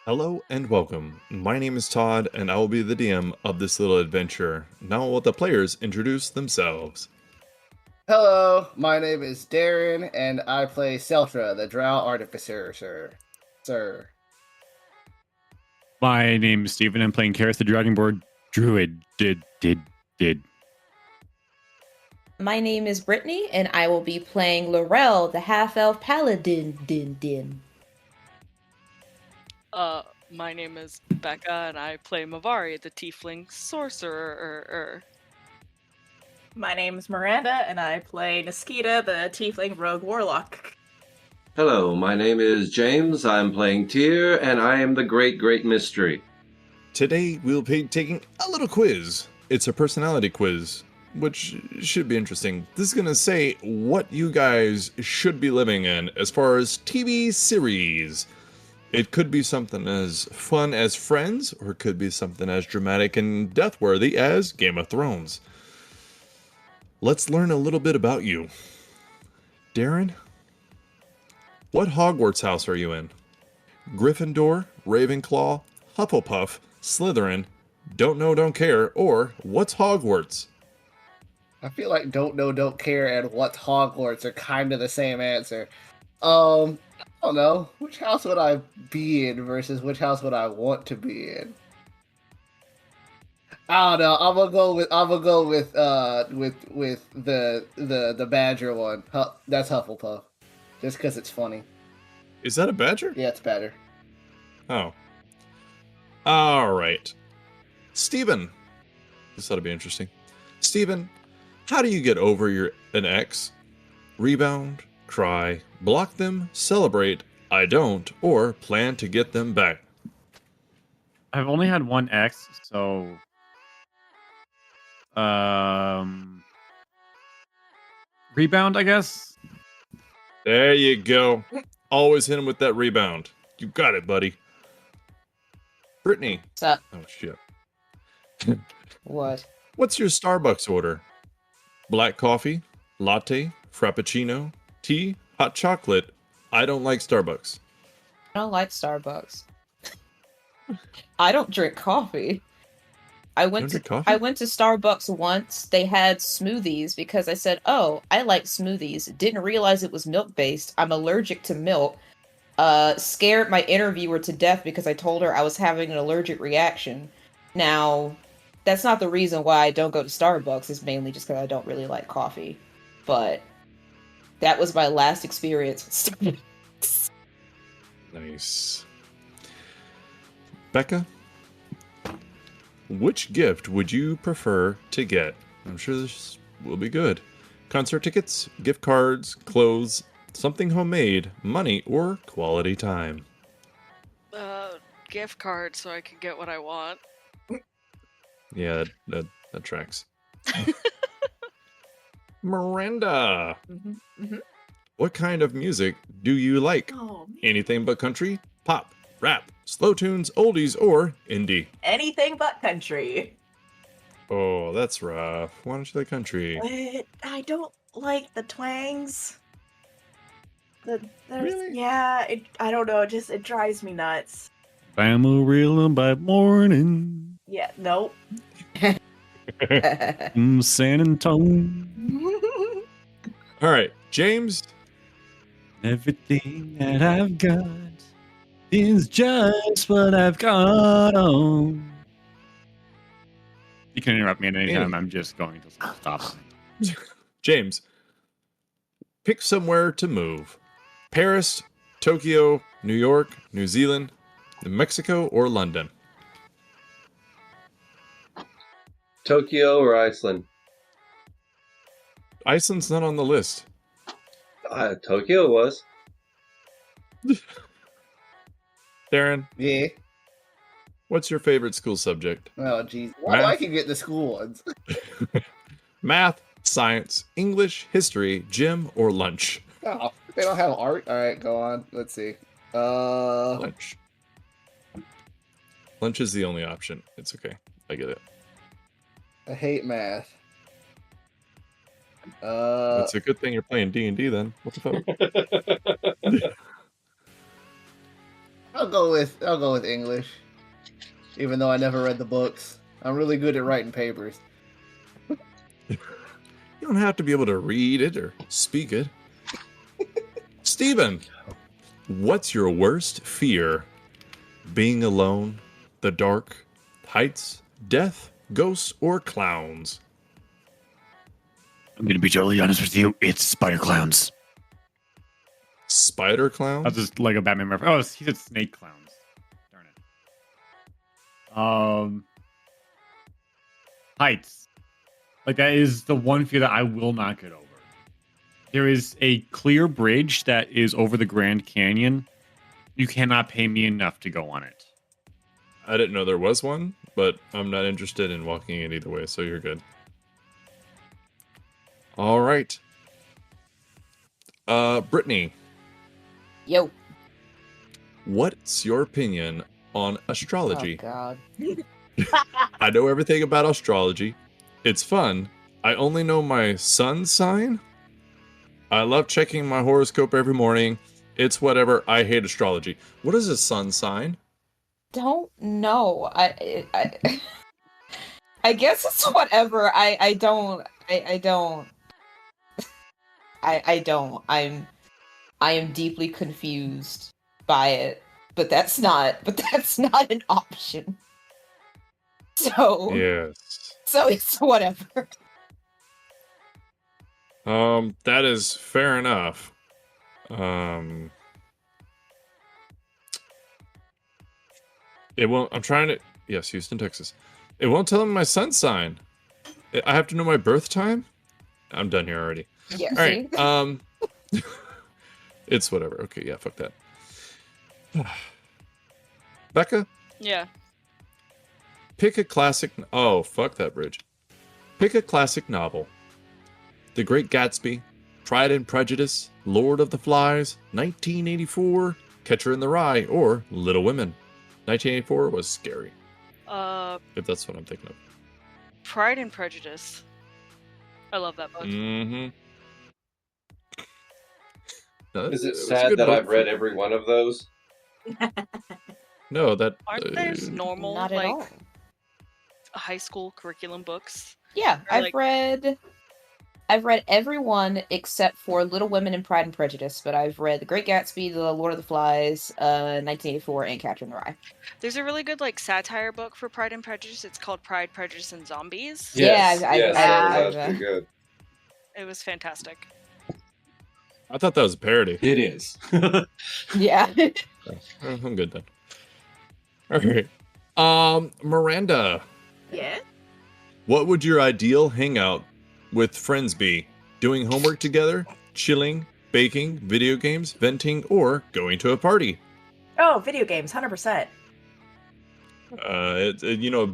Hello and welcome. My name is Todd, and I will be the DM of this little adventure. Now I'll let the players introduce themselves. Hello, my name is Darren, and I play Seltra, the Drow Artificer, sir. My name is Steven. I'm playing Karis, the Dragonborn Druid. Did. My name is Brittany, and I will be playing Laurel, the half-elf paladin. My name is Becca, and I play Mavari, the tiefling sorcerer. My name is Miranda, and I play Niskita, the tiefling rogue warlock. Hello, my name is James. I'm playing Tyr, and I am the Great Mystery. Today we'll be taking a little quiz. It's a personality quiz, which should be interesting. This is going to say what you guys should be living in as far as TV series. It could be something as fun as Friends, or it could be something as dramatic and death-worthy as Game of Thrones. Let's learn a little bit about you. Darren, what Hogwarts house are you in? Gryffindor, Ravenclaw, Hufflepuff, Slytherin, Don't Know, Don't Care, or What's Hogwarts? I feel like Don't Know, Don't Care, and What's Hogwarts are kind of the same answer. I don't know. Which house would I be in versus which house would I want to be in? I don't know. I'm gonna go with the Badger one. That's Hufflepuff, just because it's funny. Is that a badger? Yeah, it's better. Oh. Alright. Steven. This ought to be interesting. Steven, how do you get over an ex? Rebound, cry, block them, celebrate, I don't, or plan to get them back? I've only had one ex, so rebound, I guess. There you go. Always hit him with that rebound. You got it, buddy. Brittany. What's up? Oh, shit. What? What's your Starbucks order? Black coffee, latte, frappuccino, tea, hot chocolate. I don't like Starbucks. I don't like Starbucks. I don't drink coffee. I went to Starbucks once. They had smoothies because I said, "Oh, I like smoothies." Didn't realize it was milk based. I'm allergic to milk. Scared my interviewer to death because I told her I was having an allergic reaction. Now, that's not the reason why I don't go to Starbucks. It's mainly just because I don't really like coffee. But that was my last experience with Starbucks. Nice. Becca, which gift would you prefer to get? I'm sure this will be good. Concert tickets, gift cards, clothes, something homemade, money, or quality time? Gift card so I can get what I want. Yeah, that tracks. Miranda, what kind of music do you like? Oh, man. Anything but country, pop, rap, slow tunes, oldies, or indie? Anything but country. Oh, that's rough. Why don't you like country? But I don't like the twangs. Really? Yeah, I don't know. It drives me nuts. Amarillo by morning. Yeah, nope. San Antonio. All right, James. Everything that I've got is just what I've got on. You can interrupt me at any time. I'm just going to stop. James, pick somewhere to move. Paris, Tokyo, New York, New Zealand, Mexico, or London? Tokyo or Iceland? Iceland's not on the list. Tokyo was. Darren, Yeah. what's your favorite school subject? Oh, jeez. Why do I can get the school ones? Math, science, English, history, gym, or lunch? Oh, they don't have art. All right, go on. Let's see. Lunch. Lunch is the only option. It's okay. I get it. I hate math. It's a good thing you're playing D&D then. What the fuck? I'll go with English, even though I never read the books. I'm really good at writing papers. You don't have to be able to read it or speak it. Steven, what's your worst fear? Being alone, the dark, heights, death, ghosts, or clowns? I'm gonna be totally honest with you. It's spider clowns. Spider clowns? That's just like a Batman reference. Oh, he said snake clowns. Darn it. Heights. Like that is the one fear that I will not get over. There is a clear bridge that is over the Grand Canyon. You cannot pay me enough to go on it. I didn't know there was one, but I'm not interested in walking it either way, so you're good. All right. Brittany. Yo. What's your opinion on astrology? Oh, God. I know everything about astrology. It's fun. I only know my sun sign. I love checking my horoscope every morning. It's whatever. I hate astrology. What is a sun sign? Don't know. I guess it's whatever. I don't. I am deeply confused by it, but that's not an option. So Yes. So it's whatever. That is fair enough. It won't. I'm trying to. Yes, Houston, Texas. It won't tell me my sun sign. I have to know my birth time. I'm done here already. Yeah. All right. It's whatever. Okay. Yeah. Fuck that. Becca, Yeah. pick a classic. Oh, fuck that bridge. Pick a classic novel. The Great Gatsby, Pride and Prejudice, Lord of the Flies, 1984, Catcher in the Rye, or Little Women. 1984 was scary. If that's what I'm thinking of. Pride and Prejudice. I love that book. Mm-hmm. No, Is it was a sad good that book I've read every one of those? No, that. Aren't there normal, Not at all. like, high school curriculum books? Yeah, Or, like- I've read every one except for Little Women and Pride and Prejudice, but I've read The Great Gatsby, The Lord of the Flies, 1984, and Catcher in the Rye. There's a really good, like, satire book for Pride and Prejudice. It's called Pride, Prejudice, and Zombies. Yes, Yeah, yes, that was I've- pretty good. It was fantastic. I thought that was a parody. It is. Yeah. I'm good then. All right. Miranda, Yeah. what would your ideal hangout with friends be? Doing homework together, chilling, baking, video games, venting, or going to a party? Oh, video games, 100%.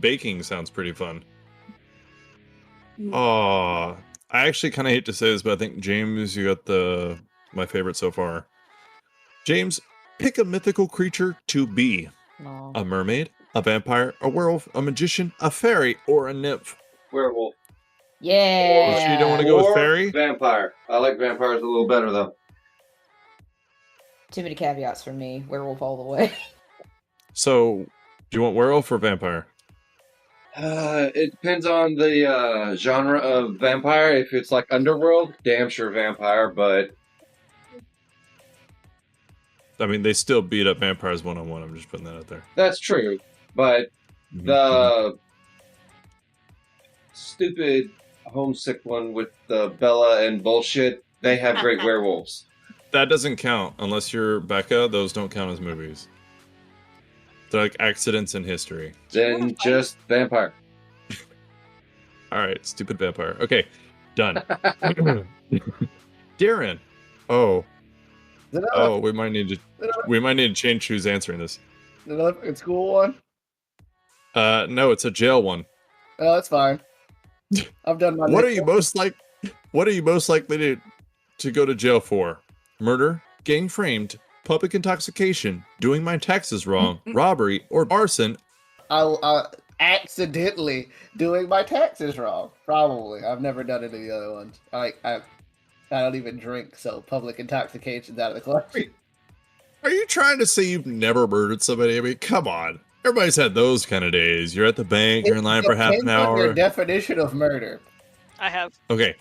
Baking sounds pretty fun. Oh, I actually kind of hate to say this, but I think James, you got my favorite so far. James, pick a mythical creature to be. No. A mermaid, a vampire, a werewolf, a magician, a fairy, or a nymph. Werewolf. Yeah. So you don't want to go with Or fairy? Vampire. I like vampires a little better, though. Too many caveats for me. Werewolf all the way. So, do you want werewolf or vampire? It depends on the genre of vampire. If it's like underworld, damn sure vampire, but I mean, they still beat up vampires one-on-one. I'm just putting that out there. that's true. But the stupid homesick one with the Bella and bullshit, they have great werewolves. That doesn't count unless you're Becca. Those don't count as movies. They're like accidents in history. Then just vampire. All right, stupid vampire. Okay, done. Darren. Oh, we might need to change who's answering this. Another fucking school one? No, it's a jail one. Oh, that's fine. I've done my. What are you most likely to go to jail for? Murder, getting framed, public intoxication, doing my taxes wrong, robbery, or arson? I accidentally doing my taxes wrong. Probably. I've never done any of the other ones. I don't even drink, so public intoxication's out of the question. Are you trying to say you've never murdered somebody? I mean, come on. Everybody's had those kind of days. You're at the bank, you're in line for half an Depends on your hour. definition of murder. I have. Okay.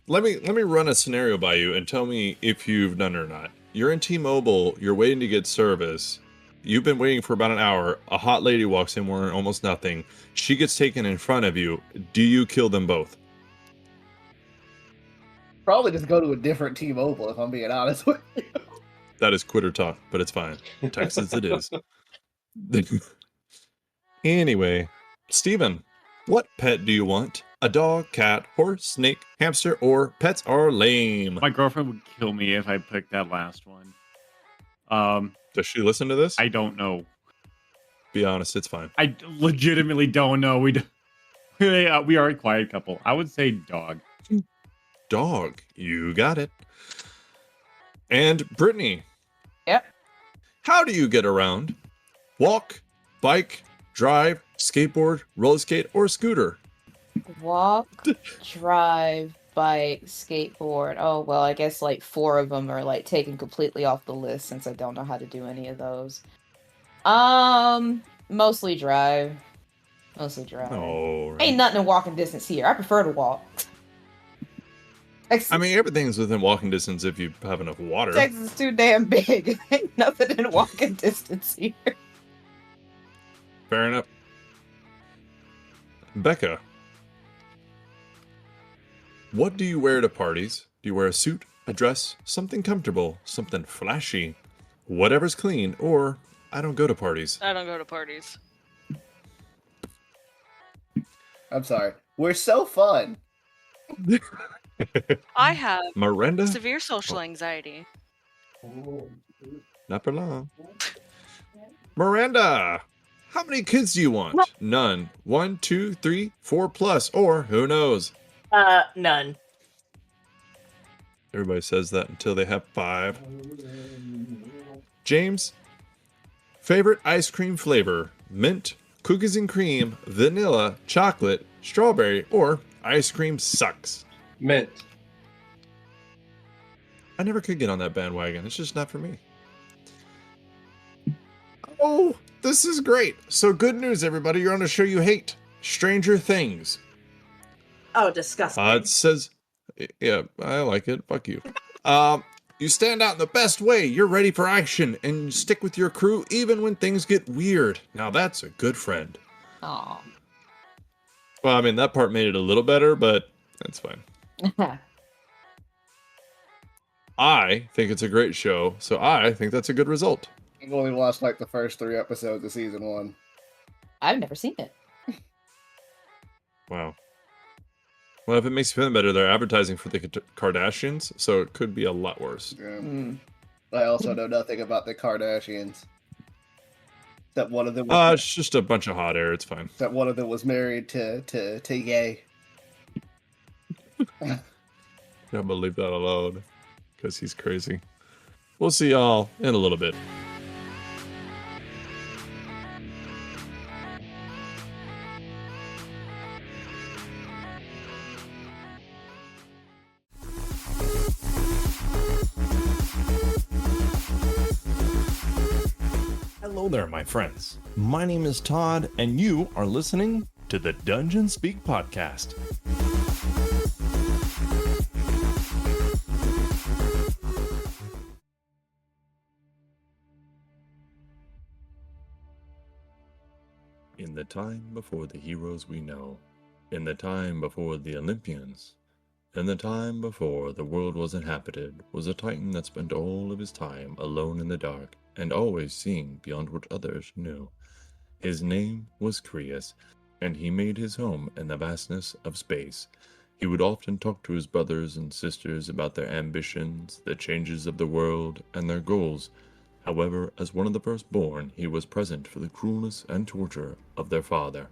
Let me run a scenario by you and tell me if you've done it or not. You're in T-Mobile, you're waiting to get service. You've been waiting for about an hour. A hot lady walks in wearing almost nothing. She gets taken in front of you. Do you kill them both? Probably just go to a different T-Mobile, if I'm being honest with you. That is quitter talk, but it's fine. Texas it is. Anyway, Steven, what pet do you want? A dog, cat, horse, snake, hamster, or pets are lame? My girlfriend would kill me if I picked that last one. Does she listen to this? I don't know. Be honest, it's fine. I legitimately don't know. We are a quiet couple. I would say dog. Dog, you got it. And Brittany. Yep. How do you get around? Walk, bike, drive, skateboard, roller skate, or scooter? Walk, drive, bike, skateboard. Oh, well, I guess like 4 of them are like taken completely off the list since I don't know how to do any of those. Mostly drive. Mostly drive. Oh, right. Ain't nothing in walking distance here. I prefer to walk. I mean, everything's within walking distance if you have enough water. Texas is too damn big. Ain't nothing in walking distance here. Fair enough. Becca. What do you wear to parties? Do you wear a suit, a dress, something comfortable, something flashy, whatever's clean, or I don't go to parties? I don't go to parties. I'm sorry. We're so fun. I have Miranda? severe social anxiety. Not for long. Miranda! How many kids do you want? None. 1, 2, 3, 4 plus, or who knows? None. Everybody says that until they have 5. James? Favorite ice cream flavor? Mint, cookies and cream, vanilla, chocolate, strawberry, or ice cream sucks? Mint. I never could get on that bandwagon. It's just not for me. Oh, this is great. So good news, everybody. You're on a show you hate. Stranger Things. Oh, disgusting. It says, yeah, I like it. Fuck you. You stand out in the best way. You're ready for action and you stick with your crew even when things get weird. Now that's a good friend. Aw. Well, I mean, that part made it a little better, but that's fine. I think it's a great show, so I think that's a good result. I've only watched like the first 3 episodes of season 1. I've never seen it. Wow. Well, if it makes you feel better, they're advertising for the Kardashians, so it could be a lot worse. Yeah. I also know nothing about the Kardashians. That one of them was, It's just a bunch of hot air. It's fine. that one of them was married to Ye. I'm gonna leave that alone because he's crazy. We'll see y'all in a little bit. Hello there, my friends. My name is Todd, and you are listening to the Dungeon Speak podcast. In the time before the heroes we know, in the time before the Olympians, in the time before the world was inhabited, was a Titan that spent all of his time alone in the dark and always seeing beyond what others knew. His name was Creus, and he made his home in the vastness of space. He would often talk to his brothers and sisters about their ambitions, the changes of the world, and their goals. However, as one of the firstborn, he was present for the cruelness and torture of their father.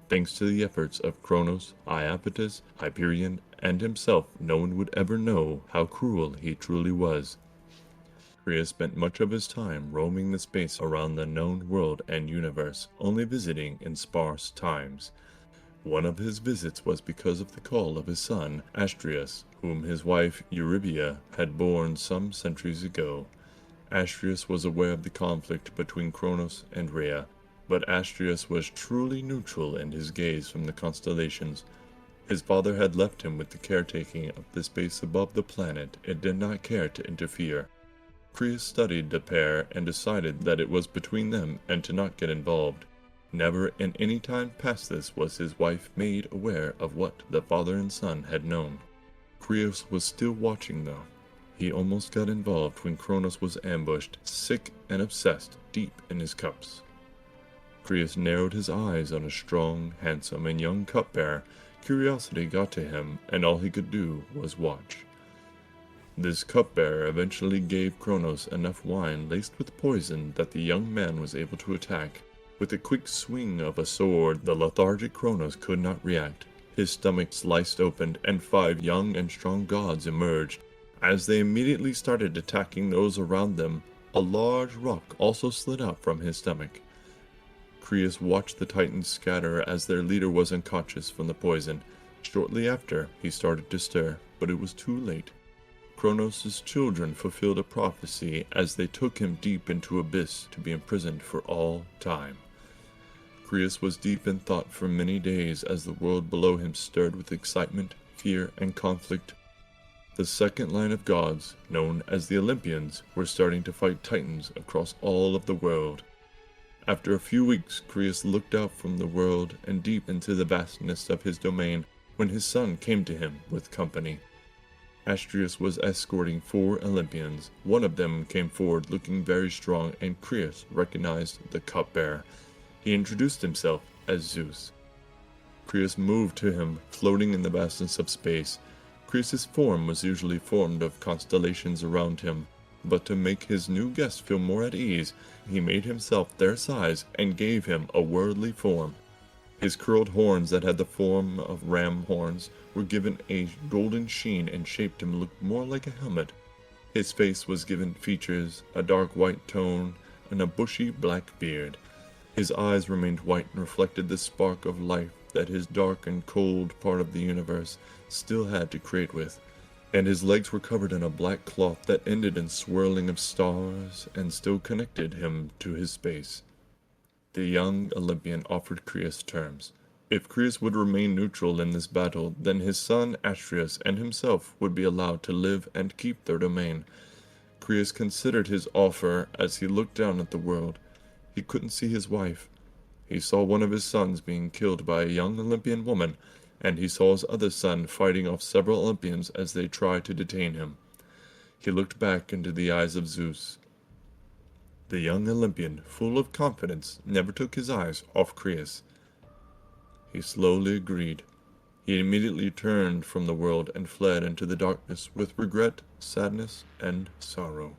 Thanks to the efforts of Kronos, Iapetus, Hyperion, and himself, no one would ever know how cruel he truly was. Creus spent much of his time roaming the space around the known world and universe, only visiting in sparse times. One of his visits was because of the call of his son, Astrius, whom his wife, Eurybia, had borne some centuries ago. Astrius was aware of the conflict between Kronos and Rhea, but Astrius was truly neutral in his gaze from the constellations. His father had left him with the caretaking of the space above the planet and did not care to interfere. Crius studied the pair and decided that it was between them and to not get involved. Never in any time past this was his wife made aware of what the father and son had known. Crius was still watching though. He almost got involved when Kronos was ambushed, sick and obsessed, deep in his cups. Crius narrowed his eyes on a strong, handsome, and young cupbearer. Curiosity got to him, and all he could do was watch. This cupbearer eventually gave Kronos enough wine laced with poison that the young man was able to attack. With a quick swing of a sword, the lethargic Kronos could not react. His stomach sliced open, and 5 young and strong gods emerged. As they immediately started attacking those around them, a large rock also slid out from his stomach. Crius watched the Titans scatter as their leader was unconscious from the poison. Shortly after, he started to stir, but it was too late. Kronos' children fulfilled a prophecy as they took him deep into abyss to be imprisoned for all time. Crius was deep in thought for many days as the world below him stirred with excitement, fear, and conflict. The second line of gods, known as the Olympians, were starting to fight Titans across all of the world. After a few weeks, Crius looked out from the world and deep into the vastness of his domain when his son came to him with company. Astrius was escorting 4 Olympians. One of them came forward looking very strong, and Crius recognized the cupbearer. He introduced himself as Zeus. Crius moved to him, floating in the vastness of space. Crius' form was usually formed of constellations around him, but to make his new guest feel more at ease, he made himself their size and gave him a worldly form. His curled horns that had the form of ram horns were given a golden sheen and shaped him look more like a helmet. His face was given features, a dark white tone, and a bushy black beard. His eyes remained white and reflected the spark of life that his dark and cold part of the universe still had to create with, and his legs were covered in a black cloth that ended in swirling of stars and still connected him to his space. The young Olympian offered Crius terms. If Crius would remain neutral in this battle, then his son Astrius and himself would be allowed to live and keep their domain. Crius considered his offer as he looked down at the world. He couldn't see his wife. He saw one of his sons being killed by a young Olympian woman, and he saw his other son fighting off several Olympians as they tried to detain him. He looked back into the eyes of Zeus. The young Olympian, full of confidence, never took his eyes off Crius. He slowly agreed. He immediately turned from the world and fled into the darkness with regret, sadness, and sorrow.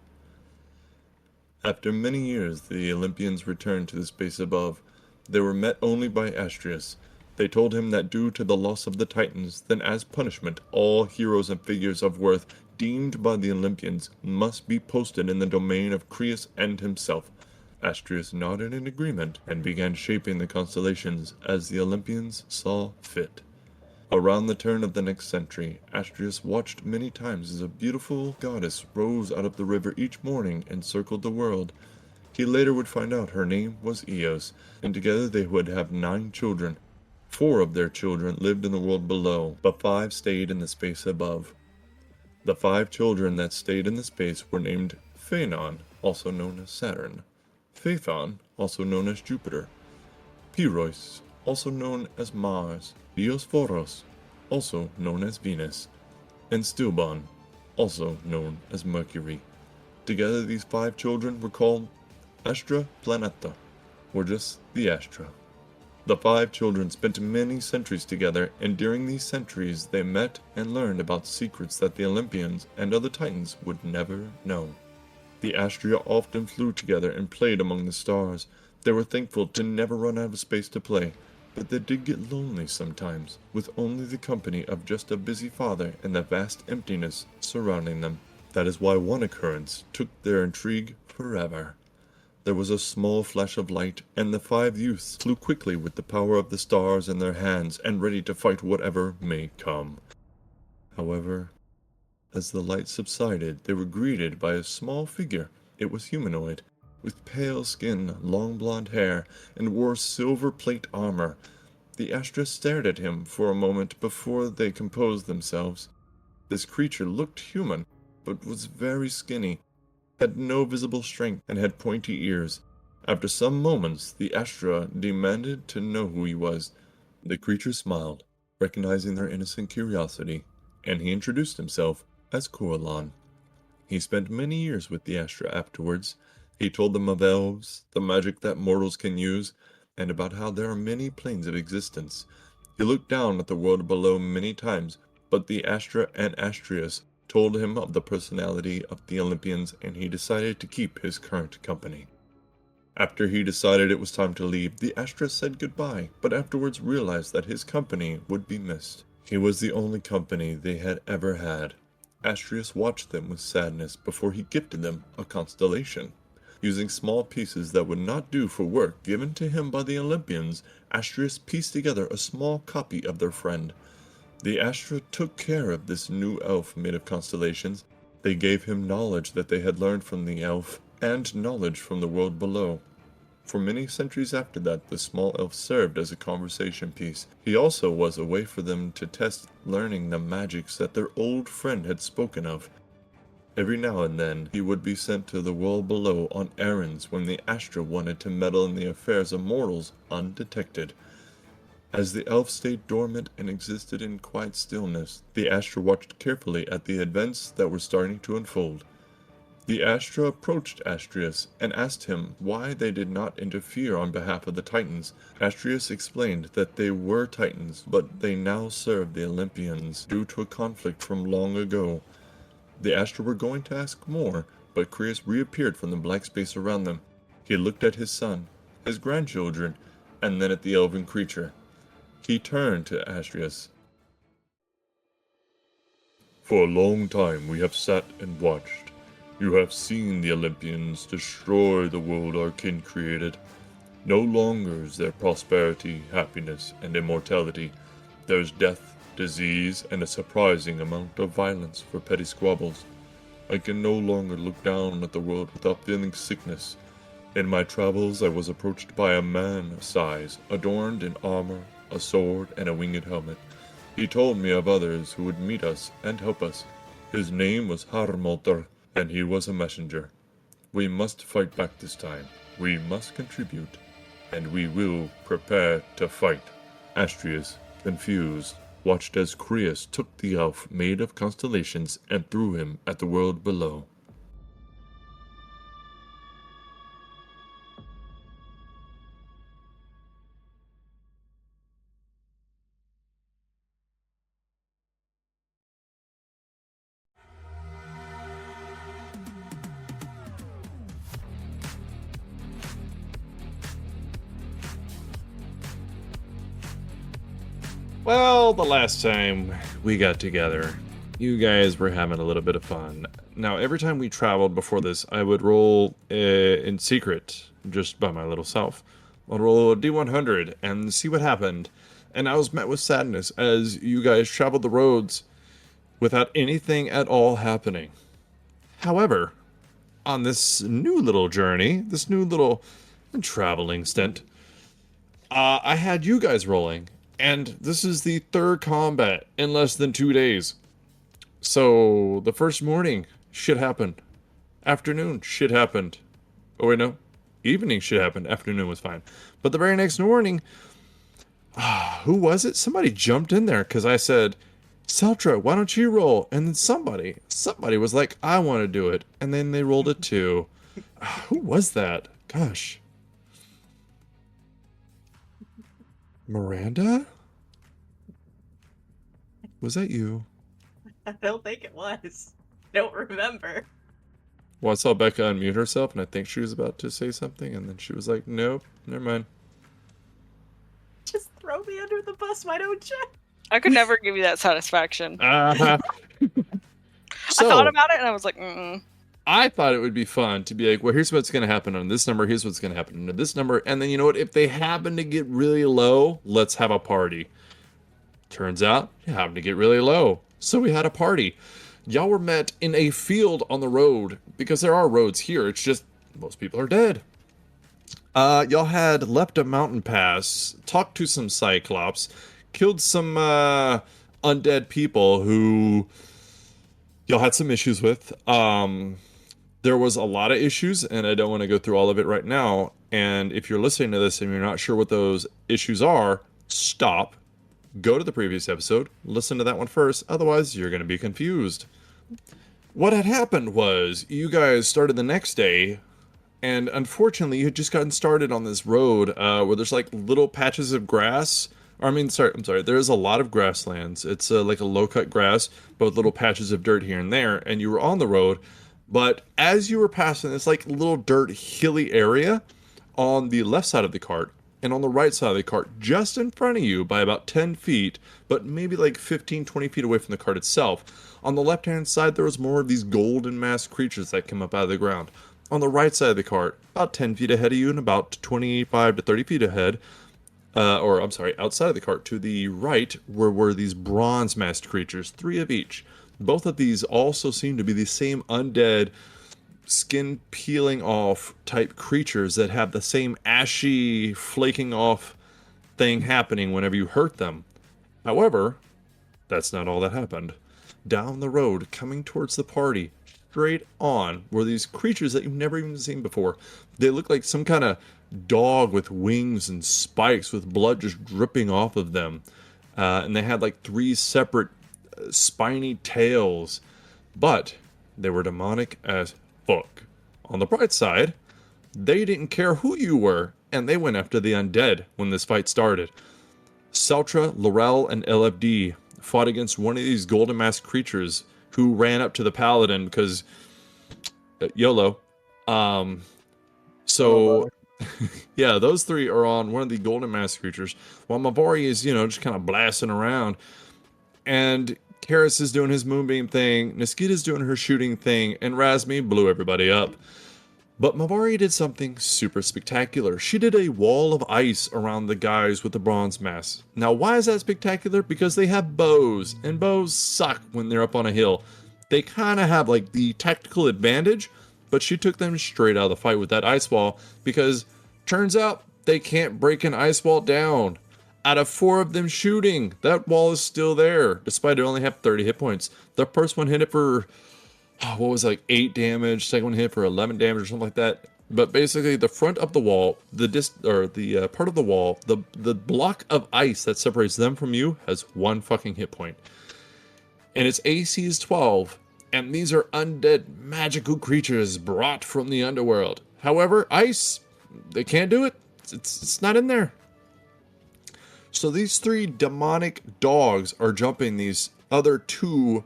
After many years, the Olympians returned to the space above. They were met only by Astrius. They told him that due to the loss of the Titans, then as punishment, all heroes and figures of worth deemed by the Olympians must be posted in the domain of Crius and himself. Astrius nodded in agreement and began shaping the constellations as the Olympians saw fit. Around the turn of the next century, Astrius watched many times as a beautiful goddess rose out of the river each morning and circled the world. He later would find out her name was Eos, and together they would have 9 children. 4 of their children lived in the world below, but 5 stayed in the space above. The 5 children that stayed in the space were named Phaenon, also known as Saturn, Phaethon, also known as Jupiter, Pyros, also known as Mars, Diosporos, also known as Venus, and Stilbon, also known as Mercury. Together these 5 children were called Astra Planeta, or just the Astra. The 5 children spent many centuries together, and during these centuries they met and learned about secrets that the Olympians and other Titans would never know. The Astria often flew together and played among the stars. They were thankful to never run out of space to play, but they did get lonely sometimes, with only the company of just a busy father and the vast emptiness surrounding them. That is why one occurrence took their intrigue forever. There was a small flash of light, and the 5 youths flew quickly with the power of the stars in their hands and ready to fight whatever may come. However, as the light subsided, they were greeted by a small figure, It was humanoid, with pale skin, long blonde hair, and wore silver plate armor. The Astra stared at him for a moment before they composed themselves. This creature looked human, but was very skinny, had no visible strength, and had pointy ears. After some moments, the Astra demanded to know who he was. The creature smiled, recognizing their innocent curiosity, and he introduced himself as Coralon. He spent many years with the Astra afterwards. He told them of elves, the magic that mortals can use, and about how there are many planes of existence. He looked down at the world below many times, but the Astra and Astrius told him of the personality of the Olympians, and he decided to keep his current company. After he decided it was time to leave, the Astra said goodbye, but afterwards realized that his company would be missed. He was the only company they had ever had. Astrius watched them with sadness before he gifted them a constellation. Using small pieces that would not do for work given to him by the Olympians, Astrius pieced together a small copy of their friend. The Astra took care of this new elf made of constellations. They gave him knowledge that they had learned from the elf, and knowledge from the world below. For many centuries after that, the small elf served as a conversation piece. He also was a way for them to test learning the magics that their old friend had spoken of. Every now and then, he would be sent to the world below on errands when the Astra wanted to meddle in the affairs of mortals undetected. As the elf stayed dormant and existed in quiet stillness, the Astra watched carefully at the events that were starting to unfold. The Astra approached Astrius and asked him why they did not interfere on behalf of the Titans. Astrius explained that they were Titans, but they now served the Olympians due to a conflict from long ago. The Astra were going to ask more, but Crius reappeared from the black space around them. He looked at his son, his grandchildren, and then at the elven creature. He turned to Astrius. For a long time we have sat and watched. You have seen the Olympians destroy the world our kin created. No longer is there prosperity, happiness, and immortality. There's death, disease, and a surprising amount of violence for petty squabbles. I can no longer look down at the world without feeling sickness. In my travels I was approached by a man of size, adorned in armor, a sword, and a winged helmet. He told me of others who would meet us and help us. His name was Harmolter, and he was a messenger. We must fight back this time. We must contribute, and we will prepare to fight. Astrius, confused, watched as Crius took the elf made of constellations and threw him at the world below. Well, the last time we got together, you guys were having a little bit of fun. Now, every time we traveled before this, I would roll in secret, just by my little self. I'd roll a D100 and see what happened. And I was met with sadness as you guys traveled the roads without anything at all happening. However, on this new little journey, this new little traveling stint, I had you guys rolling. And this is the third combat in less than 2 days. So, the first morning, shit happened. Afternoon, shit happened. Oh, wait, no. Evening, shit happened. Afternoon was fine. But the very next morning, who was it? Somebody jumped in there because I said, Seltra, why don't you roll? And then somebody was like, I want to do it. And then they rolled it too. Who was that? Gosh. Miranda? Was that you? I don't think it was. I don't remember. Well, I saw Becca unmute herself, and I think she was about to say something, and then she was like, nope, never mind. Just throw me under the bus, why don't you? I could never give you that satisfaction. So, I thought about it, and I was like, I thought it would be fun to be like, well, here's what's going to happen on this number, here's what's going to happen on this number, and then you know what, if they happen to get really low, let's have a party. Turns out, it happened to get really low, so we had a party. Y'all were met in a field on the road, because there are roads here, it's just most people are dead. Y'all had leapt a mountain pass, talked to some cyclops, killed some undead people who y'all had some issues with. There was a lot of issues, and I don't want to go through all of it right now. And if you're listening to this and you're not sure what those issues are, stop, go to the previous episode, listen to that one first, otherwise you're going to be confused. What had happened was, you guys started the next day, and unfortunately you had just gotten started on this road where there's like little patches of grass. I'm sorry, there's a lot of grasslands. It's like a low-cut grass, but with little patches of dirt here and there, and you were on the road, but as you were passing this like little dirt hilly area on the left side of the cart, and on the right side of the cart, just in front of you by about 10 feet, but maybe like 15, 20 feet away from the cart itself, on the left-hand side there was more of these golden masked creatures that come up out of the ground. On the right side of the cart, about 10 feet ahead of you and about 25 to 30 feet ahead, outside of the cart to the right were these bronze masked creatures, 3 of each. Both of these also seem to be the same undead, skin peeling off type creatures that have the same ashy flaking off thing happening whenever you hurt them. However, that's not all that happened. Down the road, coming towards the party, straight on, were these creatures that you've never even seen before. They look like some kind of dog with wings and spikes with blood just dripping off of them. And they had like 3 separate spiny tails, but they were demonic as fuck. On the bright side, they didn't care who you were, and they went after the undead when this fight started. Seltra, Laurel, and LFD fought against one of these golden masked creatures who ran up to the paladin because YOLO. Yeah, those 3 are on one of the golden masked creatures, while Mavari is, just kind of blasting around. And Karis is doing his moonbeam thing, Niskita's doing her shooting thing, and Razmi blew everybody up. But Mavari did something super spectacular. She did a wall of ice around the guys with the bronze masks. Now, why is that spectacular? Because they have bows, and bows suck when they're up on a hill. They kind of have, like, the tactical advantage, but she took them straight out of the fight with that ice wall, because turns out they can't break an ice wall down. Out of 4 of them shooting, that wall is still there, despite it only have 30 hit points. The first one hit it for, 8 damage, second one hit for 11 damage or something like that. But basically, the front of the wall, the part of the wall, the block of ice that separates them from you has 1 fucking hit point. And its AC is 12, and these are undead magical creatures brought from the underworld. However, ice, they can't do it. It's not in there. So these 3 demonic dogs are jumping these other 2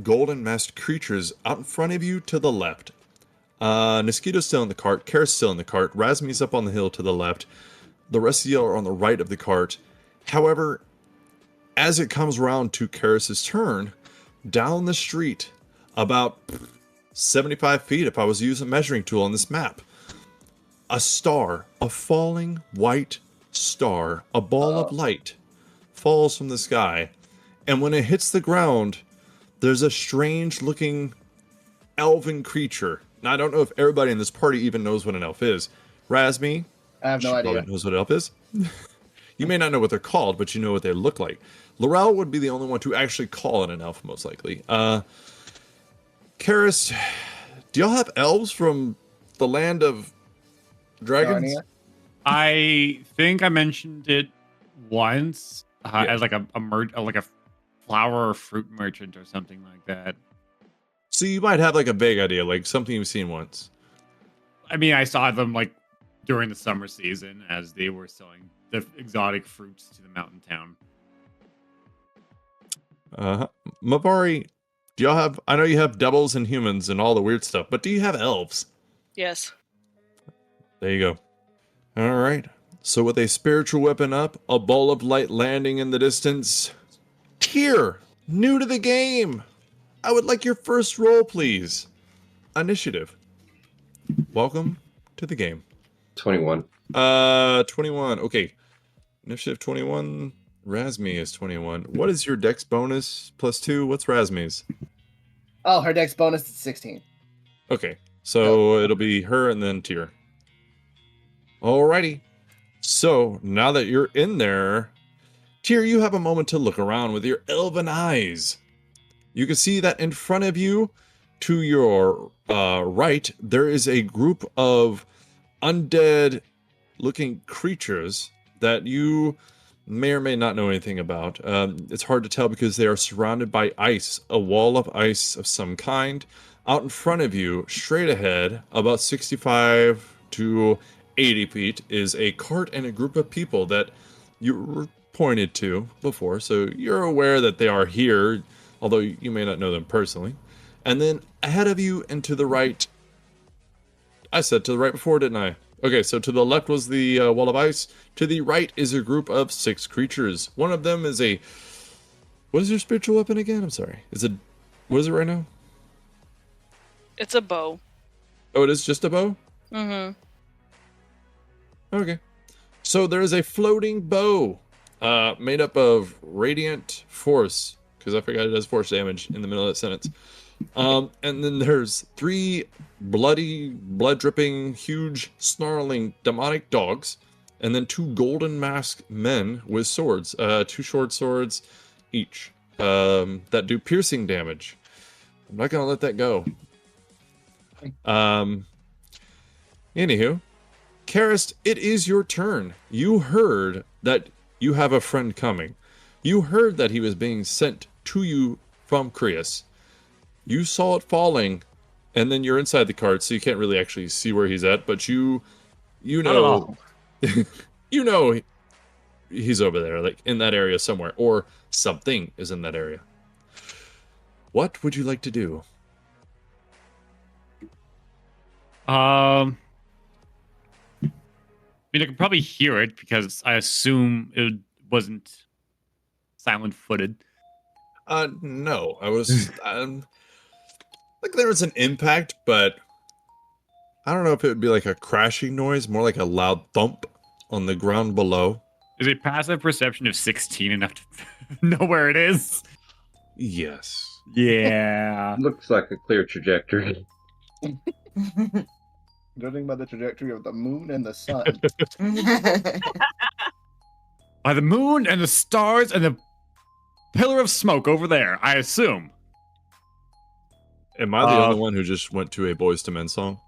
golden masked creatures out in front of you to the left. Niskita's still in the cart, Karis still in the cart, Razmi's up on the hill to the left. The rest of you are on the right of the cart. However, as it comes around to Karis' turn, down the street, about 75 feet if I was to use a measuring tool on this map, a star, a falling white star, a ball of light, falls from the sky, and when it hits the ground, there's a strange looking elven creature. Now, I don't know if everybody in this party even knows what an elf is. Razmi, I have no idea. Knows what an elf is. You may not know what they're called, but you know what they look like. Laurel would be the only one to actually call it an elf, most likely. Karis, do y'all have elves from the land of dragons? Narnia? I think I mentioned it once as like a flower or fruit merchant or something like that. So you might have like a vague idea, like something you've seen once. I mean, I saw them like during the summer season as they were selling the exotic fruits to the mountain town. Mavari, do y'all have, I know you have devils and humans and all the weird stuff, but do you have elves? Yes. There you go. All right. So with a spiritual weapon up, a ball of light landing in the distance. Tyr, new to the game. I would like your first roll, please. Initiative. Welcome to the game. 21. 21. Okay. Initiative 21. Razmi is 21. What is your dex bonus plus 2? What's Razmi's? Oh, her dex bonus is 16. Okay, so it'll be her and then Tyr. Alrighty. So now that you're in there, Tyr, you have a moment to look around with your elven eyes. You can see that in front of you, to your right, there is a group of undead-looking creatures that you may or may not know anything about. It's hard to tell because they are surrounded by ice, a wall of ice of some kind. Out in front of you, straight ahead, about 65 to 80 feet, is a cart and a group of people that you were pointed to before, so you're aware that they are here, although you may not know them personally. And then ahead of you and to the right, I said to the right before, didn't I? Okay, so to the left was the wall of ice. To the right is a group of 6 creatures. One of them is a... What is your spiritual weapon again? I'm sorry. What is it right now? It's a bow. Oh, it is just a bow? Mm-hmm. Okay. So there is a floating bow made up of radiant force, because I forgot it does force damage in the middle of that sentence. And then there's 3 blood-dripping, huge, snarling, demonic dogs, and then 2 golden masked men with swords, 2 short swords each, that do piercing damage. I'm not gonna let that go. Anywho, Karist, it is your turn. You heard that you have a friend coming. You heard that he was being sent to you from Krius. You saw it falling, and then you're inside the cart, so you can't really actually see where he's at, but you know, you know he's over there, like in that area somewhere, or something is in that area. What would you like to do? I mean, I could probably hear it because I assume it wasn't silent-footed. No, I was like there was an impact, but I don't know if it would be like a crashing noise, more like a loud thump on the ground below. Is a passive perception of 16 enough to know where it is? Yes. Yeah. Looks like a clear trajectory. Judging by the trajectory of the moon and the sun. By the moon and the stars and the pillar of smoke over there, I assume. Am I the only one who just went to a Boys to Men song?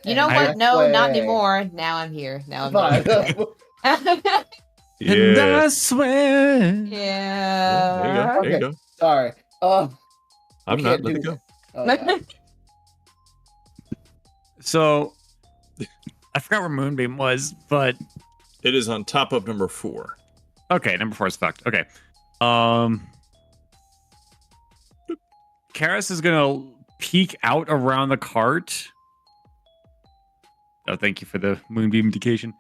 You know what? No, not anymore. Now I'm here. Now I'm here. Yeah. And I swear. Yeah. There you go. There you go. Sorry. I'm not. Let it go. Okay. So, I forgot where Moonbeam was, but... It is on top of number 4. Okay, number 4 is fucked. Okay. Karis is gonna peek out around the cart. Oh, thank you for the Moonbeam indication.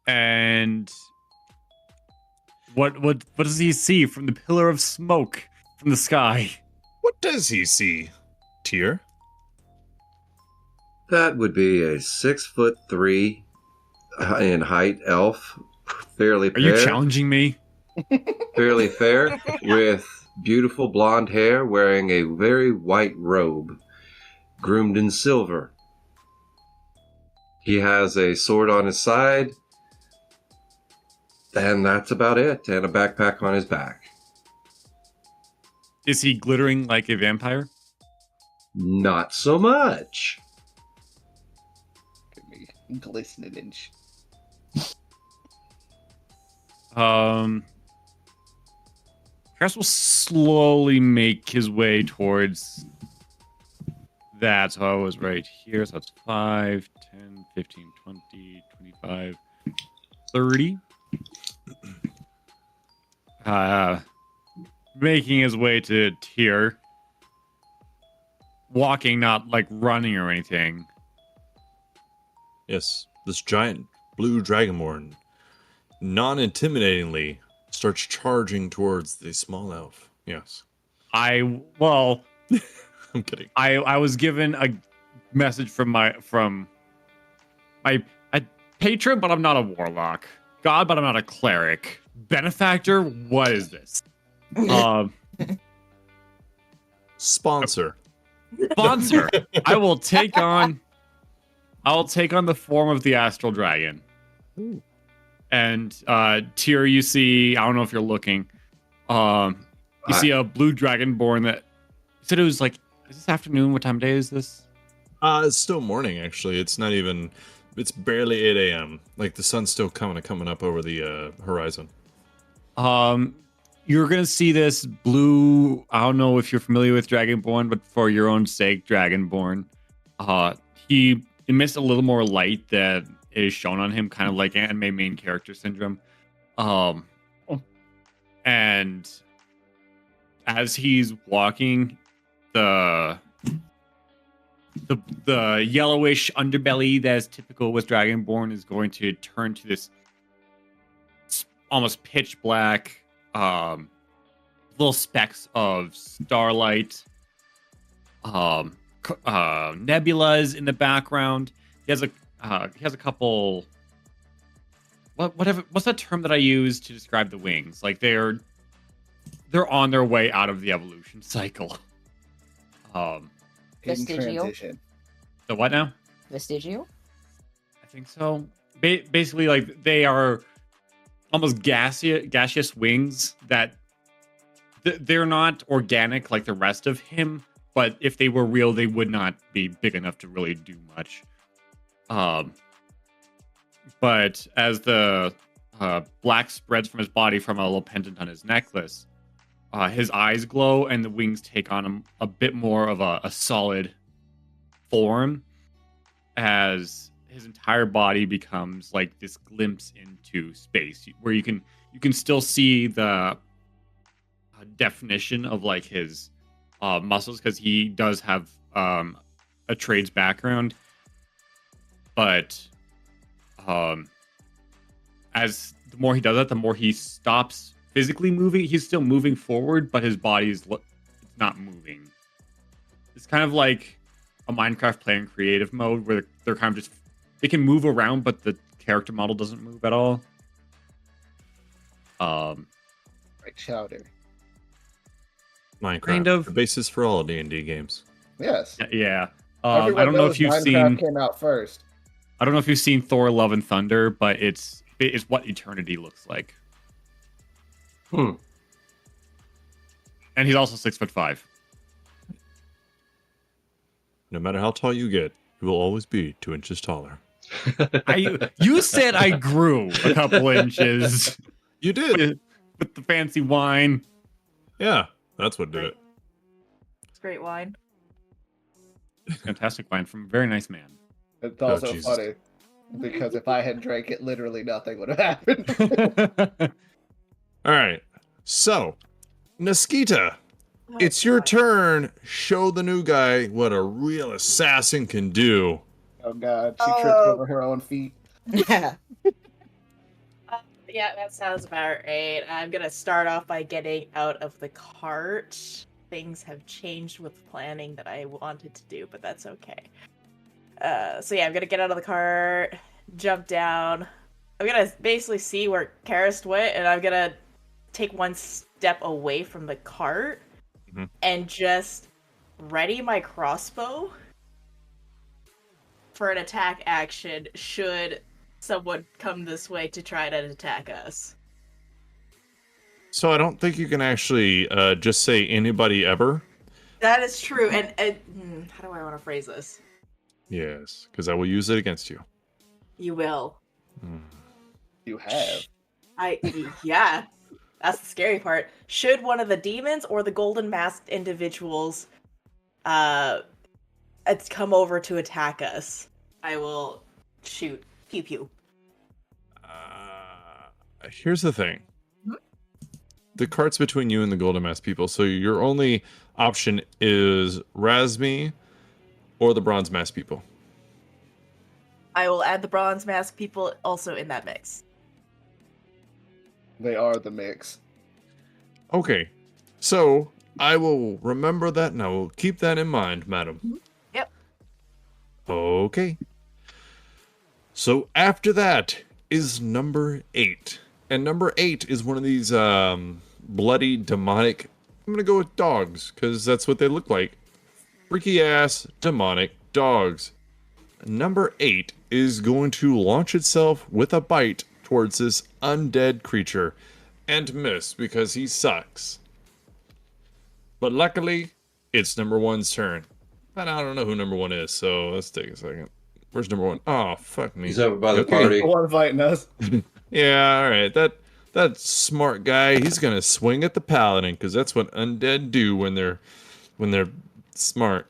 And... What does he see from the pillar of smoke from the sky? What does he see, Tyr? That would be a 6'3" in height elf, fairly Are you challenging me? fairly fair, with beautiful blonde hair, wearing a very white robe, groomed in silver. He has a sword on his side, and that's about it, and a backpack on his back. Is he glittering like a vampire? Not so much. Could be glistening and Chris will slowly make his way towards that. So I was right here. So that's 5, 10, 15, 20, 25, 30. Making his way to Tyr. Walking, not like running or anything. Yes, this giant blue dragonborn, non-intimidatingly, starts charging towards the small elf. Yes. I'm kidding. I was given a message from my patron, but I'm not a warlock. God, but I'm not a cleric. Benefactor, what is this? Sponsor. Sponsor. I will take on the form of the astral dragon. Ooh. And Tyr, you see, I don't know if you're looking. You see a blue dragonborn that you said it was like, is this afternoon? What time of day is this? It's still morning, actually. It's not even, it's barely 8 a.m. Like, the sun's still coming up over the horizon. You're going to see this blue, I don't know if you're familiar with Dragonborn, but for your own sake, Dragonborn. He emits a little more light that is shown on him, kind of like anime main character syndrome. And as he's walking, the yellowish underbelly that is typical with Dragonborn is going to turn to this almost pitch black, little specks of starlight, nebulas in the background. He has a couple. What's that term that I use to describe the wings? Like they're on their way out of the evolution cycle. Vestigial. Transition. The what now? Vestigial? I think so. Basically, like they are almost gaseous wings that they're not organic like the rest of him, but if they were real, they would not be big enough to really do much. But as the black spreads from his body from a little pendant on his necklace, his eyes glow and the wings take on a bit more of a solid form as his entire body becomes like this glimpse into space where you can still see the definition of like his muscles because he does have a trades background, but as the more he does that, the more he stops physically moving. He's still moving forward, but his body is not moving. It's kind of like a Minecraft player in creative mode where they're kind of just, they can move around, but the character model doesn't move at all. Right, Chowder. Minecraft, kind of the basis for all D&D games. Yes. Yeah. Everyone I don't know knows if you've Minecraft seen. came out first. I don't know if you've seen Thor: Love and Thunder, but it's what eternity looks like. Hmm. And he's also 6'5". No matter how tall you get, you will always be 2 inches taller. You said I grew a couple inches You did. with the fancy wine. Yeah, that's what did it. It's great wine. Fantastic wine from a very nice man. It's also Jesus. funny because if I had drank it, literally nothing would have happened. All right. So, Naskita, it's your turn. Show the new guy what a real assassin can do. Oh god, she tripped over her own feet. Yeah. Yeah, that sounds about right. I'm gonna start off by getting out of the cart. Things have changed with planning that I wanted to do, but that's okay. So yeah, I'm gonna get out of the cart, jump down. I'm gonna basically see where Karist went, and I'm gonna take one step away from the cart and just ready my crossbow for an attack action should someone come this way to try to attack us. So I don't think you can actually just say anybody ever. That is true. And how do I want to phrase this? Yes, because I will use it against you. You will. You have. Yeah. That's the scary part. Should one of the demons or the golden masked individuals come over to attack us, I will shoot. Pew pew. Here's the thing. The cart's between you and the Golden Mask people, so your only option is Razmi or the Bronze Mask people. I will add the bronze mask people also in that mix. They are the mix. Okay, so I will remember that and I will keep that in mind, madam. Yep. Okay. So after that is number 8. And number 8 is one of these bloody demonic I'm gonna go with dogs, because that's what they look like. Freaky ass, demonic dogs. Number 8 is going to launch itself with a bite towards this undead creature and miss because he sucks. But luckily, it's number 1's turn. But I don't know who number 1 is, so let's take a second. Where's number 1? Oh, fuck me. He's over by the Okay. party. The one fighting us. Yeah, alright. That smart guy, he's gonna swing at the paladin, because that's what undead do when they're smart.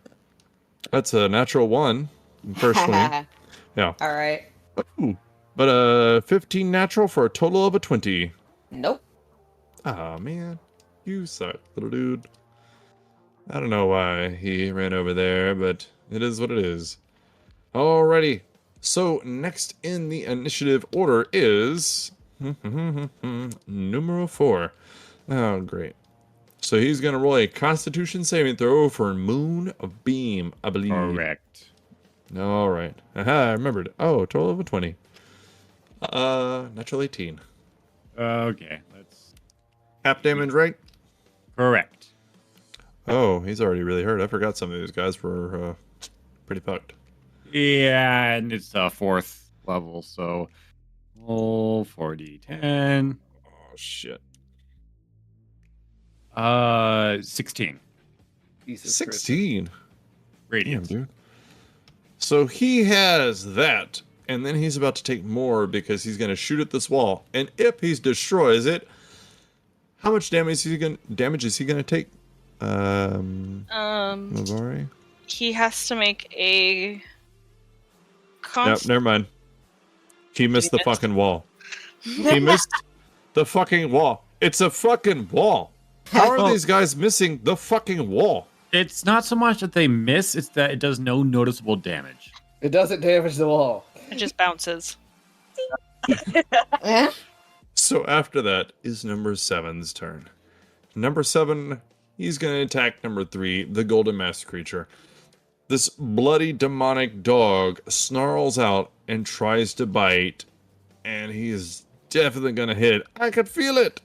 That's a natural 1. First swing. Yeah. All right. Ooh. But 15 natural for a total of a 20. Nope. Ah, man. You suck, little dude. I don't know why he ran over there, but it is what it is. Alrighty. So, next in the initiative order is... numero 4. Oh, great. So he's going to roll a Constitution saving throw for Moon of Beam, I believe. Correct. Alright. Aha, I remembered. Oh, total of a 20. Natural 18. Okay, let's. Half damage, right? Correct. Oh, he's already really hurt. I forgot some of these guys were pretty fucked. Yeah, and it's 4th level, so roll 4d10. Oh, shit. 16. Jesus 16. Damn, Radiant. dude. So he has that, and then he's about to take more because he's going to shoot at this wall. And if he destroys it, how much damage is he going to take? Mavari? He has to make a. Nope, never mind. He missed the fucking wall. He missed the fucking wall. It's a fucking wall. How are these guys missing the fucking wall? It's not so much that they miss, it's that it does no noticeable damage. It doesn't damage the wall. It just bounces. So after that is number 7's turn. Number 7, he's going to attack number 3, the Golden Masked creature. This bloody demonic dog snarls out and tries to bite, and he is definitely going to hit. I could feel it.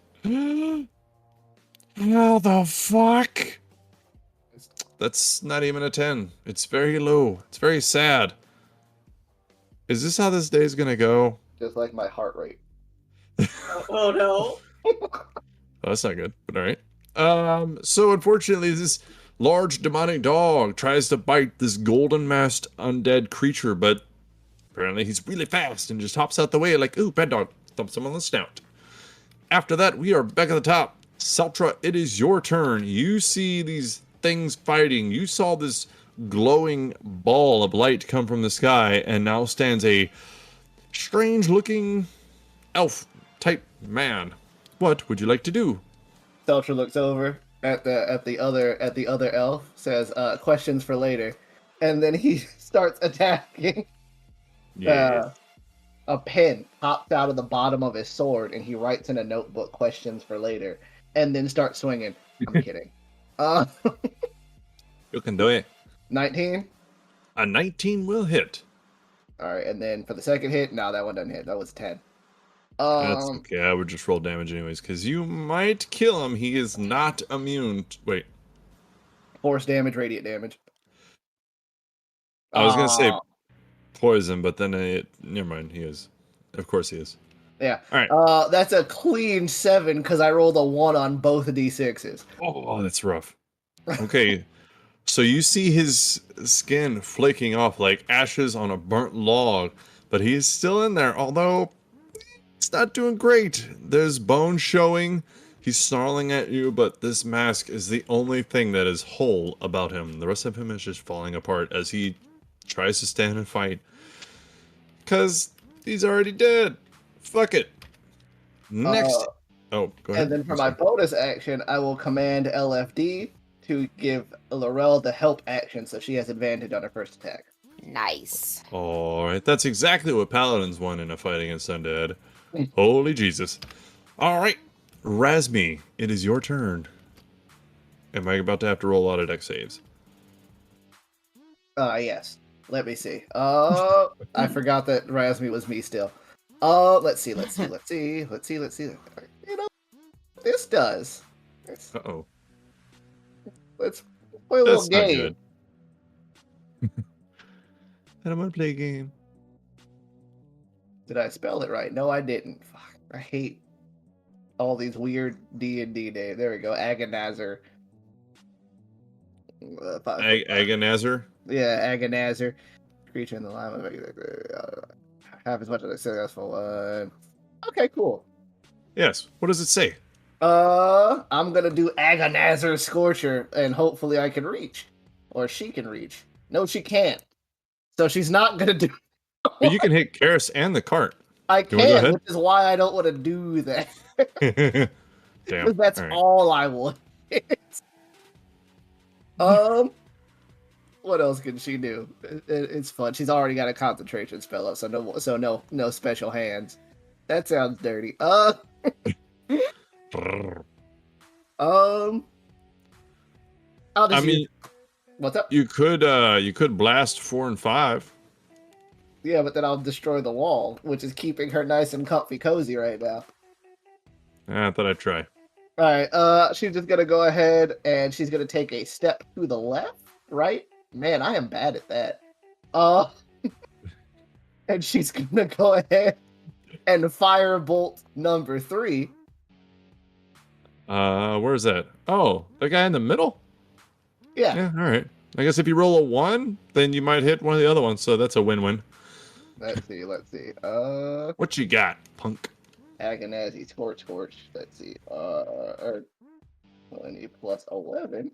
How the fuck? That's not even a 10. It's very low. It's very sad. Is this how this day is going to go? Just like my heart rate. Oh no. Oh, that's not good, but alright. So unfortunately, this large demonic dog tries to bite this golden masked undead creature, but apparently he's really fast and just hops out the way like, ooh, bad dog, thumps him on the snout. After that, we are back at the top. Saltra, it is your turn. You see these things fighting. You saw this glowing ball of light come from the sky, and now stands a strange-looking elf-type man. What would you like to do? Seltra looks over at the other elf, says, questions for later, and then he starts attacking. Yeah. A pen pops out of the bottom of his sword, and he writes in a notebook questions for later, and then starts swinging. I'm kidding. You can do it. 19. A 19 will hit. All right, and then for the second hit, no, that one doesn't hit. That was 10. That's okay. I would just roll damage anyways, because you might kill him. He is not immune. Wait. Force damage, radiant damage. I was going to say poison, but then never mind. He is. Of course he is. Yeah. All right. That's a clean 7 because I rolled a 1 on both D6s. Oh, that's rough. Okay. So you see his skin flaking off like ashes on a burnt log, but he is still in there, although it's not doing great. There's bone showing. He's snarling at you, but this mask is the only thing that is whole about him. The rest of him is just falling apart as he tries to stand and fight. Because he's already dead. Fuck it. Next. Oh, go ahead. And then for my bonus action, I will command LFD to give Laurel the help action so she has advantage on her first attack. Nice. Alright, that's exactly what paladins want in a fight against undead. Holy Jesus. Alright, Razmi, it is your turn. Am I about to have to roll a lot of deck saves? Yes. Let me see. I forgot that Razmi was me still. Let's see. You know, this does. Uh-oh. Let's play a little That's not game. good. I don't want to play a game. Did I spell it right? No, I didn't. Fuck. I hate all these weird D&D names. There we go. Agonizer. Agonizer? Yeah, Agonizer. Creature in the line. Half as much as a successful one. Okay, cool. Yes. What does it say? I'm gonna do Agonizer Scorcher, and hopefully I can reach. Or she can reach. No, she can't. So she's not gonna do. But you can hit Karis and the cart. I You wanna go can't, ahead? which is why I don't want to do that. Damn. That's All right. all I want. What else can she do? It's fun. She's already got a concentration spell up, so no special hands. That sounds dirty. What's up? you could blast 4 and 5. Yeah, but then I'll destroy the wall, which is keeping her nice and comfy cozy right now. I thought I'd try. Alright, she's just gonna go ahead and she's gonna take a step to the left, right? Man, I am bad at that. And she's gonna go ahead and firebolt number 3. Where's that? Oh, the guy in the middle? Yeah. All right. I guess if you roll a 1, then you might hit one of the other ones, so that's a win-win. Let's see. What you got, punk? Agonizer Scorch. Let's see. 20 plus 11.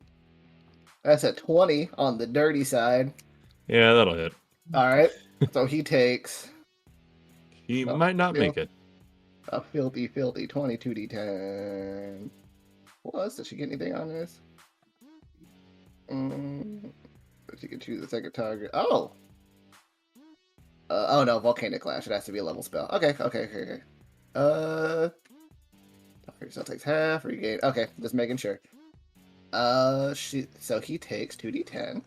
That's a 20 on the dirty side. Yeah, that'll hit. Alright. So he takes He might not make it. a filthy 22d10. Plus, does she get anything on this? She can choose the second target. Oh! Oh no, Volcanic Clash. It has to be a level spell. Okay. Target still takes half, regain. Okay, just making sure. So he takes 2d10.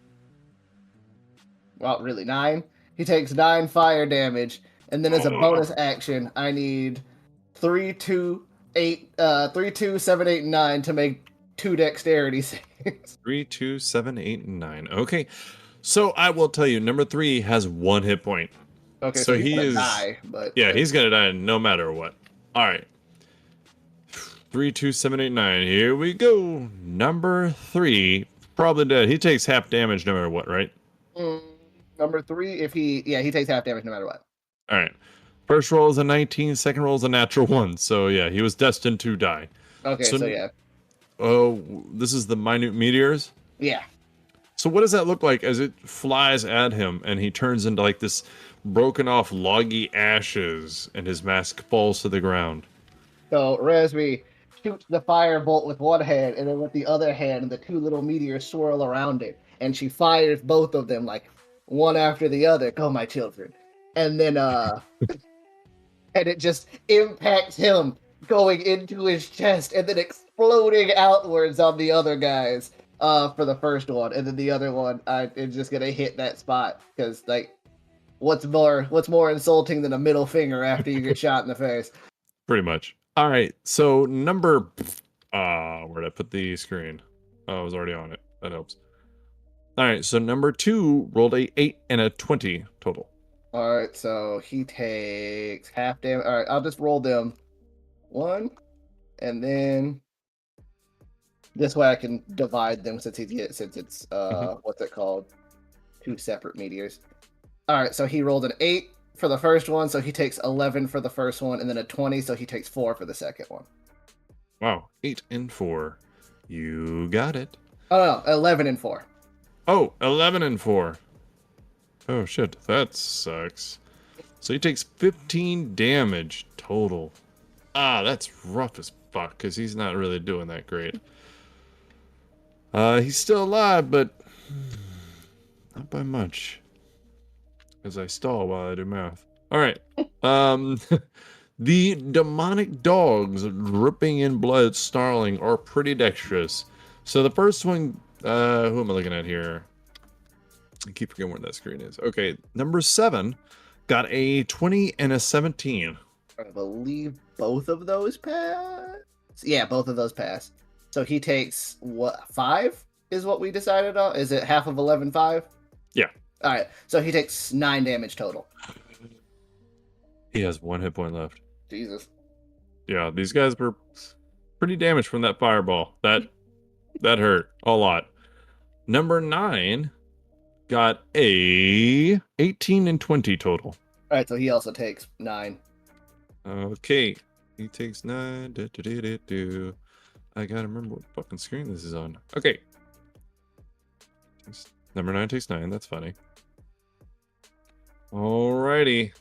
Well, really, 9. He takes 9 fire damage, and then as a bonus action, I need 3, 2, 7, 8, and 9 to make 2 dexterity saves. 3, 2, 7, 8, and 9. Okay. So I will tell you, number 3 has 1 hit point. Okay, so he's he gonna is. die, but Yeah, he's gonna die no matter what. All right. 3, 2, 7, 8, 9. Here we go. Number 3, probably dead. He takes half damage no matter what, right? Number 3, he takes half damage no matter what. All right. First roll is a 19. Second roll is a natural 1. So yeah, he was destined to die. Okay, so yeah. Oh, this is the minute meteors. Yeah. So what does that look like as it flies at him and he turns into like this broken off loggy ashes and his mask falls to the ground? So Resby shoots the firebolt with one hand, and then with the other hand, the 2 little meteors swirl around it, and she fires both of them like one after the other. Go, my children! And then and it just impacts him, going into his chest, and then exploding outwards on the other guys. For the first one, and then the other one, it's just gonna hit that spot because like, what's more insulting than a middle finger after you get shot in the face? Pretty much. All right. So number, where'd I put the screen? Oh, I was already on it. That helps. All right. So number 2 rolled a 8 and a 20 total. All right. So he takes half damage. All right. I'll just roll them 1, and then this way I can divide them since it's what's it called? 2 separate meteors. All right. So he rolled an 8 for the first one, so he takes 11 for the first one, and then a 20, so he takes 4 for the second one. Wow, 8 and 4. You got it. Oh, no, 11 and 4. Oh, 11 and 4. Oh, shit, that sucks. So he takes 15 damage total. That's rough as fuck, because he's not really doing that great. He's still alive, but not by much. Because I stall while I do math. All right. The demonic dogs dripping in blood, snarling, are pretty dexterous. So the first one, who am I looking at here? I keep forgetting where that screen is. Okay, number 7 got a 20 and a 17. I believe both of those pass. Yeah, both of those pass. So he takes what, 5 is what we decided on? Is it half of 11.5? Yeah. All right. So he takes 9 damage total. He has 1 hit point left. Jesus. Yeah, these guys were pretty damaged from that fireball. That hurt a lot. Number 9 got a 18 and 20 total. All right, so he also takes 9. Okay, he takes 9. I gotta remember what fucking screen this is on. Okay. Number 9 takes 9. That's funny. Alrighty.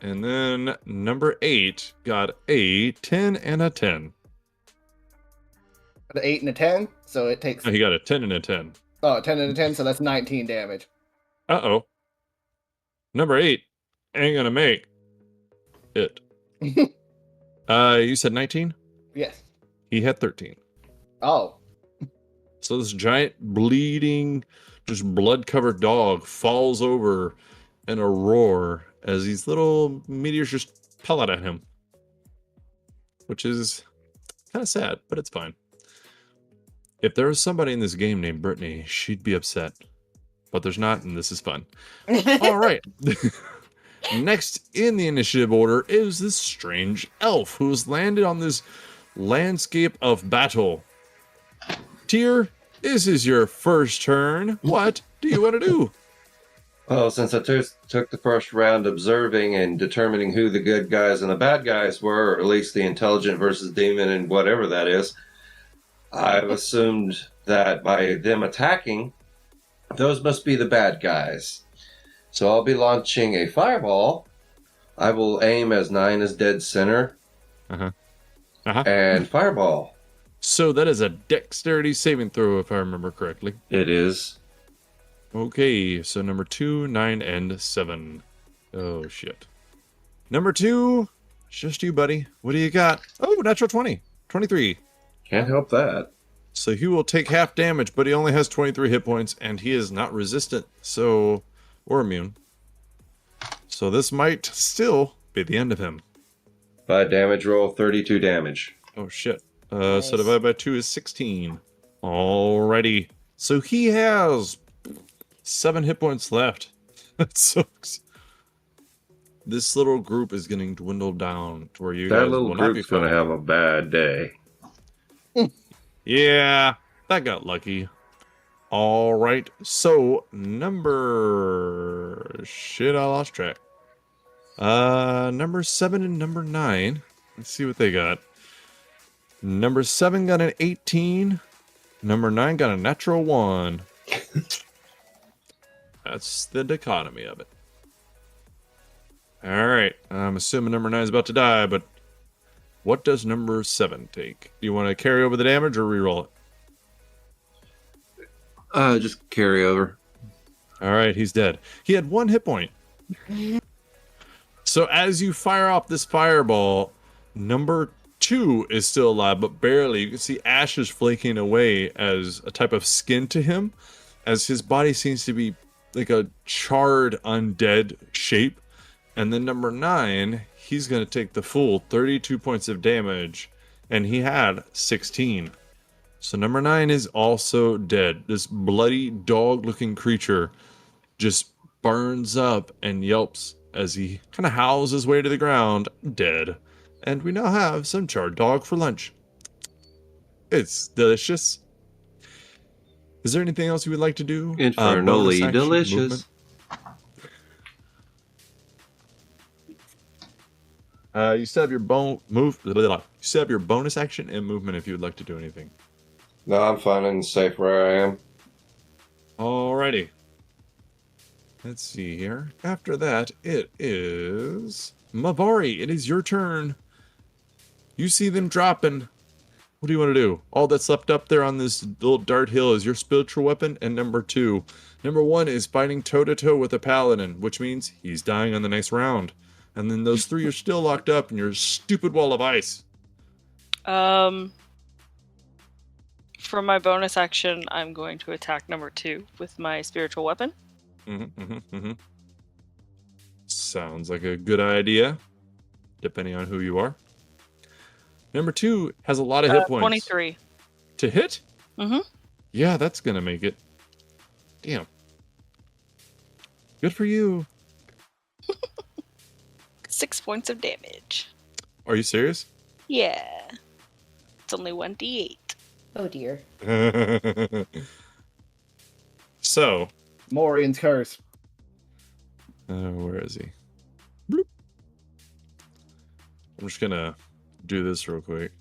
And then number 8 got a 10 and a 10. An 8 and a 10, so it takes... Oh, he got a 10 and a 10. Oh, 10 and a 10, so that's 19 damage. Uh-oh. Number 8 ain't gonna make it. You said 19? Yes. He had 13. Oh. So this giant, bleeding, just blood-covered dog falls over in a roar as these little meteors just pellet at him. Which is kind of sad, but it's fine. If there was somebody in this game named Brittany, she'd be upset. But there's not, and this is fun. All right. Next in the initiative order is this strange elf who has landed on this landscape of battle. Tyr, this is your first turn. What do you want to do? Well, since I took the first round observing and determining who the good guys and the bad guys were, or at least the intelligent versus demon and whatever that is, I've assumed that by them attacking, those must be the bad guys. So I'll be launching a fireball. I will aim as 9 as dead center. And fireball. So that is a dexterity saving throw, if I remember correctly. It is. Okay, so number 2, 9, and 7. Oh, shit. Number 2, it's just you, buddy. What do you got? Oh, natural 20. 23. Can't help that. So he will take half damage, but he only has 23 hit points, and he is not resistant, so... or immune. So this might still be the end of him. By damage roll, 32 damage. Oh, shit. Nice. So divided by 2 is 16. Alrighty. So he has 7 hit points left. That sucks. This little group is getting dwindled down to where you That guys little will not be group's going to fighting. have a bad day. Yeah, that got lucky. All right, so number... shit, I lost track. Number 7 and number 9. Let's see what they got. Number 7 got an 18. Number 9 got a natural 1. That's the dichotomy of it. All right, I'm assuming number 9 is about to die, but what does number 7 take? Do you want to carry over the damage or reroll it? Just carry over. All right, he's dead. He had 1 hit point. So as you fire off this fireball, number 2 is still alive, but barely. You can see ashes flaking away as a type of skin to him, as his body seems to be like a charred undead shape. And then number 9, he's going to take the full 32 points of damage, and he had 16. So number 9 is also dead. This bloody dog-looking creature just burns up and yelps as he kind of howls his way to the ground, dead. And we now have some charred dog for lunch. It's delicious. Is there anything else you would like to do? Infernally Bonus action, delicious. movement? You still have your you still have your bonus action and movement if you would like to do anything. No, I'm fine and safe where I am. Alrighty. Let's see here. After that, it is Mavari. It is your turn. You see them dropping. What do you want to do? All that's left up there on this little dart hill is your spiritual weapon and number 2. Number 1 is fighting toe-to-toe with a paladin, which means he's dying on the next round. And then those 3 are still locked up in your stupid wall of ice. For my bonus action, I'm going to attack number 2 with my spiritual weapon. Sounds like a good idea, depending on who you are. Number 2 has a lot of hit points. 23. To hit? Yeah, that's gonna make it. Damn. Good for you. 6 points of damage. Are you serious? Yeah. It's only 1d8. Oh dear. So. Morian's curse. Where is he? Bloop. I'm just gonna do this real quick.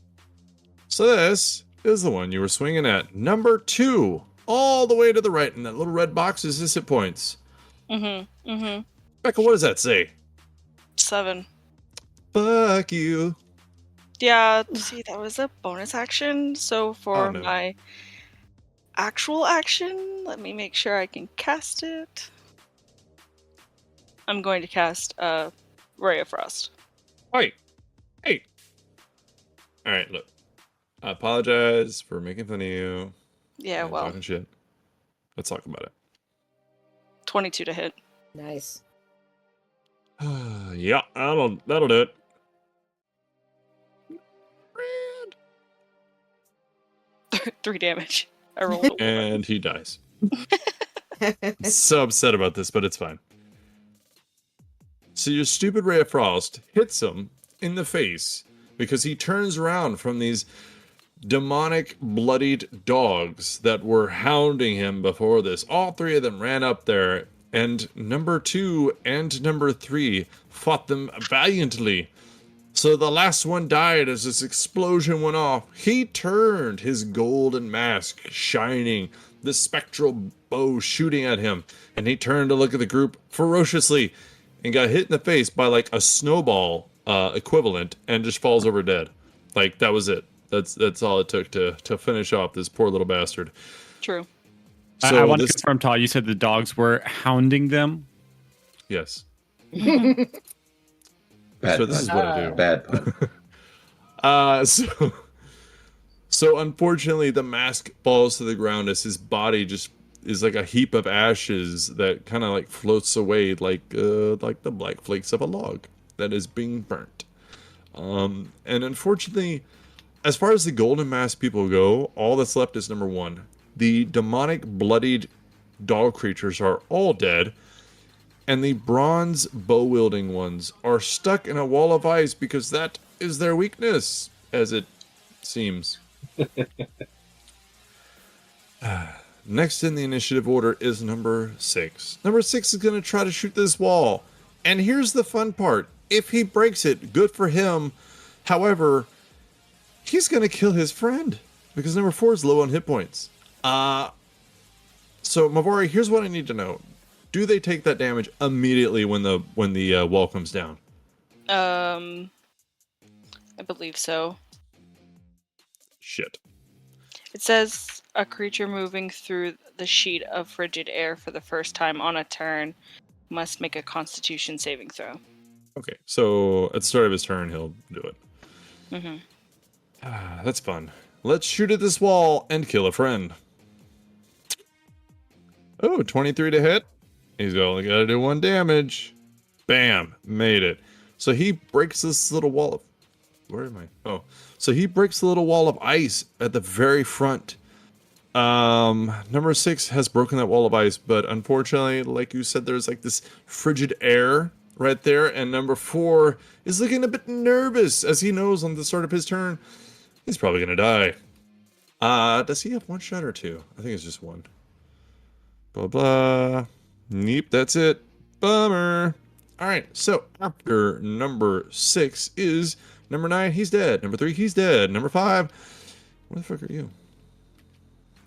So this is the one you were swinging at. Number 2. All the way to the right. And that little red box is his hit points. Becca, what does that say? 7. Fuck you. Yeah, see, that was a bonus action. So for my actual action, let me make sure I can cast it. I'm going to cast Ray of Frost. Hey. Alright, look. I apologize for making fun of you. Yeah, well. Talking shit. Let's talk about it. 22 to hit. Nice. Yeah, that'll do it. 3 damage. I rolled a 1. And he dies. I'm so upset about this, but it's fine. So your stupid Ray of Frost hits him in the face because he turns around from these demonic bloodied dogs that were hounding him before this. All 3 of them ran up there, and number 2 and number 3 fought them valiantly. So the last one died as this explosion went off. He turned, his golden mask shining, the spectral bow shooting at him, and he turned to look at the group ferociously and got hit in the face by like a snowball equivalent and just falls over dead. Like, that was it. That's all it took to finish off this poor little bastard. True. So I want to confirm, Tal, you said the dogs were hounding them? Yes. Bad So this is what I do. Bad pun. So unfortunately, the mask falls to the ground as his body just is like a heap of ashes that kind of like floats away like the black flakes of a log that is being burnt. And unfortunately, as far as the golden mask people go, all that's left is number 1. The demonic bloodied dog creatures are all dead. And the bronze bow-wielding ones are stuck in a wall of ice because that is their weakness, as it seems. Next in the initiative order is number 6. Number 6 is going to try to shoot this wall. And here's the fun part. If he breaks it, good for him. However, he's going to kill his friend because number 4 is low on hit points. So, Mavari, here's what I need to know. Do they take that damage immediately when the wall comes down? I believe so. Shit. It says a creature moving through the sheet of frigid air for the first time on a turn must make a Constitution saving throw. Okay, so at the start of his turn, he'll do it. Mm-hmm. That's fun. Let's shoot at this wall and kill a friend. Oh, 23 to hit. He's only got to do 1 damage. Bam, made it. So he breaks this little wall of... Where am I? Oh, so he breaks the little wall of ice at the very front. Number 6 has broken that wall of ice, but unfortunately, like you said, there's like this frigid air right there, and number 4 is looking a bit nervous as he knows on the start of his turn he's probably gonna die. Does he have 1 shot or 2? I think it's just 1. Blah blah. Neep, that's it. Bummer. Alright, so after number 6 is number 9, he's dead. Number 3, he's dead. Number 5, where the fuck are you?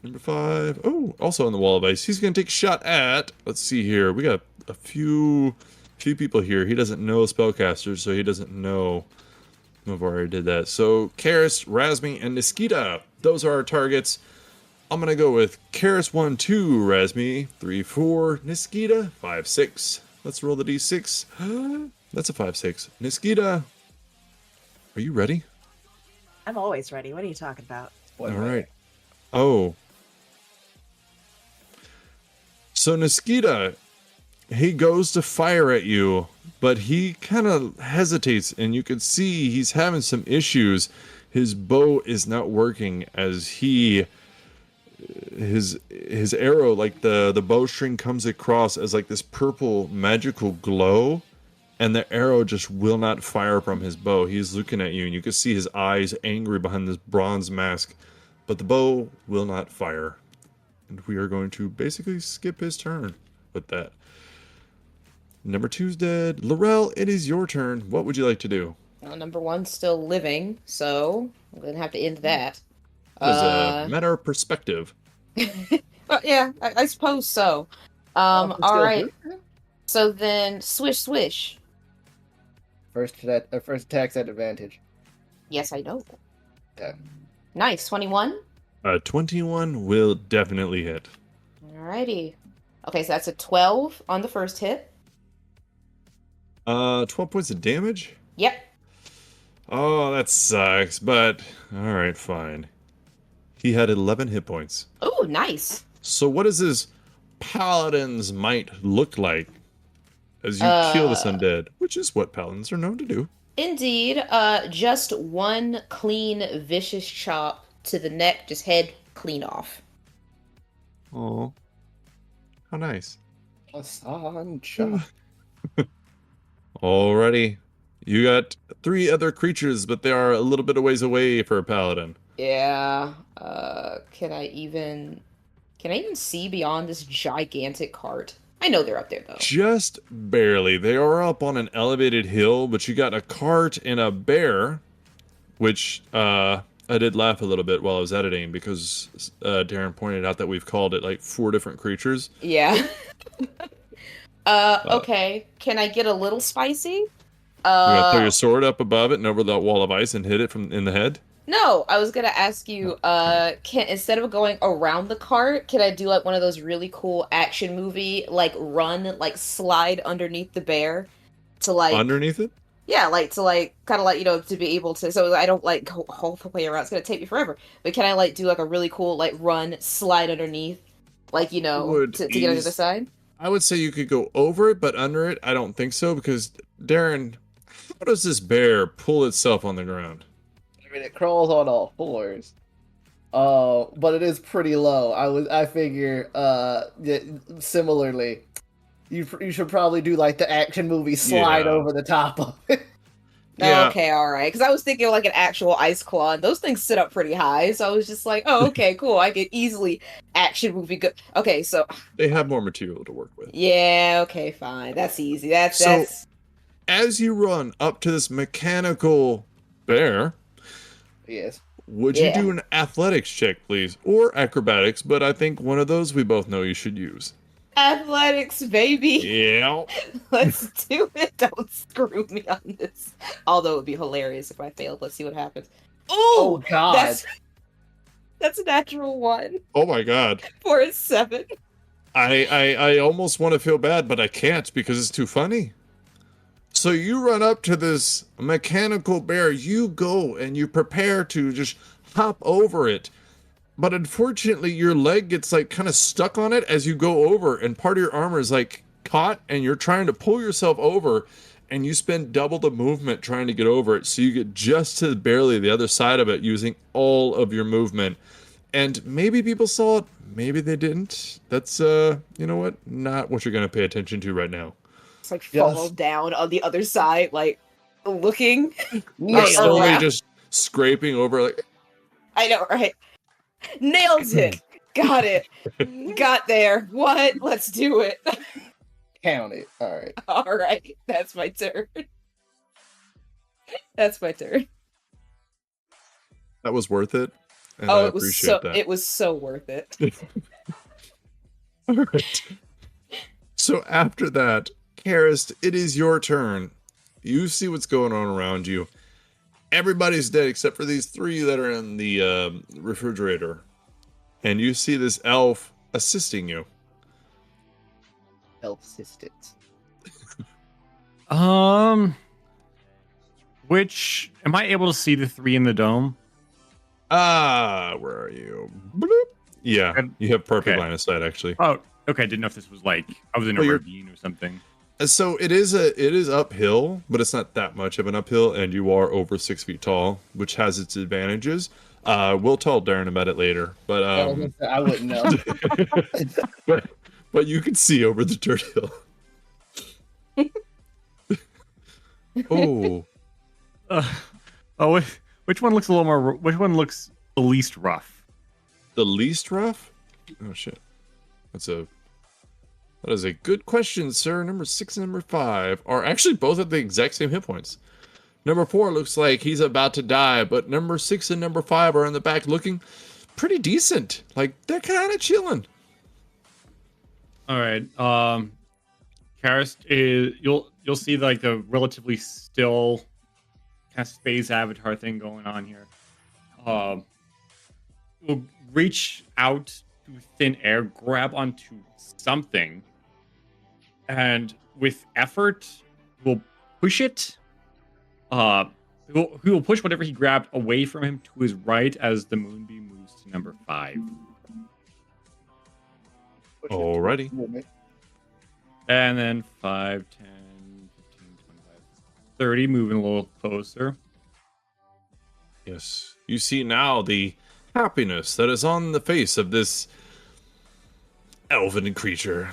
Number 5, oh, also on the wall of ice. He's gonna take a shot at, let's see here, we got a few people here. He doesn't know spellcasters, so he doesn't know I've already did that. So Karis, Razmi, and Niskita, those are our targets. I'm gonna go with Karis 1, 2, Razmi 3, 4, Niskita 5, 6. Let's roll the d6. That's a 5, 6. Niskita, are you ready? I'm always ready. What are you talking about? All right. Oh. So Niskita, he goes to fire at you, but he kind of hesitates, and you can see he's having some issues. His bow is not working as he his arrow, like the bowstring comes across as like this purple magical glow, and the arrow just will not fire from his bow. He's looking at you, and you can see his eyes angry behind this bronze mask, but the bow will not fire. And we are going to basically skip his turn with that. Number 2's dead. Laurel, it is your turn. What would you like to do? Well, number 1's still living, so I'm gonna have to end that. As a matter of perspective. Well, yeah, I suppose so. All right. So then, swish, swish. First attack's at advantage. Yes, I know. Okay. Nice, 21. 21 will definitely hit. Alrighty. Okay, so that's a 12 on the first hit. 12 points of damage? Yep. Oh, that sucks, but alright, fine. He had 11 hit points. Oh, nice. So what does his paladin's might look like as you kill this undead? Which is what paladins are known to do. Indeed. Just one clean, vicious chop to the neck, just head clean off. Oh, how nice. Alrighty. You got 3 other creatures, but they are a little bit of ways away for a paladin. Yeah. Can I even see beyond this gigantic cart? I know they're up there, though. Just barely. They are up on an elevated hill, but you got a cart and a bear, which I did laugh a little bit while I was editing because Darren pointed out that we've called it like 4 different creatures. Yeah. Okay. Can I get a little spicy? You gonna throw your sword up above it and over that wall of ice and hit it in the head? No, I was gonna ask you, can instead of going around the cart, can I do like one of those really cool action movie, like run, like slide underneath the bear to like underneath it? Yeah, like to like kind of like, you know, to be able to, so I don't like go all the way around. It's gonna take me forever. But can I like do like a really cool like run, slide underneath, like, you know, to get on the other side? I would say you could go over it, but under it, I don't think so because Darren, how does this bear pull itself on the ground? I mean, it crawls on all 4s. But it is pretty low. I figure similarly, you should probably do like the action movie slide over the top of it. Yeah. Okay, all right. Because I was thinking like an actual ice claw, and those things sit up pretty high. So I was just like, oh, okay, cool. I could easily action movie go. Okay, so they have more material to work with. Yeah. Okay, fine. That's easy. That's as you run up to this mechanical bear. Yes. Would you do an athletics check, please? Or acrobatics, but I think one of those we both know you should use. Athletics, baby. Yeah. Let's do it. Don't screw me on this. Although it would be hilarious if I failed. Let's see what happens. Ooh, oh, God. That's a natural 1. Oh, my God. For a 7. I almost want to feel bad, but I can't because it's too funny. So you run up to this mechanical bear, you go and you prepare to just hop over it. But unfortunately, your leg gets like kind of stuck on it as you go over, and part of your armor is like caught, and you're trying to pull yourself over, and you spend double the movement trying to get over it. So you get just to barely the other side of it using all of your movement. And maybe people saw it, maybe they didn't. That's, you know what? Not what you're going to pay attention to right now. It's like fall down on the other side, like looking. You're slowly just scraping over, like. I know, right? Nailed it. Got it. Got there. What? Let's do it. Count it. All right. All right. That's my turn. That's my turn. That was worth it. And I appreciate that. It was so worth it. All right. So after that, Karist, it is your turn. You see what's going on around you. Everybody's dead except for these 3 that are in the refrigerator. And you see this elf assisting you. Elf assistance. Which, am I able to see the 3 in the dome? Where are you? Bloop. Yeah, you have perfect line of sight, actually. Oh, okay. I didn't know if this was like, I was in a ravine or something. So it is uphill, but it's not that much of an uphill, and you are over 6 feet tall, which has its advantages. We'll tell Darren about it later, but I wouldn't know. but you can see over the dirt hill. Oh. Which one looks a little more? Which one looks the least rough? The least rough? Oh shit. That is a good question, sir. Number 6 and number 5 are actually both at the exact same hit points. Number 4 looks like he's about to die, but number 6 and number 5 are in the back looking pretty decent. Like, they're kind of chilling. All right. Karis, you'll see like the relatively still kind of space avatar thing going on here. Will reach out to thin air, grab onto something, and with effort, will push it. He will push whatever he grabbed away from him to his right as the moonbeam moves to number 5. Alrighty. And then 5, 10, 15, 25, 30, moving a little closer. Yes. You see now the happiness that is on the face of this elven creature.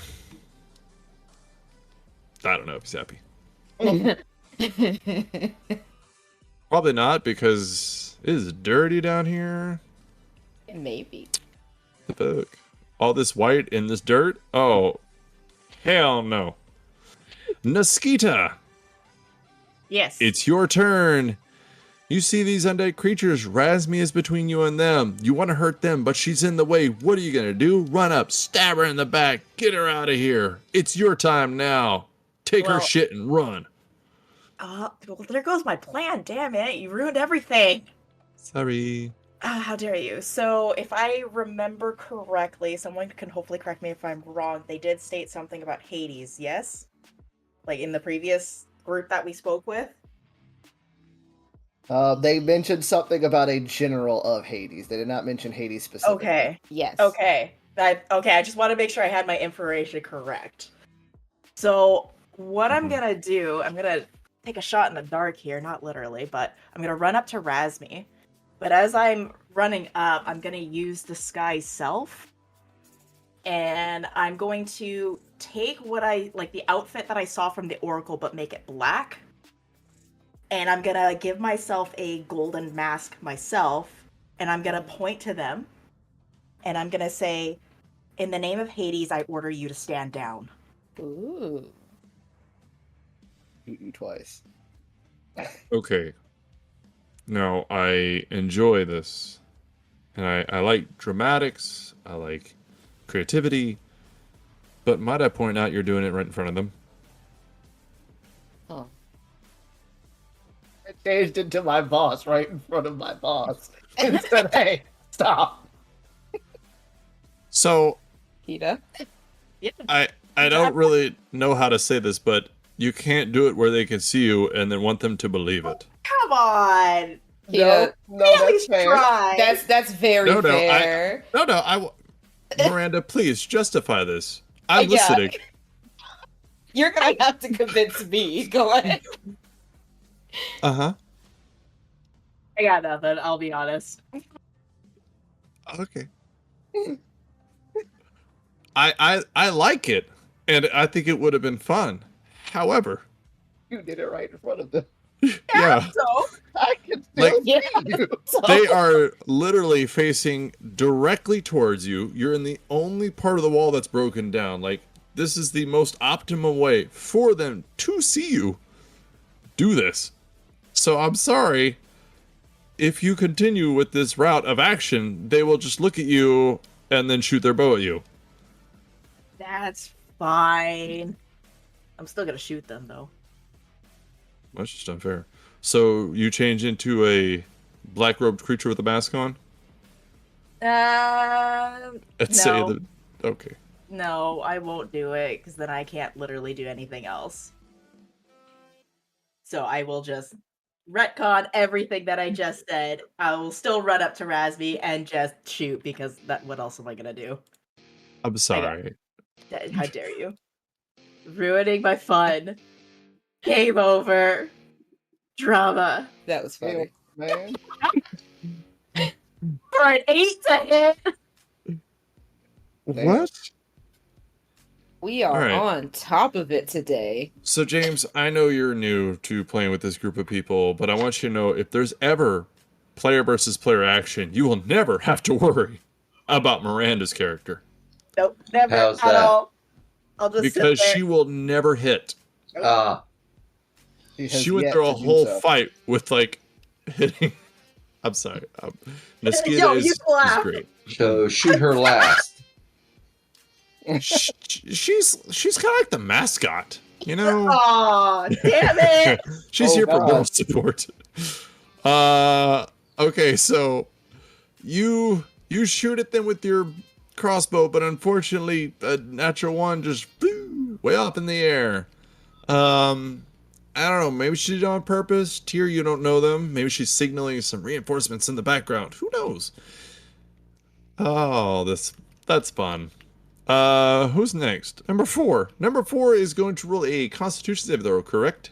I don't know if he's happy. Probably not, because it is dirty down here. Maybe. The fuck? All this white in this dirt? Oh, hell no. Naskita, Yes. it's your turn. You see these undead creatures. Razmi is between you and them. You want to hurt them, but she's in the way. What are you going to do? Run up, stab her in the back, get her out of here. It's your time now. Take her shit and run. Well, there goes my plan. Damn it. You ruined everything. Sorry. How dare you? So, if I remember correctly, someone can hopefully correct me if I'm wrong, they did state something about Hades, yes? Like in the previous group that we spoke with? They mentioned something about a general of Hades. They did not mention Hades specifically. Okay. Yes. Okay. I just want to make sure I had my information correct. So, what I'm gonna do, I'm gonna take a shot in the dark here, not literally, but I'm gonna run up to Razmi. But as I'm running up, I'm going to use Disguise Self. And I'm going to take the outfit that I saw from the Oracle, but make it black. And I'm going to give myself a golden mask myself. And I'm going to point to them. And I'm going to say, in the name of Hades, I order you to stand down. Ooh. Shoot you twice. Okay. Now, I enjoy this. And I like dramatics. I like creativity. But might I point out you're doing it right in front of them? Huh. I changed it to my boss right in front of my boss. And said, hey, stop. So, Peter? I don't really know how to say this, but you can't do it where they can see you and then want them to believe it. Come on! No, that's fair. Try. That's very fair. Miranda, please justify this. I'm listening. You're gonna have to convince me. Go ahead. Uh-huh. I got nothing, I'll be honest. Okay. I like it, and I think it would have been fun. However, you did it right in front of them. Yeah. So I can still see you. They are literally facing directly towards you. You're in the only part of the wall that's broken down. Like, this is the most optimum way for them to see you do this. So I'm sorry. If you continue with this route of action, they will just look at you and then shoot their bow at you. that's fine. I'm still gonna shoot them though. That's just unfair. So you change into a black-robed creature with a mask on? No. Okay. No, I won't do it, because then I can't literally do anything else. So I will just retcon everything that I just said. I will still run up to Razmi and just shoot, because what else am I gonna do? I'm sorry. How dare you? Ruining my fun. Game over. Drama. That was funny. Man. for an 8 to hit. What? We are Alright. on top of it today. So, James, I know you're new to playing with this group of people, but I want you to know if there's ever player versus player action, you will never have to worry about Miranda's character. Nope, never How's at that? all. I'll just Because sit there. she will never hit. She went yet through a to do whole so. fight with, like, hitting... I'm sorry. Mosquito Yo, is you laugh. great. So shoot her last. She's kind of like the mascot, you know? Aw, damn it! She's Oh, here for God. moral support. Okay, so you shoot at them with your crossbow, but unfortunately, a natural one just flew way up in the air. I don't know. Maybe she did it on purpose. Tyr, you don't know them. Maybe she's signaling some reinforcements in the background. Who knows? Oh, that's fun. Who's next? Number 4. Number 4 is going to roll a Constitution saving throw, correct?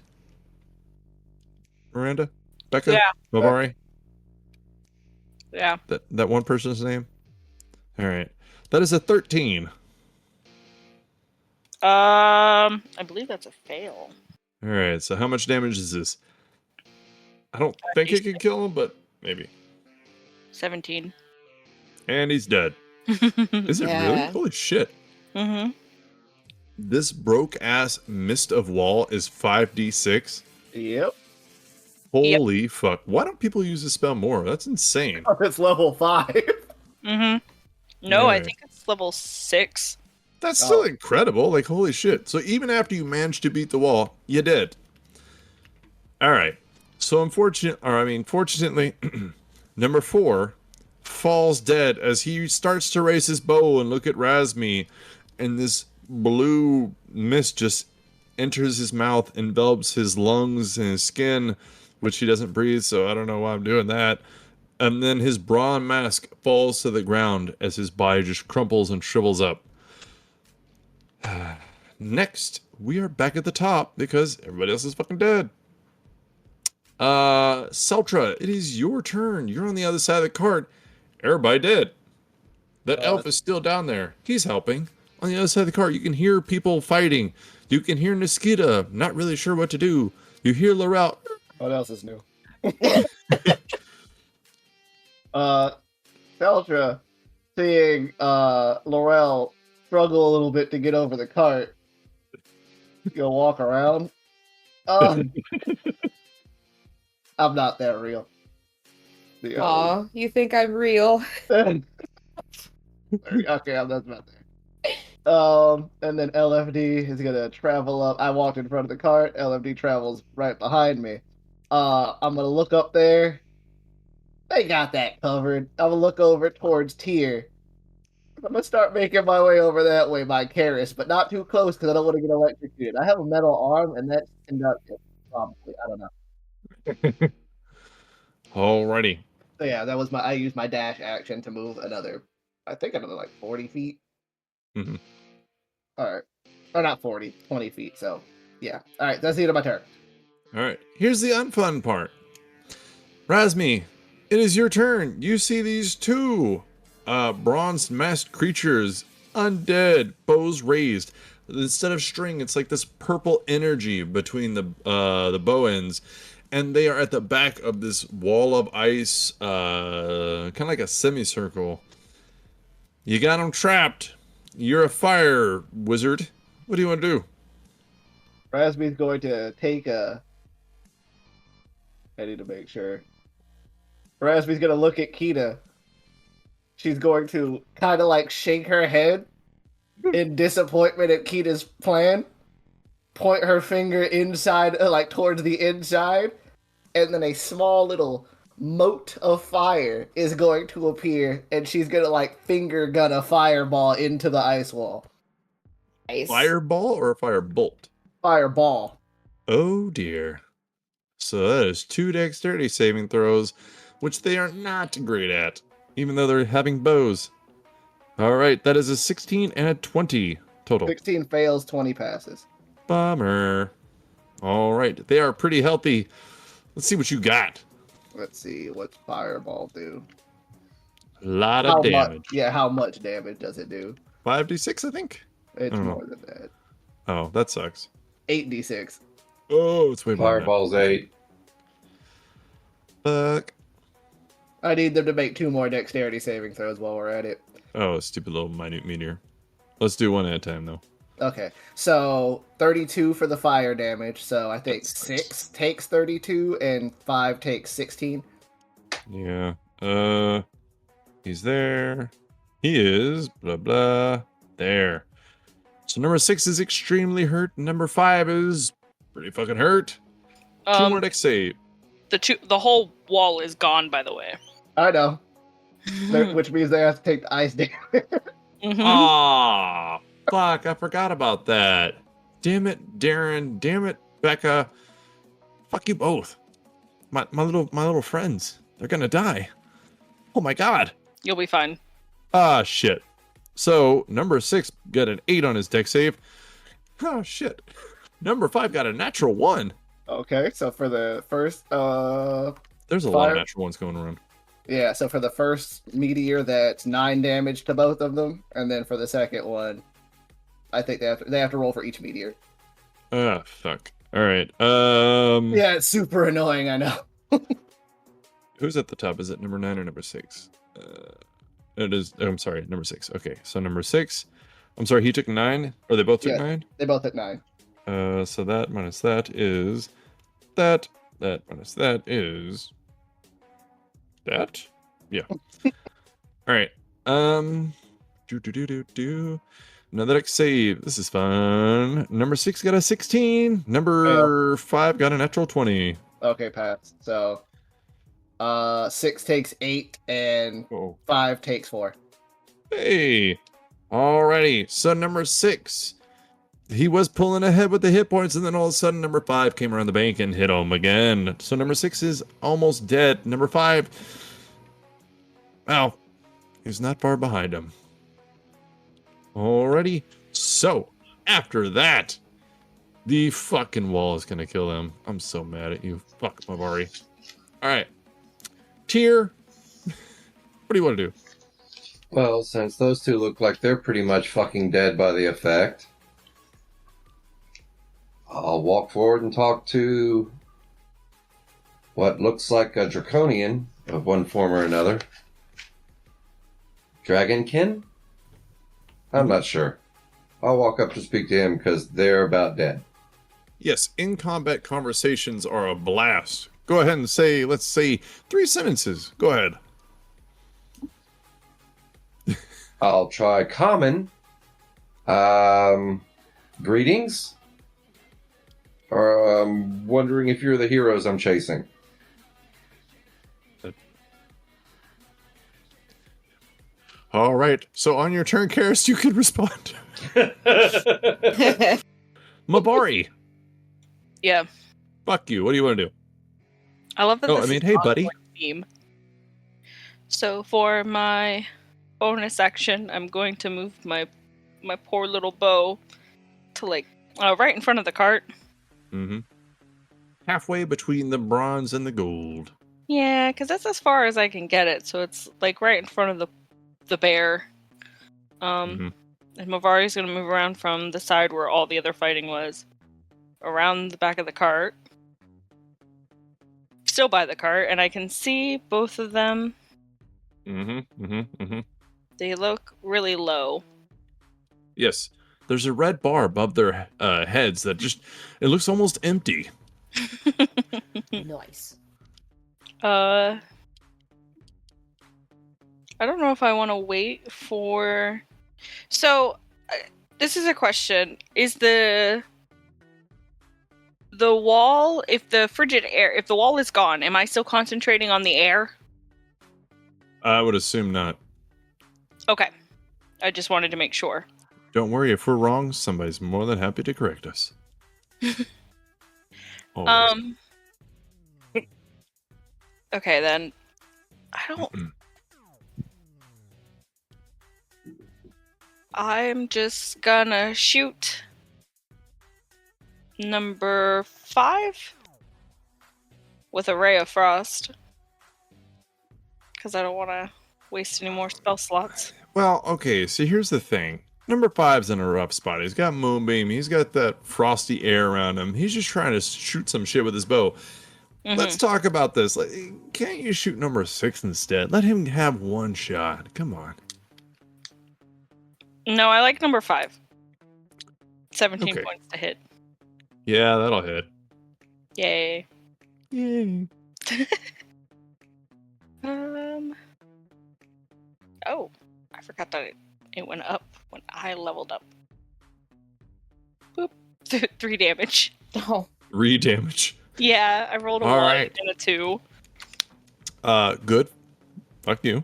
Miranda? Becca? Yeah. Mavari? Yeah. That one person's name? Alright. That is a 13. I believe that's a fail. Alright, so how much damage is this? I don't think it could kill him, but maybe. 17. And he's dead. Is it really? Yeah. Holy shit. Mm-hmm. This broke-ass mist of wall is 5d6? Yep. Holy fuck. Why don't people use this spell more? That's insane. It's level 5. Mm-hmm. No, I Alright. think it's level 6. That's still incredible. Like, holy shit. So even after you managed to beat the wall, you did. Alright. So fortunately, number 4 falls dead as he starts to raise his bow and look at Razmi, and this blue mist just enters his mouth, envelops his lungs and his skin, which he doesn't breathe, so I don't know why I'm doing that. And then his brawn mask falls to the ground as his body just crumples and shrivels up. Next, we are back at the top because everybody else is fucking dead. Seltra, it is your turn. You're on the other side of the cart. Everybody dead. That elf is still down there. He's helping. On the other side of the cart, you can hear people fighting. You can hear Niskita, not really sure what to do. You hear Laurel. What else is new? Feltra, seeing Laurel struggle a little bit to get over the cart, go walk around. I'm not that real. Aw, you think I'm real? Okay, that's about there. And then LFD is gonna travel up. I walked in front of the cart. LFD travels right behind me. I'm gonna look up there. They got that covered. I'm gonna look over towards Tyr. I'm gonna start making my way over that way by Karis, but not too close because I don't want to get electrocuted. I have a metal arm, and that's conductive. Probably, I don't know. Alrighty. So yeah, that was I used my dash action to move another like 40 feet. Mm-hmm. Alright. Or not 40, 20 feet, so yeah. Alright, that's the end of my turn. Alright, here's the unfun part. Razmi, it is your turn. You see these two bronze masked creatures, undead, bows raised. Instead of string, it's like this purple energy between the bow ends. And they are at the back of this wall of ice, kind of like a semicircle. You got them trapped. You're a fire wizard. What do you want to do? Razmi's going to take a... I need to make sure. Razmi's going to look at Kita. She's going to kind of like shake her head in disappointment at Kita's plan. Point her finger inside, like towards the inside, and then a small little mote of fire is going to appear, and she's gonna like finger gun a fireball into the ice wall. Nice. Fireball or a firebolt? Fireball. Oh dear. So that is 2 dexterity saving throws, which they are not great at, even though they're having bows. Alright, that is a 16 and a 20 total. 16 fails, 20 passes. Bummer. Alright, they are pretty healthy. Let's see what you got. Let's see, what's fireball do? A lot of damage. How much damage does it do? 5d6, I think. It's more than that. Oh, that sucks. 8d6. Oh, it's way more. Fireball's 8. Fuck. I need them to make 2 more dexterity saving throws while we're at it. Oh, stupid little minute meteor. Let's do one at a time, though. Okay, so 32 for the fire damage. So I think 6 takes 32 and 5 takes 16. Yeah. He's there. He is. Blah, blah. There. So number 6 is extremely hurt. Number 5 is pretty fucking hurt. 2 more dex save. The whole wall is gone, by the way. I know. Which means they have to take the ice damage. Ah, fuck! I forgot about that. Damn it, Darren. Damn it, Becca. Fuck you both. My little friends. They're gonna die. Oh my god. You'll be fine. Ah, shit. So number 6 got an 8 on his dex save. Oh shit. Number 5 got a natural 1. Okay, so for the first There's a lot of natural ones going around. Yeah, so for the first meteor, that's 9 damage to both of them, and then for the second one, I think they have to roll for each meteor. Ah, fuck. All right. Yeah, it's super annoying. I know. Who's at the top? Is it number 9 or number 6? It is. I'm sorry, number 6. Okay, so number 6. I'm sorry, he took 9, or they both took 9. They both took 9. So that minus that is that. That minus that is that. Yeah. All right. Another dex save. This is fun. Number 6 got a 16. Number 5 got a natural 20. Okay, pass. So 6 takes 8 and 5 takes 4. Hey. Alrighty. So number 6. He was pulling ahead with the hit points, and then all of a sudden, number 5 came around the bank and hit him again. So number 6 is almost dead. Number 5, well, he's not far behind him. Alrighty. So after that, the fucking wall is gonna kill him. I'm so mad at you. Fuck, Mavari. All right, Tyr. What do you want to do? Well, since those two look like they're pretty much fucking dead by the effect, I'll walk forward and talk to what looks like a draconian of one form or another. Dragonkin? I'm not sure. I'll walk up to speak to him because they're about dead. Yes, in combat conversations are a blast. Go ahead and say, let's say, 3 sentences. Go ahead. I'll try common. Greetings? Or I'm wondering if you're the heroes I'm chasing. All right. So on your turn, Karis, you can respond. Mabari. Yeah. Fuck you. What do you want to do? I love that. Hey, buddy. Theme. So for my bonus action, I'm going to move my poor little bow to right in front of the cart. Mm-hmm. Halfway between the bronze and the gold. Yeah, because that's as far as I can get it. So it's right in front of the bear. And Mavari's going to move around from the side where all the other fighting was, around the back of the cart. Still by the cart, and I can see both of them. They look really low. Yes. There's a red bar above their heads that it looks almost empty. Nice. I don't know if I want to wait for... So, this is a question. Is the wall, if the wall is gone, am I still concentrating on the air? I would assume not. Okay. I just wanted to make sure. Don't worry, if we're wrong, somebody's more than happy to correct us. Okay, then. I don't... I'm just gonna shoot number 5 with a ray of frost. Because I don't want to waste any more spell slots. Well, okay, so here's the thing. Number 5's in a rough spot. He's got Moonbeam. He's got that frosty air around him. He's just trying to shoot some shit with his bow. Let's talk about this. Like, can't you shoot number 6 instead? Let him have one shot. Come on. No, I like number 5. 17 points to hit. Yeah, that'll hit. Yay. Yay. Oh, I forgot that it went up when I leveled up. Boop. 3 damage. Oh. 3 damage. Yeah, I rolled a 1 and a 2. Good. Fuck you.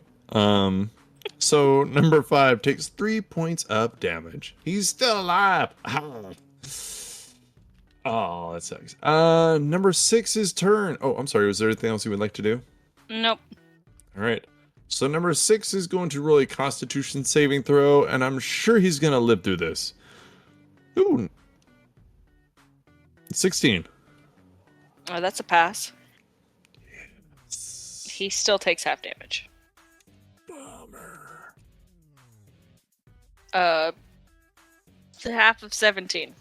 So number 5 takes 3 points of damage. He's still alive. Oh, that sucks. Number 6's turn. Oh, I'm sorry. Was there anything else you would like to do? Nope. All right. So number 6 is going to roll a Constitution saving throw, and I'm sure he's going to live through this. Ooh. 16. Oh, that's a pass. Yes. He still takes half damage. Bummer. Half of 17.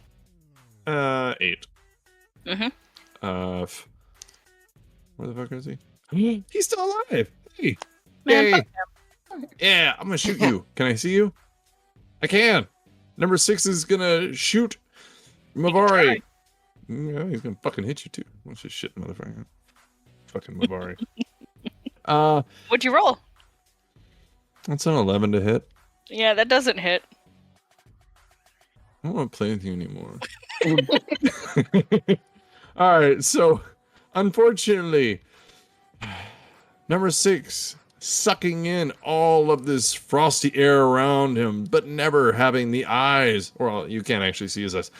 8. Mm-hmm. Where the fuck is he? He's still alive. Hey. Man, Yay. fuck him. Yeah, I'm gonna shoot you. Can I see you? I can. Number 6 is gonna shoot Mavari. Yeah, he's gonna fucking hit you too. What's this shit, motherfucker? Fucking Mavari. What'd you roll? That's an 11 to hit. Yeah, that doesn't hit. I don't want to play with you anymore. All right, so unfortunately, number 6 sucking in all of this frosty air around him, but never having the eyes. Well, you can't actually see his eyes.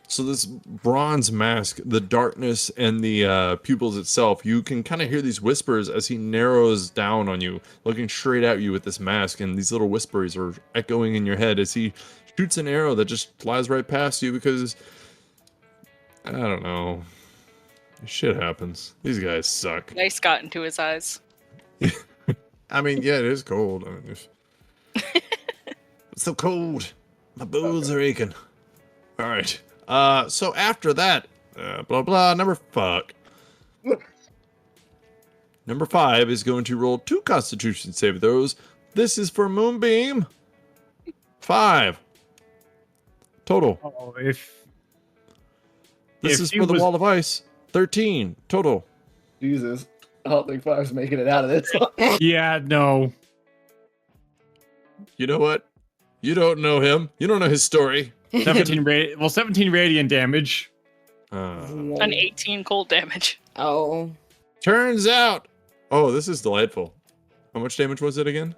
So this bronze mask, the darkness and the pupils itself, you can kind of hear these whispers as he narrows down on you, looking straight at you with this mask, and these little whispers are echoing in your head as he shoots an arrow that just flies right past you because, I don't know, shit happens. These guys suck. Ice got into his eyes. I mean, yeah, it is cold. I mean, it's so cold. My bones are aching. All right. So after that, blah blah. Number 5 is going to roll 2 Constitution save throws. This is for Moonbeam. 5 total. Oh, This is for the Wall of Ice. 13 total. Jesus. I don't think 5's making it out of this one. Yeah, no. You know what? You don't know him. You don't know his story. 17 radiant damage. An 18 cold damage. Oh. Turns out. Oh, this is delightful. How much damage was it again?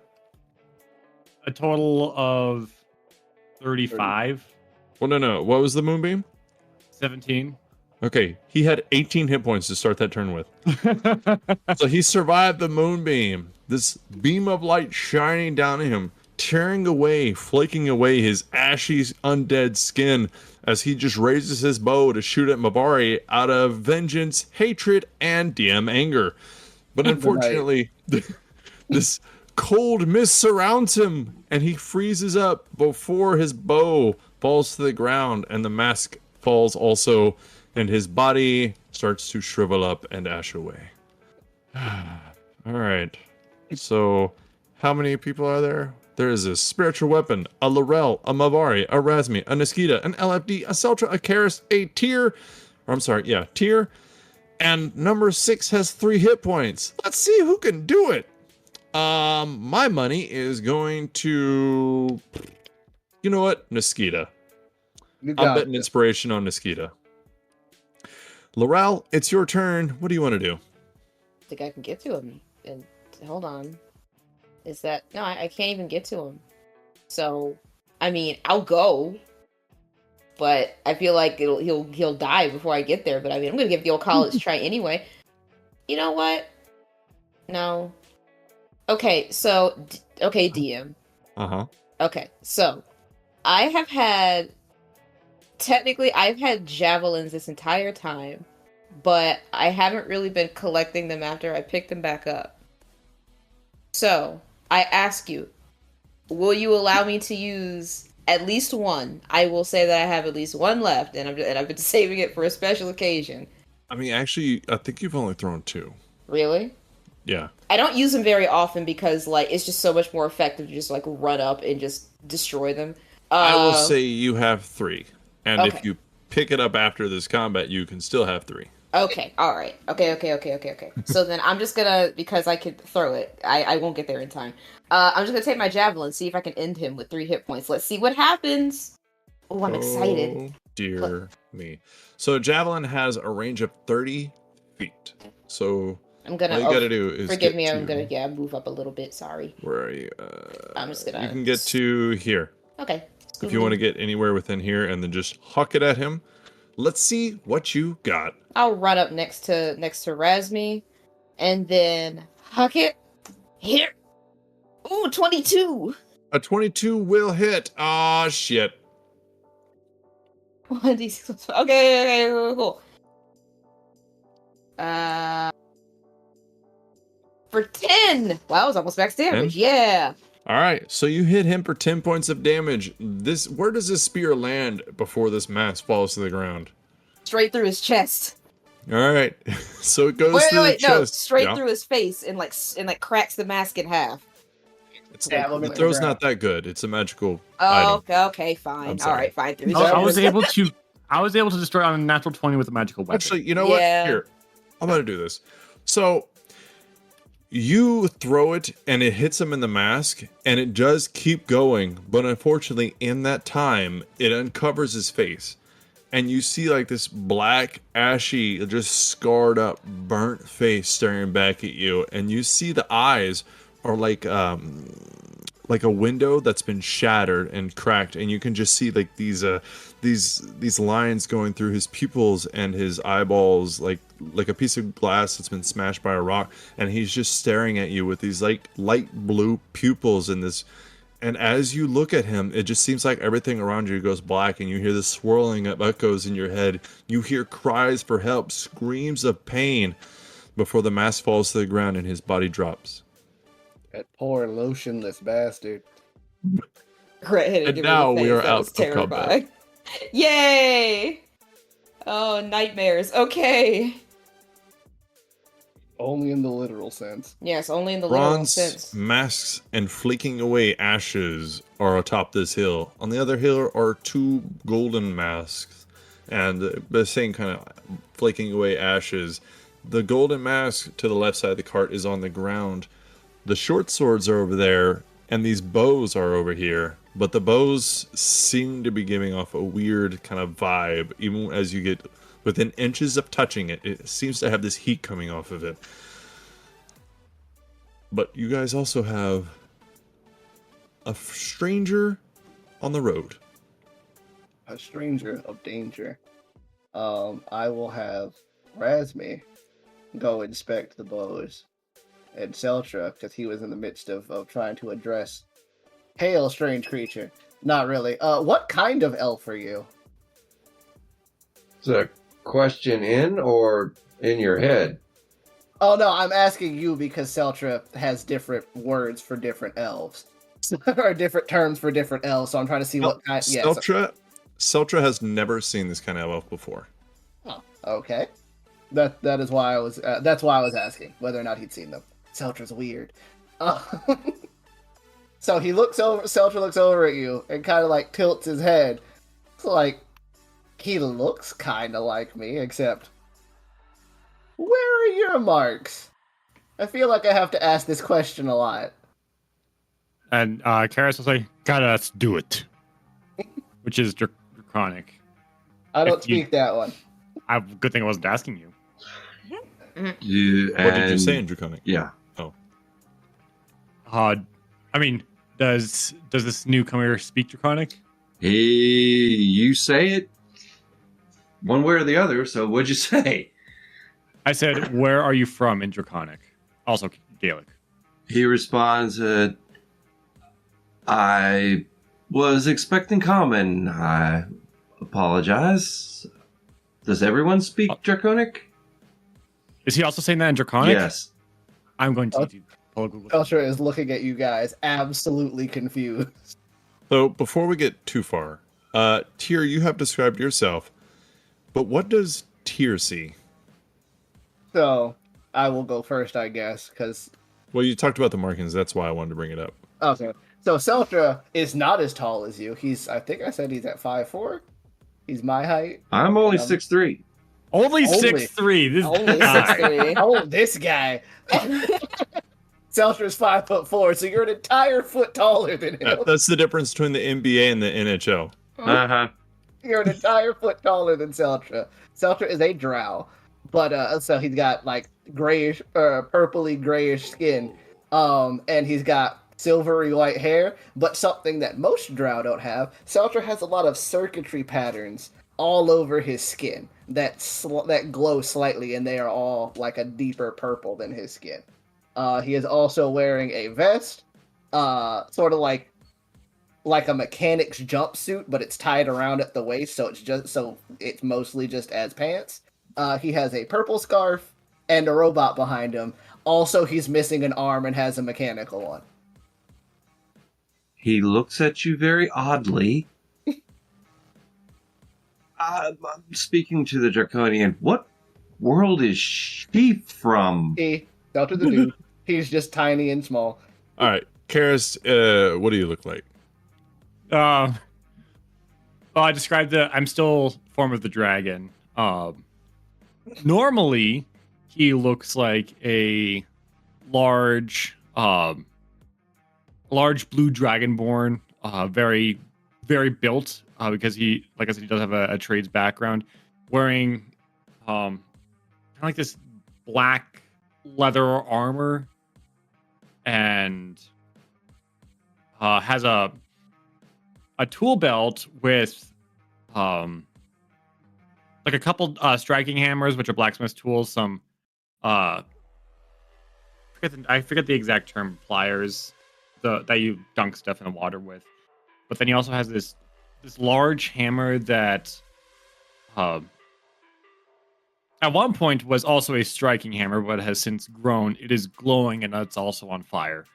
A total of 35. Well, no. What was the Moonbeam? 17. Okay, he had 18 hit points to start that turn with. So he survived the Moonbeam. This beam of light shining down at him, tearing away, flaking away his ashy, undead skin as he just raises his bow to shoot at Mabari out of vengeance, hatred, and DM anger. But unfortunately, this cold mist surrounds him, and he freezes up before his bow falls to the ground, and the mask falls also, and his body starts to shrivel up and ash away. All right. So, how many people are there? There is a spiritual weapon, a Laurel, a Mavari, a Razmi, a Niskita, an LFD, a Seltra, a Karis, a Tyr. Tyr. And number 6 has 3 hit points. Let's see who can do it. My money is going to... You know what? Niskita. I'm betting inspiration on Niskita. Laurel, it's your turn. What do you want to do? I think I can get to him. And hold on. Is that no? I can't even get to him. So, I mean, I'll go, but I feel like he'll die before I get there. But I mean, I'm gonna give the old college try anyway. You know what? No. Okay, so DM. Okay, so I've had javelins this entire time, but I haven't really been collecting them after I picked them back up. So I ask you, will you allow me to use at least one? I will say that I have at least one left, and I've been saving it for a special occasion. I mean, actually, I think you've only thrown 2. Really? Yeah. I don't use them very often because, like, it's just so much more effective to just, like, run up and just destroy them. I will say you have 3. And okay. if you pick it up after this combat, you can still have 3. Okay, alright. Okay. So then I'm just gonna, because I could throw it, I won't get there in time. I'm just gonna take my javelin, see if I can end him with 3 hit points. Let's see what happens. Oh, I'm excited. Oh, dear me. So javelin has a range of 30 feet. So I'm gonna, all you gotta do is forgive me, I'm gonna, move up a little bit, sorry. Where are you? I'm just gonna... You can get to here. Okay. If you want to get anywhere within here and then just huck it at him. Let's see what you got. I'll run up next to Razmi, and then huck it. Here. Ooh, 22. A 22 will hit. Ah, shit. Okay, cool. For 10. Wow, it was almost max damage. 10? Yeah. All right, so you hit him for 10 points of damage. Where does this spear land before this mass falls to the ground? Straight through his chest. All right, so it goes through the chest. No, straight through his face and cracks the mask in half. The throw's not that good. It's a magical. Oh, item. Okay, fine. All right, fine. I was able to destroy on a natural 20 with a magical weapon. Actually, you know what? Here, I'm gonna do this. So you throw it and it hits him in the mask and it does keep going, but unfortunately in that time it uncovers his face and you see like this black, ashy, just scarred up, burnt face staring back at you, and you see the eyes are like a window that's been shattered and cracked, and you can just see like these lines going through his pupils and his eyeballs, like a piece of glass that's been smashed by a rock, and he's just staring at you with these like light blue pupils in this. And as you look at him, it just seems like everything around you goes black, and you hear the swirling of echoes in your head. You hear cries for help, screams of pain, before the mask falls to the ground and his body drops. That poor lotionless bastard. And now we are out of combat. Yay! Oh, nightmares. Okay. Only in the literal sense. Yes, only in the literal Bronze sense. masks and flaking away ashes are atop this hill. On the other hill are 2 golden masks, and the same kind of flaking away ashes. The golden mask to the left side of the cart is on the ground. The short swords are over there, and these bows are over here. But the bows seem to be giving off a weird kind of vibe. Even as you get within inches of touching it, it seems to have this heat coming off of it. But you guys also have a stranger on the road. A stranger of danger. I will have Razmi go inspect the bows. And Seltra, because he was in the midst of trying to address hail, strange creature. Not really. What kind of elf are you? Is that a question in or in your head? Oh no, I'm asking you because Seltra has different words for different elves. Or different terms for different elves, so I'm trying to see what kind. Seltra has never seen this kind of elf before. Oh, okay. That is why I was. That's why I was asking whether or not he'd seen them. Seltra's weird. So he looks over. Seltra looks over at you and kind of like tilts his head. It's like he looks kind of like me, except where are your marks? I feel like I have to ask this question a lot. And Karis will say, "Gotta do it," which is draconic. I don't speak that one. Good thing I wasn't asking you. What did you say in draconic? Yeah. Oh. I mean, does this newcomer speak draconic? You say it one way or the other, so what'd you say? I said, where are you from in draconic? Also Gaelic. He responds, I was expecting common. I apologize. Does everyone speak draconic? Is he also saying that in draconic? Yes. I'm going to Ultra is looking at you guys, absolutely confused. So before we get too far, Tyr, you have described yourself, but what does Tyr see? So I will go first, I guess, because. Well, you talked about the markings. That's why I wanted to bring it up. Okay. So Seltra is not as tall as you. I think I said he's at 5'4". He's my height. I'm only 6'3". Only 6'3". This Only guy. 6'3". Oh, this guy. Seltra's 5'4", so you're an entire foot taller than him. That's the difference between the NBA and the NHL. Uh-huh. You're an entire foot taller than Seltra. Seltra is a drow, but so he's got like grayish, purpley grayish skin, and he's got silvery white hair. But something that most drow don't have, Seltra has a lot of circuitry patterns all over his skin that glow slightly, and they are all like a deeper purple than his skin. He is also wearing a vest, sort of like a mechanic's jumpsuit, but it's tied around at the waist, so it's mostly just as pants. He has a purple scarf and a robot behind him. Also, he's missing an arm and has a mechanical one. He looks at you very oddly. Speaking to the Draconian, what world is she from? Delta the dude. He's just tiny and small. All right, Karis, what do you look like? Well, I described I'm still form of the dragon. Normally, he looks like a large blue dragonborn, very, very built, because he, like I said, he does have a trades background, wearing kind of like this black leather armor, and has a tool belt with like a couple striking hammers, which are blacksmith tools, some I forget the exact term, pliers, that you dunk stuff in the water with. But then he also has this large hammer that at one point was also a striking hammer, but has since grown. It is glowing, and it's also on fire.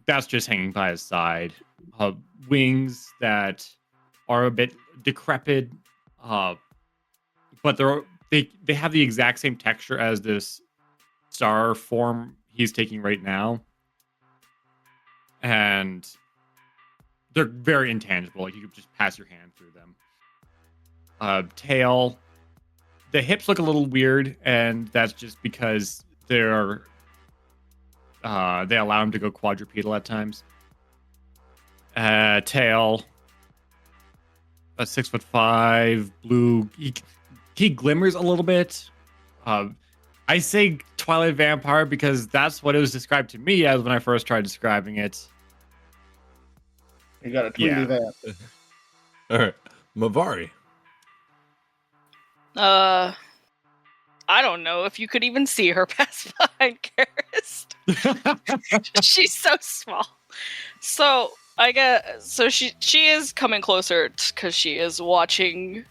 That's just hanging by his side. Wings that are a bit decrepit, but they have the exact same texture as this star form he's taking right now, and they're very intangible. Like, you could just pass your hand through them. Tail, the hips look a little weird, and that's just because they allow him to go quadrupedal at times. Tail, a 6'5", blue. He glimmers a little bit. I say Twilight Vampire because that's what it was described to me as when I first tried describing it. You got a Tweety vamp. All right, Mavari. I don't know if you could even see her pass behind Karis. She's so small. So she is coming closer because she is watching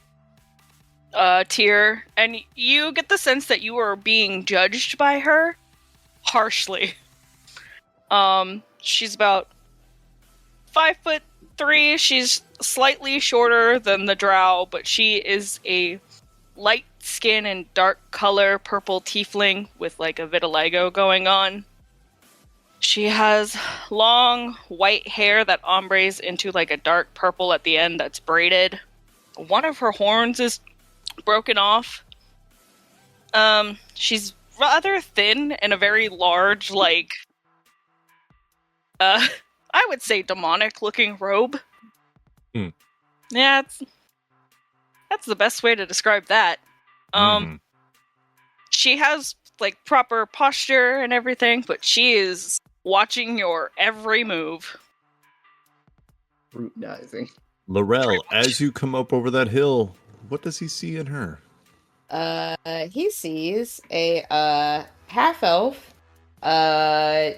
Tyr, and you get the sense that you are being judged by her harshly. She's about 5'3". She's slightly shorter than the drow, but she is a light skin and dark color purple tiefling with like a vitiligo going on. She has long white hair that ombres into like a dark purple at the end that's braided. One of her horns is broken off. She's rather thin and a very large, like I would say demonic looking robe. Yeah, that's the best way to describe that. She has like proper posture and everything, but she is watching your every move. Scrutinizing. Laurel, as you come up over that hill, what does he see in her? He sees a half elf.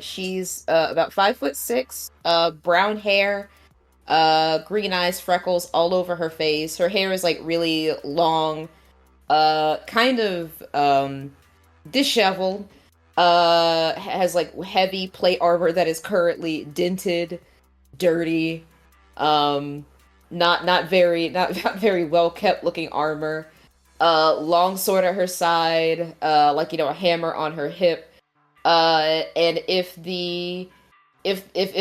She's about 5'6", brown hair, green eyes, freckles all over her face. Her hair is like really long, kind of disheveled. Has like heavy plate armor that is currently dented, dirty, not very well kept looking armor. Long sword at her side, like a hammer on her hip. And if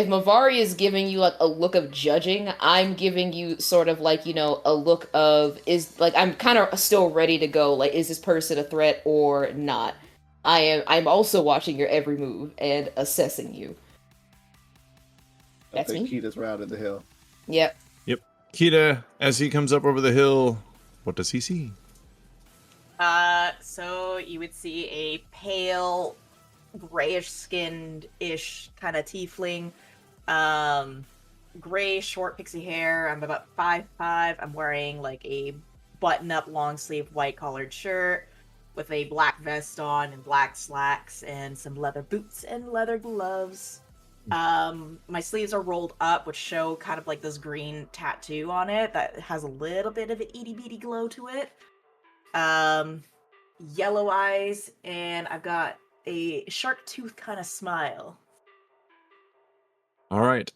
Mavari is giving you like a look of judging, I'm giving you sort of like, a look of I'm kind of still ready to go. Like, is this person a threat or not? I'm also watching your every move and assessing you. That's me. Kita's rounded the hill. Yep. Kita, as he comes up over the hill, what does he see? So you would see a pale, grayish-skinned-ish kind of tiefling. Gray, short pixie hair. I'm about 5'5". I'm wearing like a button-up, long-sleeve, white-collared shirt with a black vest on and black slacks and some leather boots and leather gloves. My sleeves are rolled up, which show kind of like this green tattoo on it that has a little bit of an itty-bitty glow to it. Yellow eyes, and I've got a shark tooth kind of smile. All right.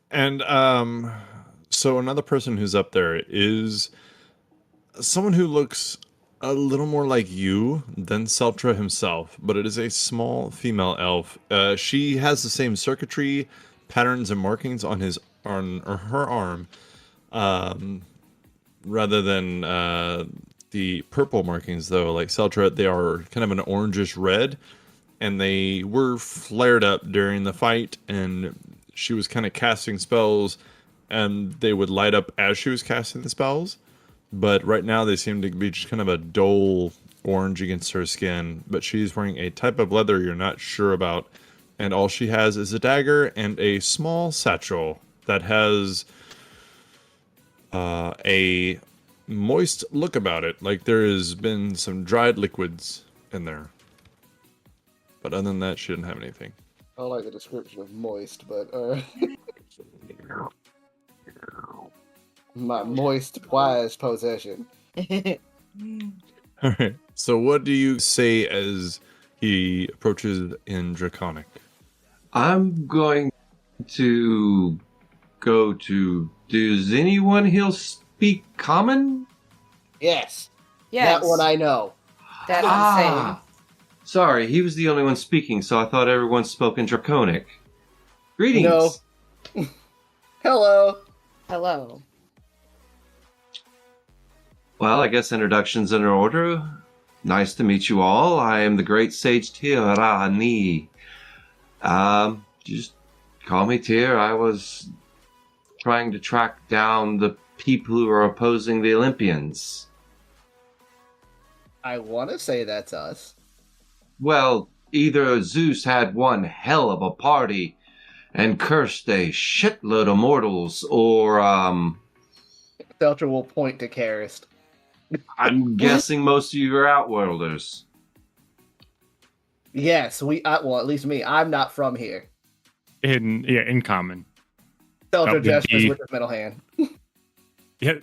And so another person who's up there is someone who looks a little more like you than Seltra himself, but it is a small female elf. She has the same circuitry, patterns, and markings on her arm, rather than the purple markings, though. Like Seltra, they are kind of an orangish red, and they were flared up during the fight, and she was kind of casting spells, and they would light up as she was casting the spells. But right now they seem to be just kind of a dull orange against her skin. But she's wearing a type of leather you're not sure about. And all she has is a dagger and a small satchel that has a moist look about it. Like there has been some dried liquids in there. But other than that, she didn't have anything. I don't like the description of moist, but my moist, wise possession. All right. So what do you say as he approaches in Draconic? I'm going to go to... Does anyone here speak Common? Yes. Yes. That one I know. That's insane. Sorry, he was the only one speaking, so I thought everyone spoke in Draconic. Greetings. No. Hello. Hello. Well, I guess introductions in order. Nice to meet you all. I am the great sage Tirani. Just call me Tyr. I was trying to track down the people who are opposing the Olympians. I want to say that's us. Well, either Zeus had one hell of a party and cursed a shitload of mortals, or, Seltra will point to Karist. I'm guessing most of you are Outworlders. Yes, well, at least me. I'm not from here. In common. Seltra gestures with his middle hand. Yeah,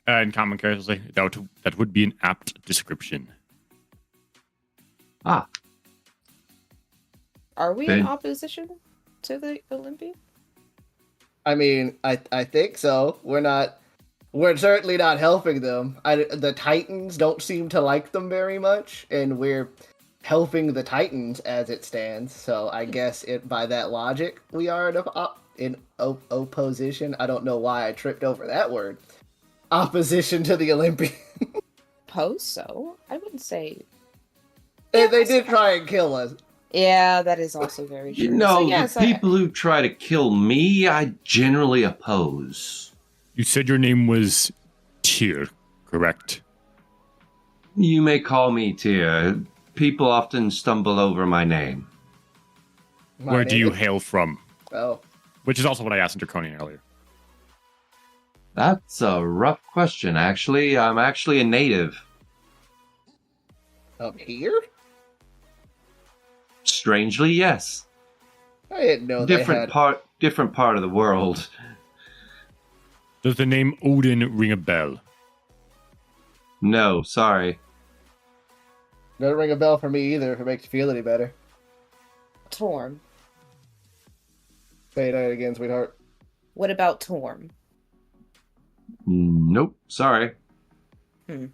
in common characters, that would be an apt description. Ah. Are we in opposition to the Olympians? I mean, I think so. We're certainly not helping them. The Titans don't seem to like them very much, and we're helping the Titans as it stands. So I guess by that logic, we are in opposition. I don't know why I tripped over that word. Opposition to the Olympians. Suppose so. I wouldn't say. They did try and kill us. Yeah, that is also very true. You know, the people who try to kill me, I generally oppose. You said your name was Tyr, correct? You may call me Tyr. People often stumble over my name. Where do you hail from? Oh. Which is also what I asked in Draconian earlier. That's a rough question, actually. I'm actually a native. Up here? Strangely, yes. I didn't know different part of the world. Does the name Odin ring a bell? No, sorry. Doesn't ring a bell for me either, if it makes you feel any better. Torm? Say that again, sweetheart. What about Torm? Nope. Sorry. He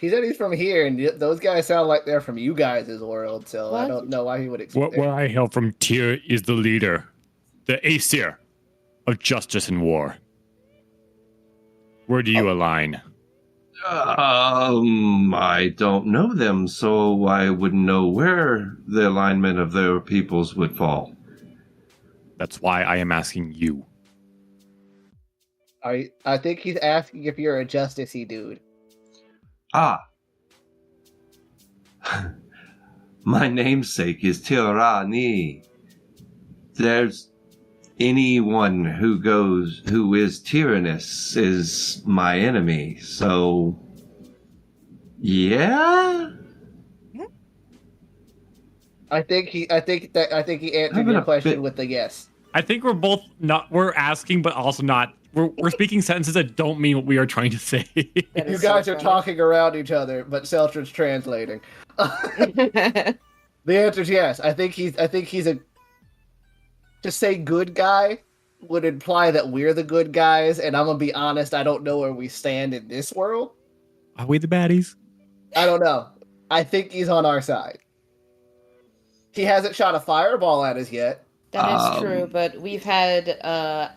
said he's from here, and those guys sound like they're from you guys' world, so What? I don't know why he would expect. Where I hail from, Tyr is the leader, the Aesir of justice and war. Where do you align? I don't know them, so I wouldn't know where the alignment of their peoples would fall. That's why I am asking you. I think he's asking if you're a justicey dude. Ah. My namesake is Tirani. There's anyone who is tyrannous is my enemy. So yeah. I think he answered your question with a yes. I think we're both we're asking, but also not. We're speaking sentences that don't mean what we are trying to say. You guys are talking around each other, but Seltron's translating. The answer is yes. I think he's a. To say good guy would imply that we're the good guys, and I'm gonna be honest, I don't know where we stand in this world. Are we the baddies? I don't know. I think he's on our side. He hasn't shot a fireball at us yet. That is true, but we've had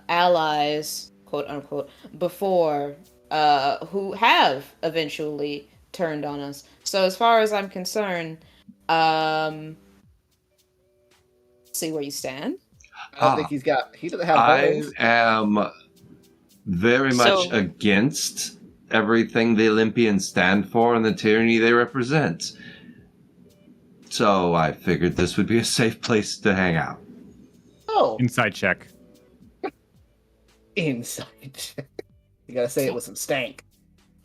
allies, quote unquote, before who have eventually turned on us. So as far as I'm concerned, see where you stand. I don't think he doesn't have holes. I am very much against everything the Olympians stand for and the tyranny they represent. So I figured this would be a safe place to hang out. Oh. Inside check. Inside check. You gotta say it with some stank.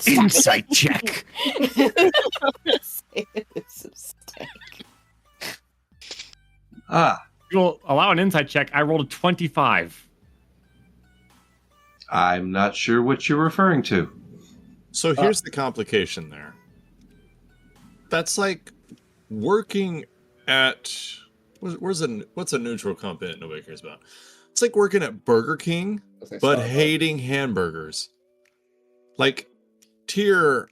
Inside check. Say it with some stank. You'll allow an inside check. I rolled a 25. I'm not sure what you're referring to. So here's the complication there. That's like working at what's a neutral company nobody cares about. It's like working at Burger King, but hating hamburgers. Like Tyr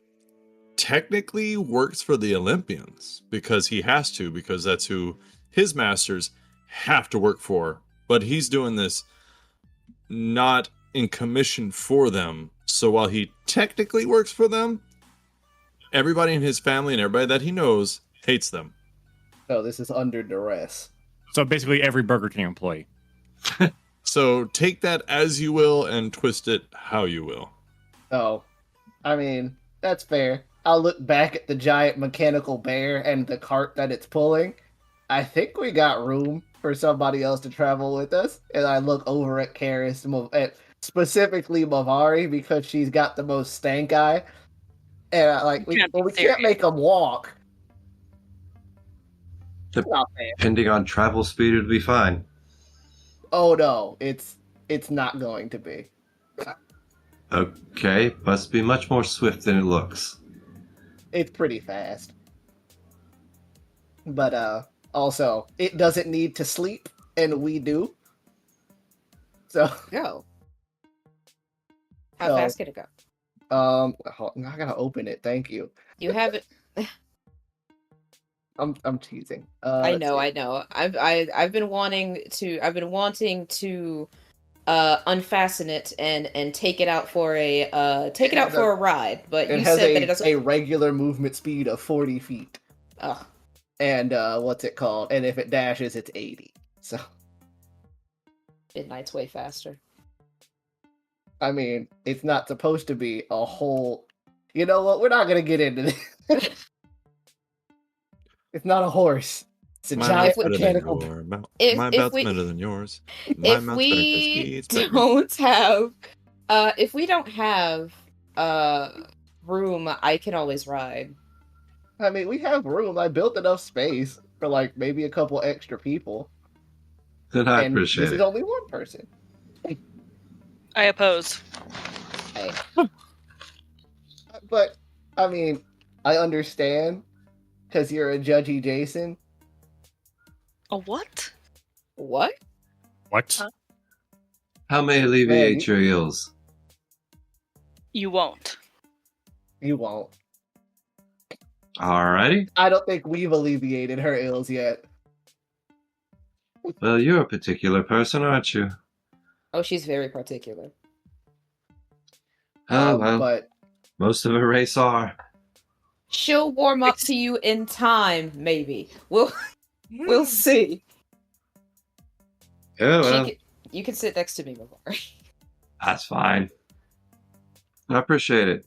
technically works for the Olympians because he has to, because that's who his masters have to work for. But he's doing this not in commission for them. So while he technically works for them, everybody in his family and everybody that he knows hates them. Oh, this is under duress. So basically every Burger King employee. So take that as you will and twist it how you will. Oh, I mean, that's fair. I'll look back at the giant mechanical bear and the cart that it's pulling. I think we got room for somebody else to travel with us. And I look over at Karis, at specifically Mavari, because she's got the most stank eye. And we can't make them walk. Depending on travel speed, it'd be fine. Oh no, it's not going to be. Okay, must be much more swift than it looks. It's pretty fast. But also, it doesn't need to sleep, and we do. So go. How fast can it go? I gotta open it. Thank you. You have it. I'm teasing. I know. I've been wanting to unfasten it and take it out for a ride, but you said that it doesn't. A regular movement speed of 40 feet. Ugh. And what's it called? And if it dashes, it's 80. So Midnight's way faster. I mean, it's not supposed to be a whole. You know what? We're not gonna get into this. It's not a horse. It's a giant mechanical. My belt's better than yours. If we don't have room, I can always ride. I mean, we have room. I built enough space for maybe a couple extra people. Then I appreciate it. This is only one person. I oppose. Hey. But I mean, I understand because you're a judgy Jason. A what? What? What? How may I alleviate Man, your ills? You won't. You won't. Alrighty. I don't think we've alleviated her ills yet. Well, you're a particular person, aren't you? Oh, she's very particular. Oh, well, But most of her race are. She'll warm up to you in time, maybe. We'll see. Oh, well, You can sit next to me, Mavar. that's fine. I appreciate it.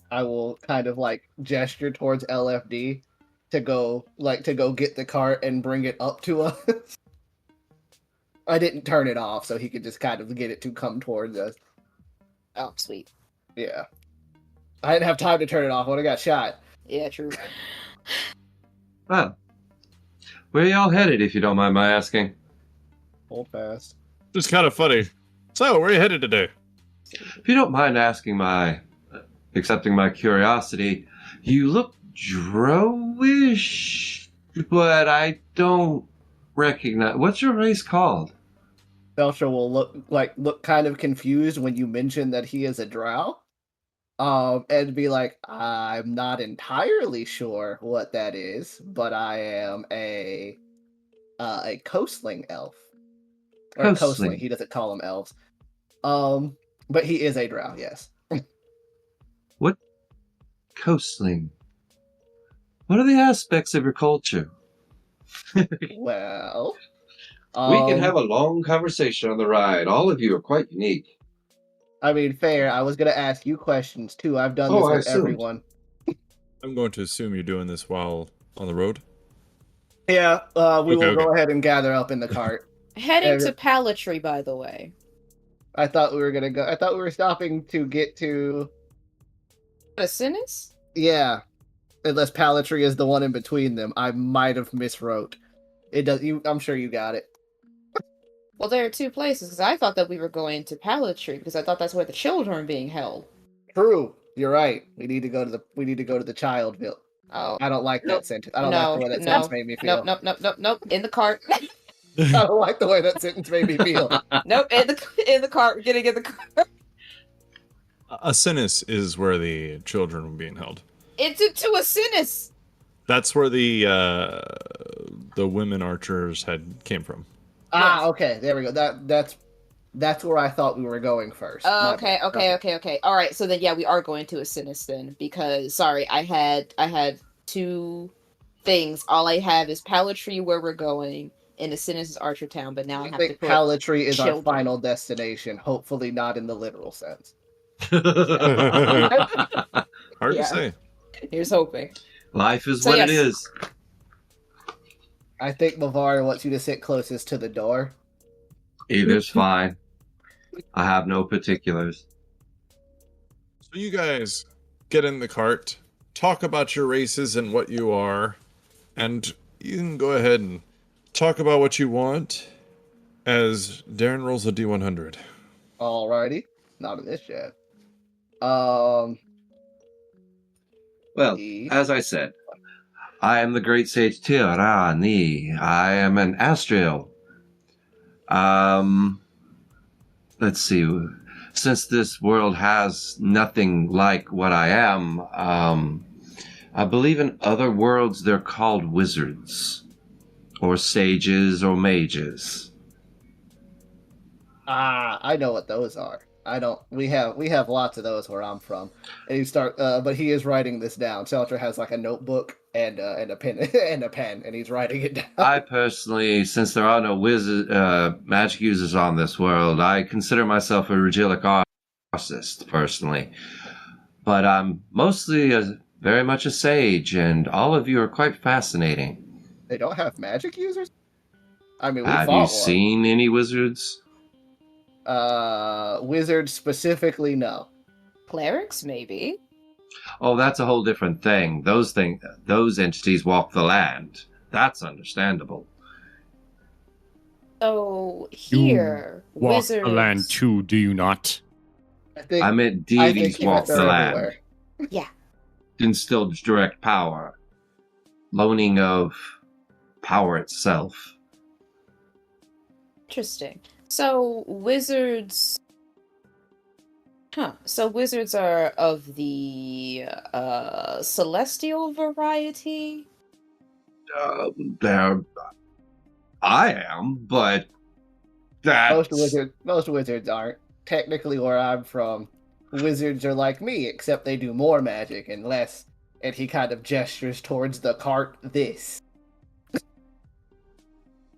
I will kind of like gesture towards LFD to go get the cart and bring it up to us. I didn't turn it off, so he could just kind of get it to come towards us. Oh, sweet. Yeah. I didn't have time to turn it off when I got shot. Yeah, true. Well, where y'all headed, if you don't mind my asking? Hold fast. Just kind of funny. So, where are you headed today? If you don't mind accepting my curiosity, you look drowish, but I don't recognize. What's your race called? Belcher will look kind of confused when you mention that he is a drow. And be like, I'm not entirely sure what that is, but I am a coastling elf. Or coastling. He doesn't call them elves. But he is a drow, yes. What? Coastling? What are the aspects of your culture? Well... we can have a long conversation on the ride. All of you are quite unique. I mean, fair. I was going to ask you questions, too. I've done this with everyone. I'm going to assume you're doing this while on the road. Yeah, we will go ahead and gather up in the cart. Heading to Palatry, by the way. I thought we were going to go... I thought we were stopping to get to... Asinus? Yeah. Unless Palatry is the one in between them. I might have miswrote. It does. I'm sure you got it. Well, there are two places, because I thought that we were going to Palatry, because I thought that's where the children are being held. True. You're right. We need to go to the Childville. Oh. I don't like that sentence. I don't like the way that sentence made me feel. Nope. In the cart. I don't like the way that sentence made me feel. Nope, in the cart. We're getting in the cart. Asinus is where the children were being held. It's to Asinus. That's where the women archers came from. Ah, okay. There we go. That's where I thought we were going first. Okay. All right. So then, yeah, we are going to Asinus then, because sorry, I had two things. All I have is Palatry, where we're going, and Asinus is Archer Town. But now I have to put Palatry is children. our final destination. Hopefully, not in the literal sense. Hard to say. Here's hoping. Life is what it is. I think Mavar wants you to sit closest to the door. Either's fine. I have no particulars. So you guys get in the cart, talk about your races and what you are, and you can go ahead and talk about what you want as Darren rolls a D100. Alrighty. Not in this yet. Well, as I said, I am the great sage Tirani. I am an Astriel. Let's see. Since this world has nothing like what I am, I believe in other worlds they're called wizards, or sages, or mages. I know what those are. I don't. We have lots of those where I'm from. And but he is writing this down. Shelter has like a notebook and a pen and he's writing it down. I personally, since there are no magic users on this world, I consider myself a Regilic artist personally. But I'm mostly very much a sage, and all of you are quite fascinating. They don't have magic users? I mean, have you seen any wizards? Wizards specifically, no. Clerics, maybe. Oh, that's a whole different thing. Those entities walk the land. That's understandable. So here, you walk wizards... the land too, do you not? I meant deities walk the land. Everywhere. Yeah. Instill direct power. Loaning of power itself. Interesting. So wizards. Huh. So wizards are of the celestial variety? There, I am, but that's... Most wizards aren't. Technically, where I'm from, wizards are like me, except they do more magic and less. And he kind of gestures towards the cart. This.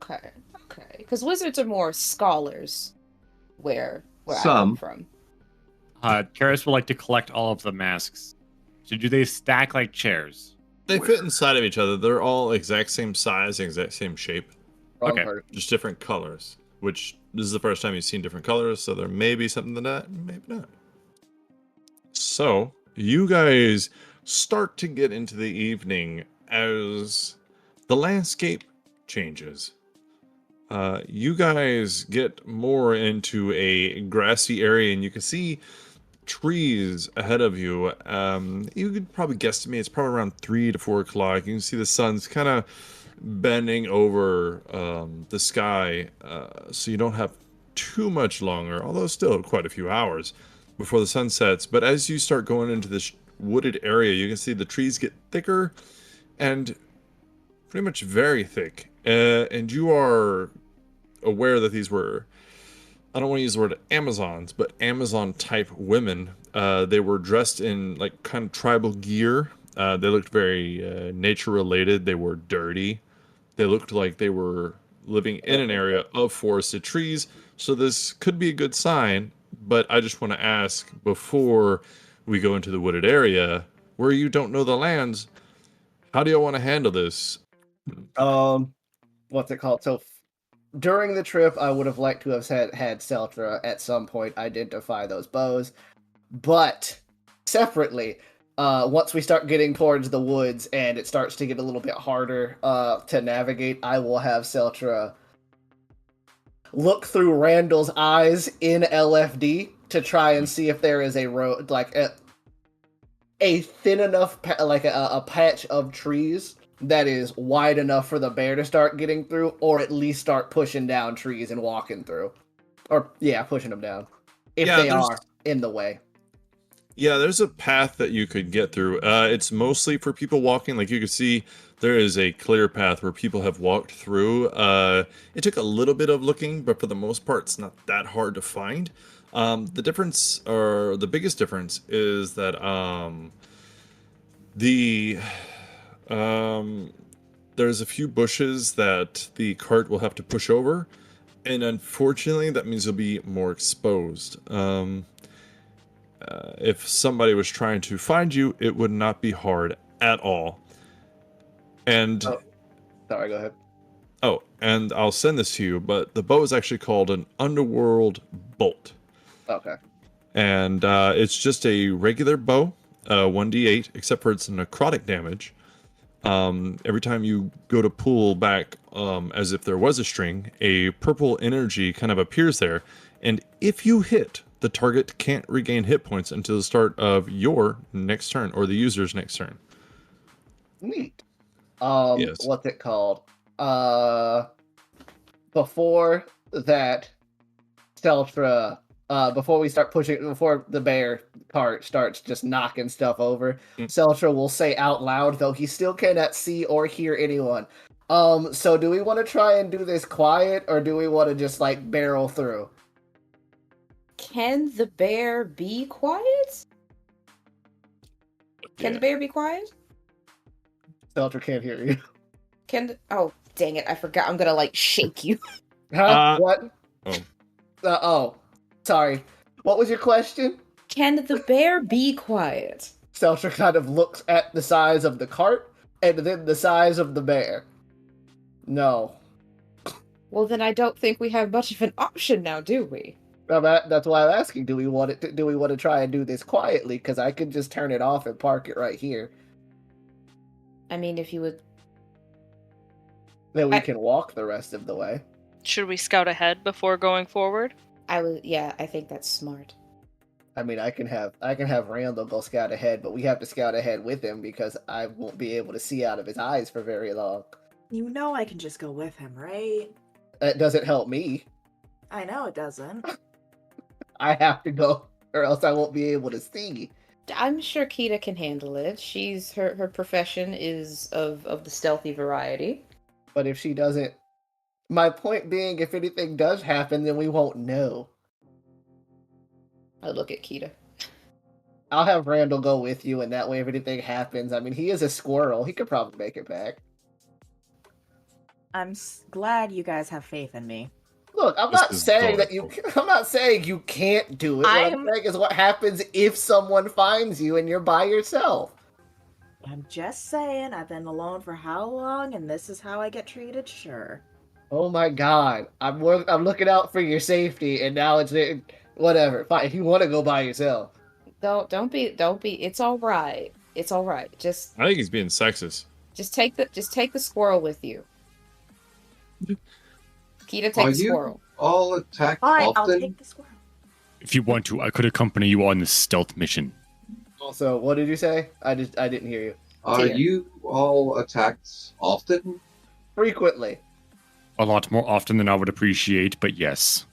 Okay. Because wizards are more scholars. Where I Some. come from. Karis would like to collect all of the masks. So do they stack like chairs? They fit inside of each other. They're all exact same size, exact same shape. Wrong Okay. person. Just different colors. Which, this is the first time you've seen different colors, so there may be something to that, maybe not. So, you guys start to get into the evening as the landscape changes. You guys get more into a grassy area, and you can see trees ahead of you. You could probably guesstimate it's probably around 3 to 4 o'clock. You can see the sun's kind of bending over the sky, so you don't have too much longer, although still quite a few hours before the sun sets. But as you start going into this wooded area, you can see the trees get thicker and pretty much very thick. And you are aware that these were, I don't want to use the word Amazons, but Amazon type women. They were dressed in like kind of tribal gear. They looked very nature related. They were dirty. They looked like they were living in an area of forested trees. So this could be a good sign, but I just want to ask before we go into the wooded area where you don't know the lands, how do you want to handle this? What's it called? So during the trip, I would have liked to have had Seltra at some point identify those bows, but separately, once we start getting towards the woods and it starts to get a little bit harder to navigate, I will have Seltra look through Randall's eyes in LFD to try and see if there is a road, like a thin enough, like a patch of trees that is wide enough for the bear to start getting through, or at least start pushing down trees and walking through. Or, yeah, pushing them down. If they are in the way. Yeah, there's a path that you could get through. It's mostly for people walking. Like you can see, there is a clear path where people have walked through. It took a little bit of looking, but for the most part, it's not that hard to find. The difference, or the biggest difference, is that there's a few bushes that the cart will have to push over, and unfortunately, that means you'll be more exposed. If somebody was trying to find you, it would not be hard at all. And sorry, go ahead. Oh, and I'll send this to you, but the bow is actually called an Underworld Bolt. Okay. And it's just a regular bow, 1d8, except for its necrotic damage. Every time you go to pull back, as if there was a string, a purple energy kind of appears there. And if you hit, the target can't regain hit points until the start of your next turn, or the user's next turn. Neat. Yes. What's it called? Before that, Seltra, before we start pushing, before the bear cart starts just knocking stuff over, Seltra will say out loud, though he still cannot see or hear anyone. So do we want to try and do this quiet, or do we want to just, like, barrel through? Can the bear be quiet? Can the bear be quiet? Seltra can't hear you. Oh, dang it, I forgot. I'm gonna, like, shake you. Huh? What? Sorry. What was your question? Can the bear be quiet? Seltra kind of looks at the size of the cart, and then the size of the bear. No. Well, then I don't think we have much of an option now, do we? Well, that's why I'm asking. Do we want to try and do this quietly? Because I could just turn it off and park it right here. I mean, if you would... Then we can walk the rest of the way. Should we scout ahead before going forward? Yeah, I think that's smart. I mean, I can have Randall go scout ahead, but we have to scout ahead with him because I won't be able to see out of his eyes for very long. You know I can just go with him, right? That doesn't help me. I know it doesn't. I have to go, or else I won't be able to see. I'm sure Kita can handle it. Her profession is of the stealthy variety. But if she doesn't, my point being, if anything does happen, then we won't know. I look at Kita. I'll have Randall go with you, and that way, if anything happens, I mean, he is a squirrel. He could probably make it back. I'm glad you guys have faith in me. Look, I'm not saying that you. I'm not saying you can't do it. What I'm saying is what happens if someone finds you and you're by yourself. I'm just saying, I've been alone for how long, and this is how I get treated. Sure. Oh my God, I'm looking out for your safety, and now it's whatever. Fine, if you want to go by yourself. Don't be. It's all right. It's all right. I think he's being sexist. Just take the squirrel with you. Kita, take the squirrel. All attack Fine, often? I'll take the squirrel. If you want to, I could accompany you on this stealth mission. Also, what did you say? I didn't hear you. Are you all attacked often? Frequently. A lot more often than I would appreciate, but yes.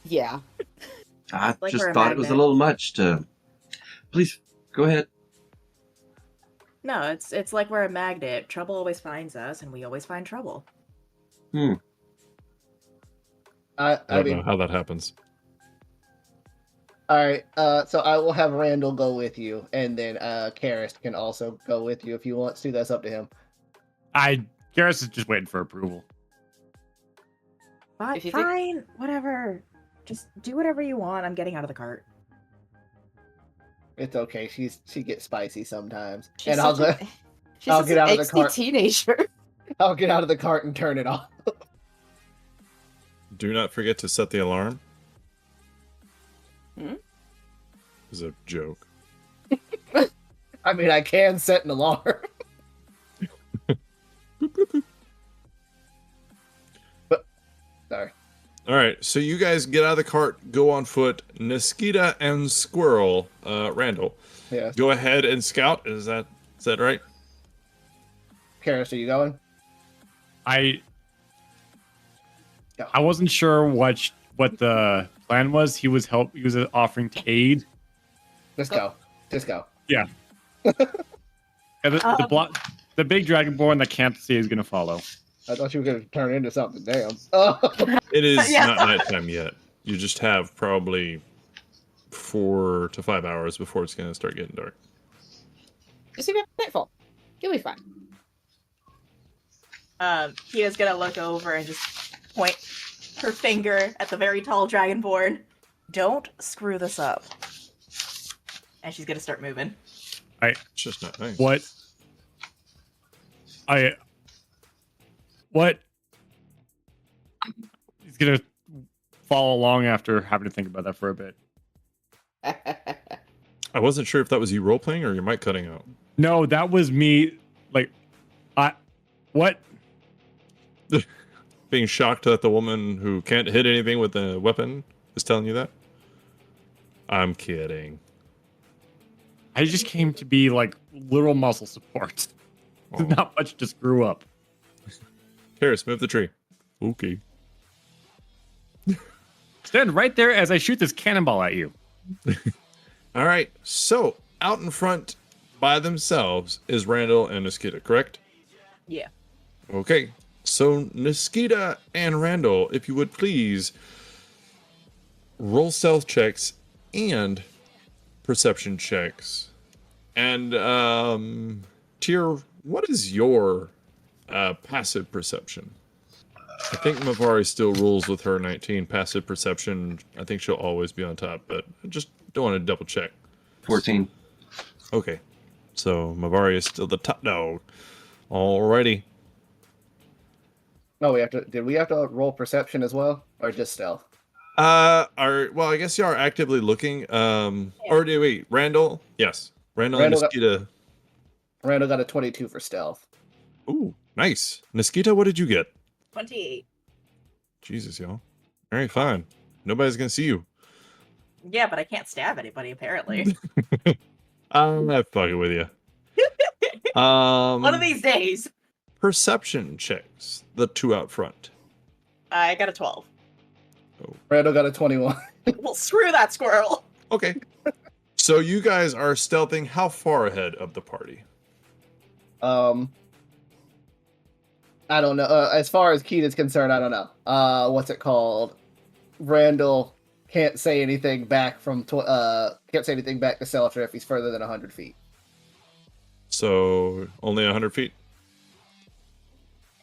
Yeah. I Like just we're a thought it was a magnet. little much to... Please, go ahead. No, it's like we're a magnet. Trouble always finds us, and we always find trouble. I I don't mean, know how that happens. all right. So I will have Randall go with you, and then Karis can also go with you if he wants to. That's up to him. Garrus is just waiting for approval. Fine, If you think- fine, whatever. Just do whatever you want. I'm getting out of the cart. It's okay. She gets spicy sometimes, She's and I'll such go. She's I'll just get an out of the angsty cart. teenager. I'll get out of the cart and turn it off. Do not forget to set the alarm. Hmm? Is a joke. I mean, I can set an alarm. But sorry. All right, so you guys get out of the cart, go on foot. Niskita and Squirrel, Randall, Yes. go ahead and scout. Is that right? Karis, are you going? I Go. wasn't sure what the plan was. He was offering to aid. Just go. Just go. Yeah. And the big dragonborn that can't see is gonna follow. I thought you were going to turn into something. Damn. Oh. It is Yeah. not nighttime yet. You just have probably 4 to 5 hours before it's going to start getting dark. Just be nightfall. You'll be fine. Kita's gonna look over and just point her finger at the very tall dragonborn. Don't screw this up. And she's gonna start moving. It's just not nice. What? He's gonna follow along after having to think about that for a bit. I wasn't sure if that was you role playing or your mic cutting out. No, that was me. What? Being shocked that the woman who can't hit anything with a weapon is telling you that? I'm kidding. I just came to be like literal muscle support. Oh. Not much to screw up. Karis, move the tree. Okay. Stand right there as I shoot this cannonball at you. All right. So out in front by themselves is Randall and Niskita, correct? Yeah. Okay. So Niskita and Randall, if you would please roll stealth checks and perception checks. And Tyr, what is your passive perception? I think Mavari still rules with her 19 passive perception. I think she'll always be on top, but I just don't want to double check. 14. Okay. So Mavari is still the top dog. Alrighty. No, did we have to roll perception as well? Or just stealth? Well, I guess you are actively looking. Or wait, Randall? Yes. Randall and Niskita. Randall got a 22 for stealth. Ooh, nice. Niskita, what did you get? 28. Jesus, y'all. All right, fine. Nobody's gonna see you. Yeah, but I can't stab anybody, apparently. I'm not fucking with you. One of these days. Perception checks. The two out front. I got a 12. Oh. Randall got a 21. Well, screw that squirrel. Okay. So you guys are stealthing how far ahead of the party? I don't know. As far as Keith is concerned, I don't know. What's it called? Randall can't say anything back from can't say anything back to Seltra if he's further than 100 feet. So only 100 feet.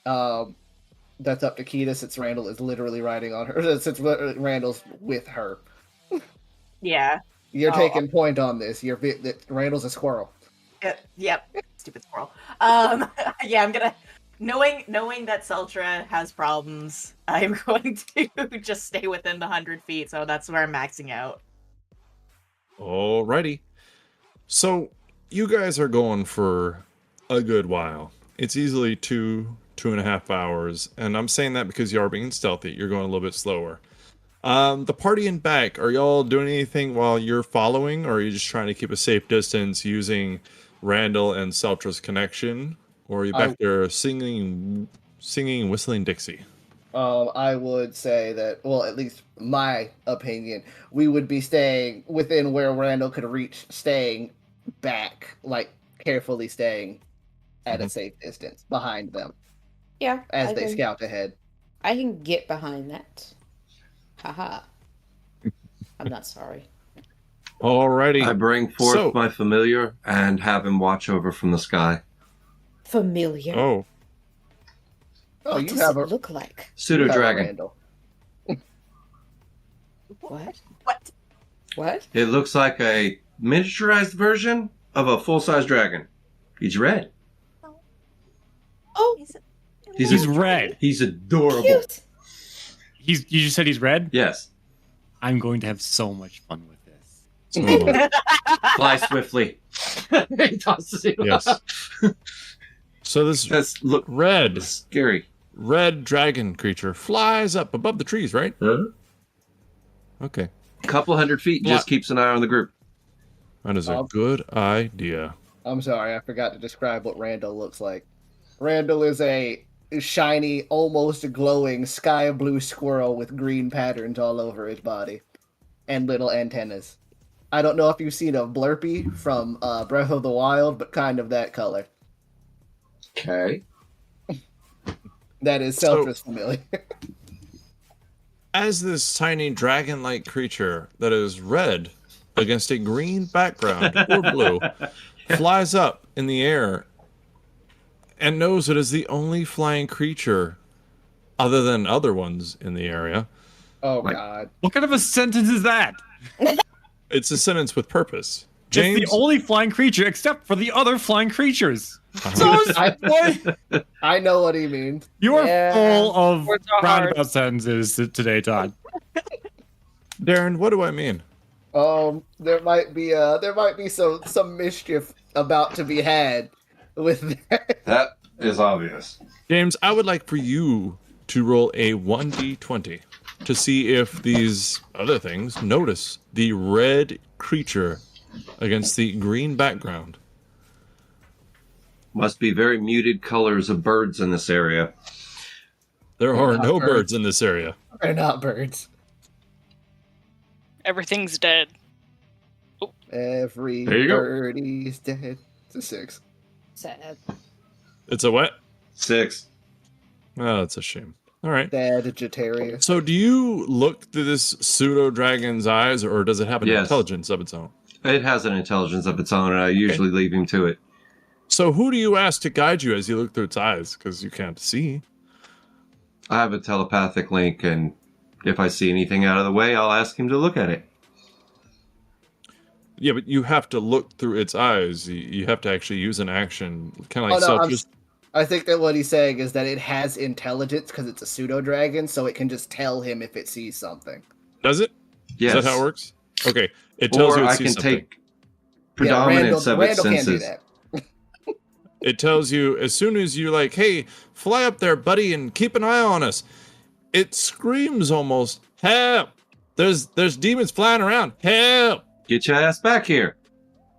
That's up to Keita since Randall is literally riding on her. Since Randall's with her. Yeah. You're taking point on this. Randall's a squirrel. Yep. Stupid squirrel. Yeah, I'm gonna knowing that Seltra has problems, I'm going to just stay within the 100 feet, so that's where I'm maxing out. Alrighty. So you guys are going for a good while. It's easily 2.5 hours, and I'm saying that because you are being stealthy. You're going a little bit slower. The party in back, are y'all doing anything while you're following, or are you just trying to keep a safe distance using Randall and Seltra's connection? Or are you back there singing and whistling Dixie? I would say that, well, at least my opinion, we would be staying within where Randall could reach, staying back, like carefully staying at a safe distance behind them. Yeah. As they scout ahead. I can get behind that. Haha. I'm not sorry. Alrighty. I bring forth my familiar and have him watch over from the sky. Familiar? Oh. What you does have it look like? Pseudo dragon. What? What? What? It looks like a miniaturized version of a full-size dragon. He's red. Oh, He's red. He's adorable. cute. You just said he's red? Yes. I'm going to have so much fun with this. Fly swiftly. He tosses him. Yes. So this red, scary, red dragon creature flies up above the trees, right? Huh? Okay. A couple 100 feet, just keeps an eye on the group. That is a good idea. I'm sorry, I forgot to describe what Randall looks like. Randall is a shiny, almost glowing sky blue squirrel with green patterns all over his body and little antennas. I don't know if you've seen a Blurpee from Breath of the Wild, but kind of that color. Okay. That is Seltra's familiar. As this tiny dragon-like creature that is red against a green background or blue flies up in the air and knows it is the only flying creature other than other ones in the area. Oh, God. What kind of a sentence is that? It's a sentence with purpose. James? It's the only flying creature except for the other flying creatures. I know what he means. You are full of roundabout sentences today, Todd. Darren, what do I mean? There might be some mischief about to be had with that. That is obvious. James, I would like for you to roll a 1d20 to see if these other things notice the red creature against the green background. Must be very muted colors of birds in this area. There are no birds in this area. They're not birds. Everything's dead. There Every you go. birdie's dead. It's a 6. Sad. It's a what? 6. Oh, that's a shame. All right. Sagittarius. So do you look through this pseudo-dragon's eyes, or does it have an intelligence of its own? It has an intelligence of its own, and I usually leave him to it. So who do you ask to guide you as you look through its eyes? Because you can't see. I have a telepathic link, and if I see anything out of the way, I'll ask him to look at it. Yeah, but you have to look through its eyes. You have to actually use an action. Kind of like I think that what he's saying is that it has intelligence because it's a pseudo-dragon, so it can just tell him if it sees something. Does it? Yes. Is that how it works? Okay. It tells you it I sees can something. take predominance of its Randall can't do senses. that. It tells you as soon as you like, hey, fly up there, buddy, and keep an eye on us. It screams almost, help! There's demons flying around. Help! Get your ass back here.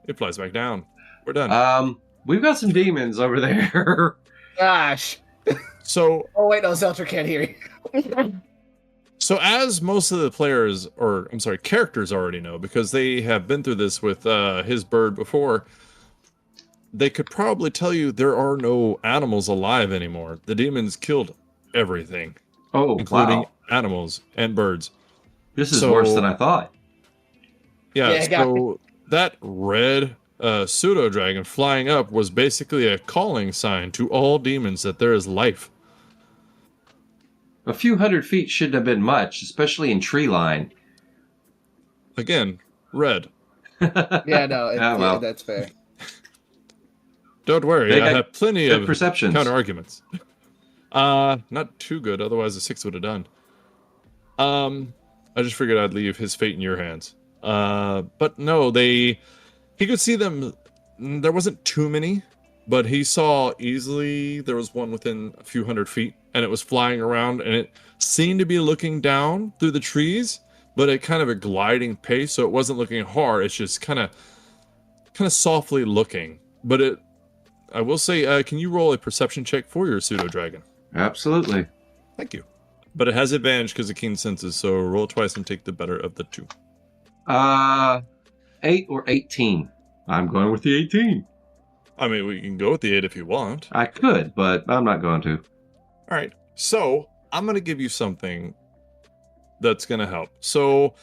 It flies back down. We're done. We've got some demons over there. Gosh. So. Oh wait, no, Zeltra can't hear you. So as most of the players, or I'm sorry, characters already know, because they have been through this with his bird before, they could probably tell you there are no animals alive anymore. The demons killed everything. Oh, including wow. animals and birds. This is worse than I thought. Yeah, so that red pseudo dragon flying up was basically a calling sign to all demons that there is life. A few 100 feet shouldn't have been much, especially in tree line. Again, red. Yeah, no, that's fair. Don't worry, I have plenty of perceptions. counter arguments. Not too good, otherwise the 6 would have done. I just figured I'd leave his fate in your hands. But no, he could see them. There wasn't too many, but he saw easily there was one within a few 100 feet, and it was flying around, and it seemed to be looking down through the trees, but at kind of a gliding pace, so it wasn't looking hard. It's just kind of softly looking. But I will say, can you roll a perception check for your pseudo dragon? Absolutely. Thank you. But it has advantage because of keen senses, so roll twice and take the better of the 2. 8 or 18. I'm going with the 18. I mean, we can go with the 8 if you want. I could, but I'm not going to. All right. So I'm going to give you something that's going to help. So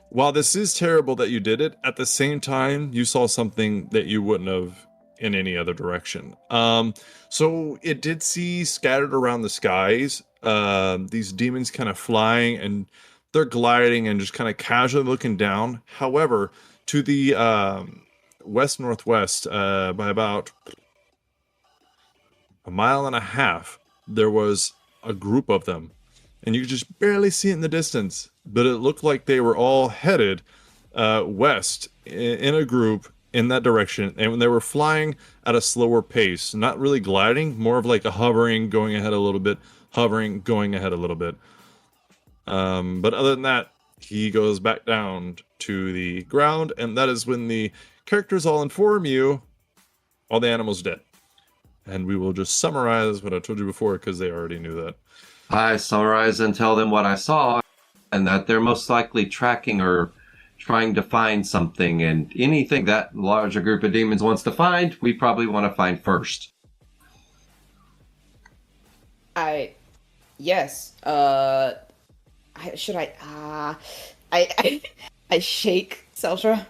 while this is terrible that you did it, at the same time, you saw something that you wouldn't have in any other direction. So it did see scattered around the skies, these demons kind of flying, and they're gliding and just kind of casually looking down. However, to the west-northwest, by about 1.5 miles, there was a group of them. And you could just barely see it in the distance, but it looked like they were all headed west in a group in that direction. And when they were flying at a slower pace, not really gliding, more of like a hovering, going ahead a little bit, hovering, going ahead a little bit. But other than that, he goes back down to the ground, and that is when the characters all inform you all the animals dead. And we will just summarize what I told you before, because they already knew that. I summarize and tell them what I saw, and that they're most likely tracking or trying to find something, and anything that larger group of demons wants to find, we probably want to find first. Yes. Should I? I shake Seltra.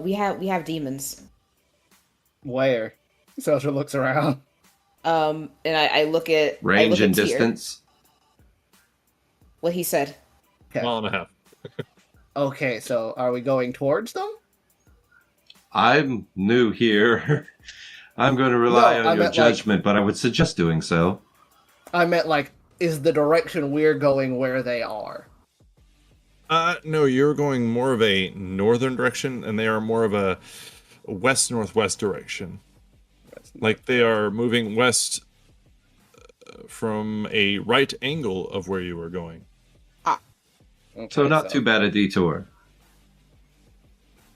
We have demons. Where? Seltra looks around. And I look at range and distance. What he said. Okay. 1.5 miles. Okay, so are we going towards them? I'm new here. I'm going to rely on your judgment, but I would suggest doing so. I meant, is the direction we're going where they are? No, you're going more of a northern direction, and they are more of a west-northwest direction. Like they are moving west from a right angle of where you were going. Okay, so not too bad a detour.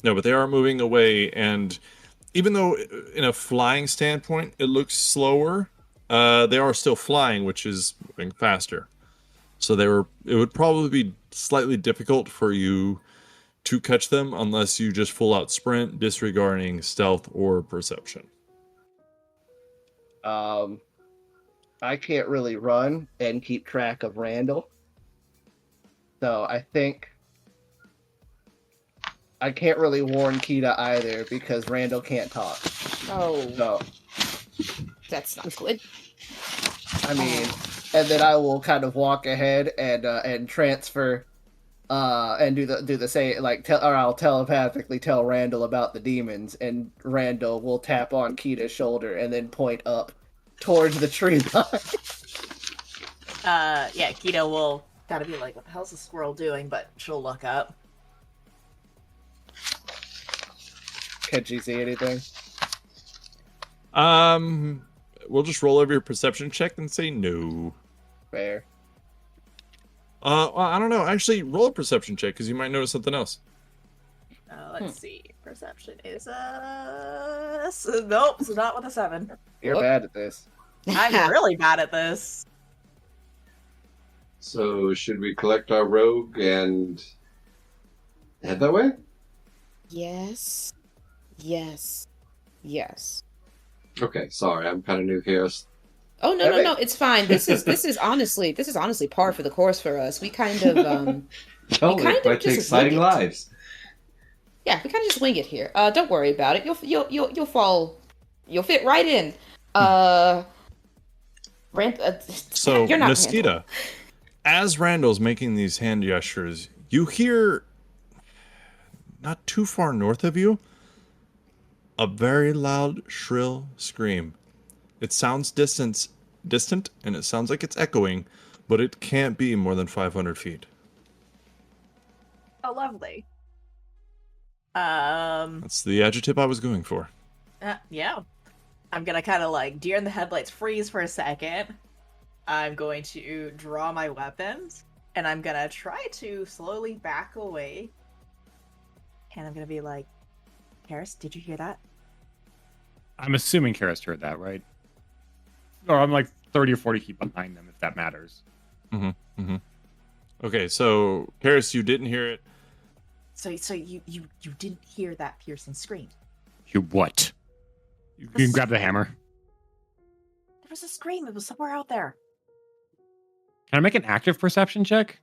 No, but they are moving away, and even though in a flying standpoint it looks slower, they are still flying, which is moving faster. So it would probably be slightly difficult for you to catch them unless you just full out sprint, disregarding stealth or perception. I can't really run and keep track of Randall. So I think I can't really warn Kita either because Randall can't talk. Oh. So that's not good. I mean, and then I will kind of walk ahead and transfer and do the same, or I'll telepathically tell Randall about the demons, and Randall will tap on Kita's shoulder and then point up towards the tree line. Yeah, Kita will gotta be like, what the hell's the squirrel doing? But she'll look up. Can she see anything? We'll just roll over your perception check and say no. Fair. Well, I don't know. Actually, roll a perception check because you might notice something else. Let's see. Perception is nope, it's not with a 7. You're bad at this. I'm really bad at this. So, should we collect our rogue and head that way? Yes. Okay, sorry, I'm kind of new here. Oh no, it's fine. This is honestly par for the course for us. We kind of Don't live quite the exciting lives. Yeah, we kind of just wing it here. Don't worry about it. You'll fall. You'll fit right in. So you're not Niskita, Randall. As Randall's making these hand gestures, you hear, not too far north of you, a very loud, shrill scream. It sounds distant, and it sounds like it's echoing, but it can't be more than 500 feet. Oh, lovely. That's the adjective I was going for. Yeah. I'm gonna kind of like deer in the headlights freeze for a second. I'm going to draw my weapons, and I'm gonna try to slowly back away. And I'm gonna be like, Karis, did you hear that? I'm assuming Karis heard that, right? Or I'm like 30 or 40 feet behind them, if that matters. Okay, so Karis, you didn't hear it. So you didn't hear that piercing scream? You what? You can grab the hammer. There was a scream. It was somewhere out there. Can I make an active perception check?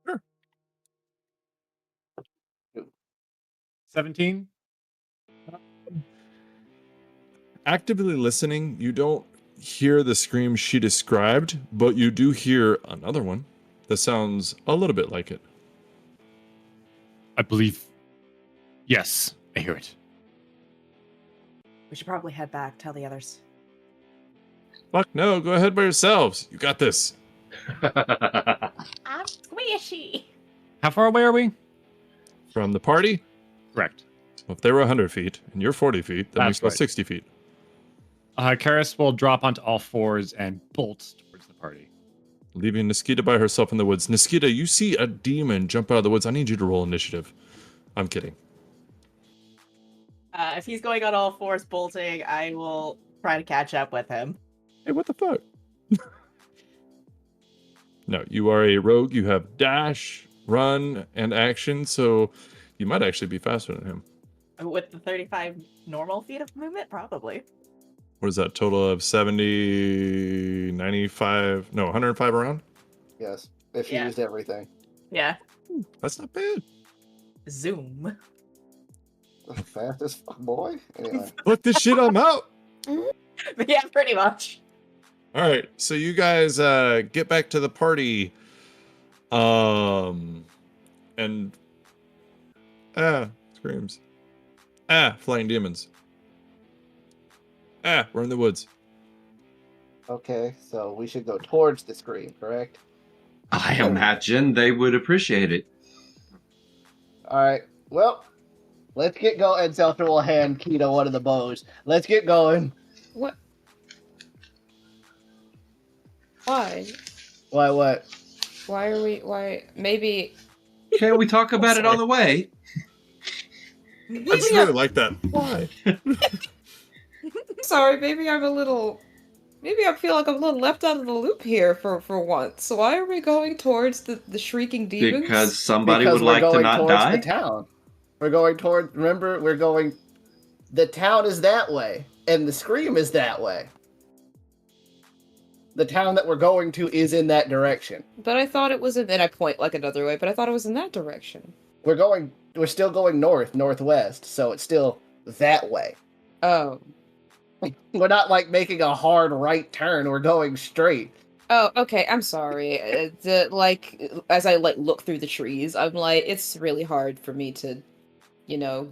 Sure. 17? Actively listening, you don't hear the scream she described, but you do hear another one that sounds a little bit like it. I believe. Yes, I hear it. We should probably head back, tell the others. Fuck no, go ahead by yourselves. You got this. I'm squishy. How far away are we? From the party? Correct. Well, if they were 100 feet and you're 40 feet, that That's makes about right. 60 feet. Karis will drop onto all fours and bolt towards the party. Leaving Niskita by herself in the woods. Niskita, you see a demon jump out of the woods. I need you to roll initiative. I'm kidding. If he's going on all fours bolting, I will try to catch up with him. Hey, what the fuck? No, you are a rogue. You have dash, run, and action, so you might actually be faster than him. With the 35 normal feet of movement? Probably. What is that, total of 70, 95, no, 105 around? Yes, if you used everything. Yeah. That's not bad. Zoom. The fastest boy? Anyway. Fuck this shit, I'm out! Yeah, pretty much. Alright, so you guys get back to the party. And screams. Flying demons. We're in the woods. Okay, so we should go towards the scream, correct? I imagine they would appreciate it. Alright, well, let's get going. And Zelda will hand Keto one of the bows. Let's get going. What? Why? Why, what? Why are we? Why? Maybe. Can't we talk about it on the way? I just really like that. Why? Sorry, maybe I'm a little. Maybe I feel like I'm a little left out of the loop here for once. Why are we going towards the shrieking demons? Because somebody would like to not die? The town. We're going toward. Remember, we're going. The town is that way, and the scream is that way. The town that we're going to is in that direction. But I thought it was in. And I point like another way, but I thought it was in that direction. We're still going northwest, so it's still that way. Oh. We're not like making a hard right turn. We're going straight. Oh, okay. I'm sorry. As I look through the trees, I'm like, it's really hard for me to,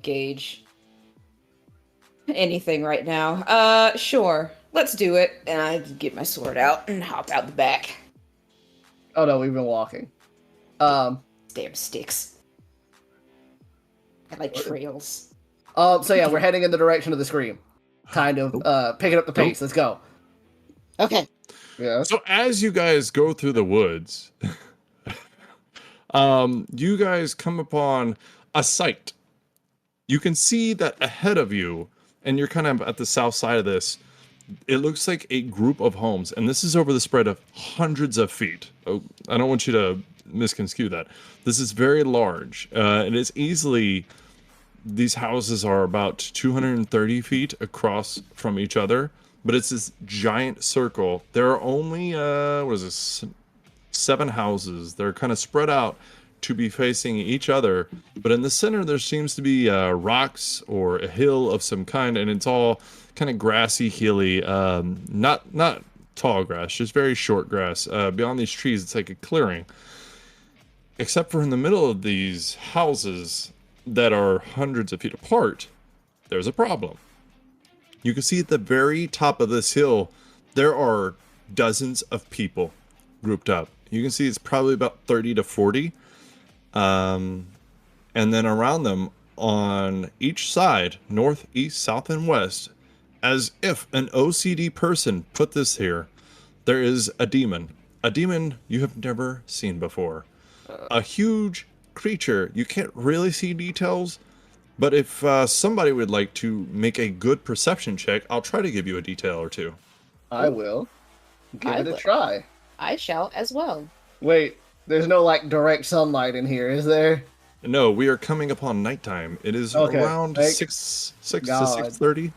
gauge anything right now. Sure. Let's do it. And I get my sword out and hop out the back. Oh no, we've been walking. Damn sticks. I like trails. So yeah, we're heading in the direction of the scream. Kind of picking up the pace. Let's go. Okay. Yeah. So as you guys go through the woods, you guys come upon a sight. You can see that ahead of you, and you're kind of at the south side of this, it looks like a group of homes, and this is over the spread of hundreds of feet. Oh, I don't want you to misconstrue that. This is very large. It is easily, these houses are about 230 feet across from each other, but it's this giant circle. There are only, what is this, 7 houses. They're kind of spread out to be facing each other, but in the center there seems to be rocks or a hill of some kind, and it's all kind of grassy, hilly, not tall grass, just very short grass. Beyond these trees, it's like a clearing. Except for in the middle of these houses that are hundreds of feet apart, there's a problem. You can see at the very top of this hill, there are dozens of people grouped up. You can see it's probably about 30 to 40. And then around them on each side, north, east, south, and west, as if an OCD person put this here, there is a demon. A demon you have never seen before. A huge creature. You can't really see details, but if somebody would like to make a good perception check, I'll try to give you a detail or two. I will. Give it a try. I shall as well. Wait, there's no like direct sunlight in here, is there? No, we are coming upon nighttime. It is around 6 to 6:30.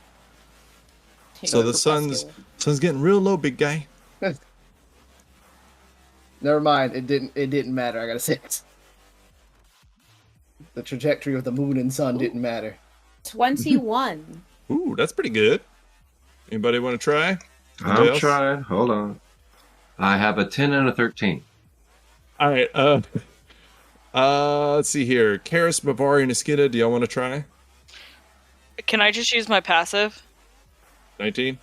So the sun's getting real low, big guy. Never mind. It didn't matter. I got a 6. The trajectory of the moon and sun didn't matter. 21. Ooh, that's pretty good. Anybody want to try? I'm trying. Hold on. I have a 10 and a 13. All right. Let's see here. Karis, Bavari, and Iskida, do y'all want to try? Can I just use my passive? 19?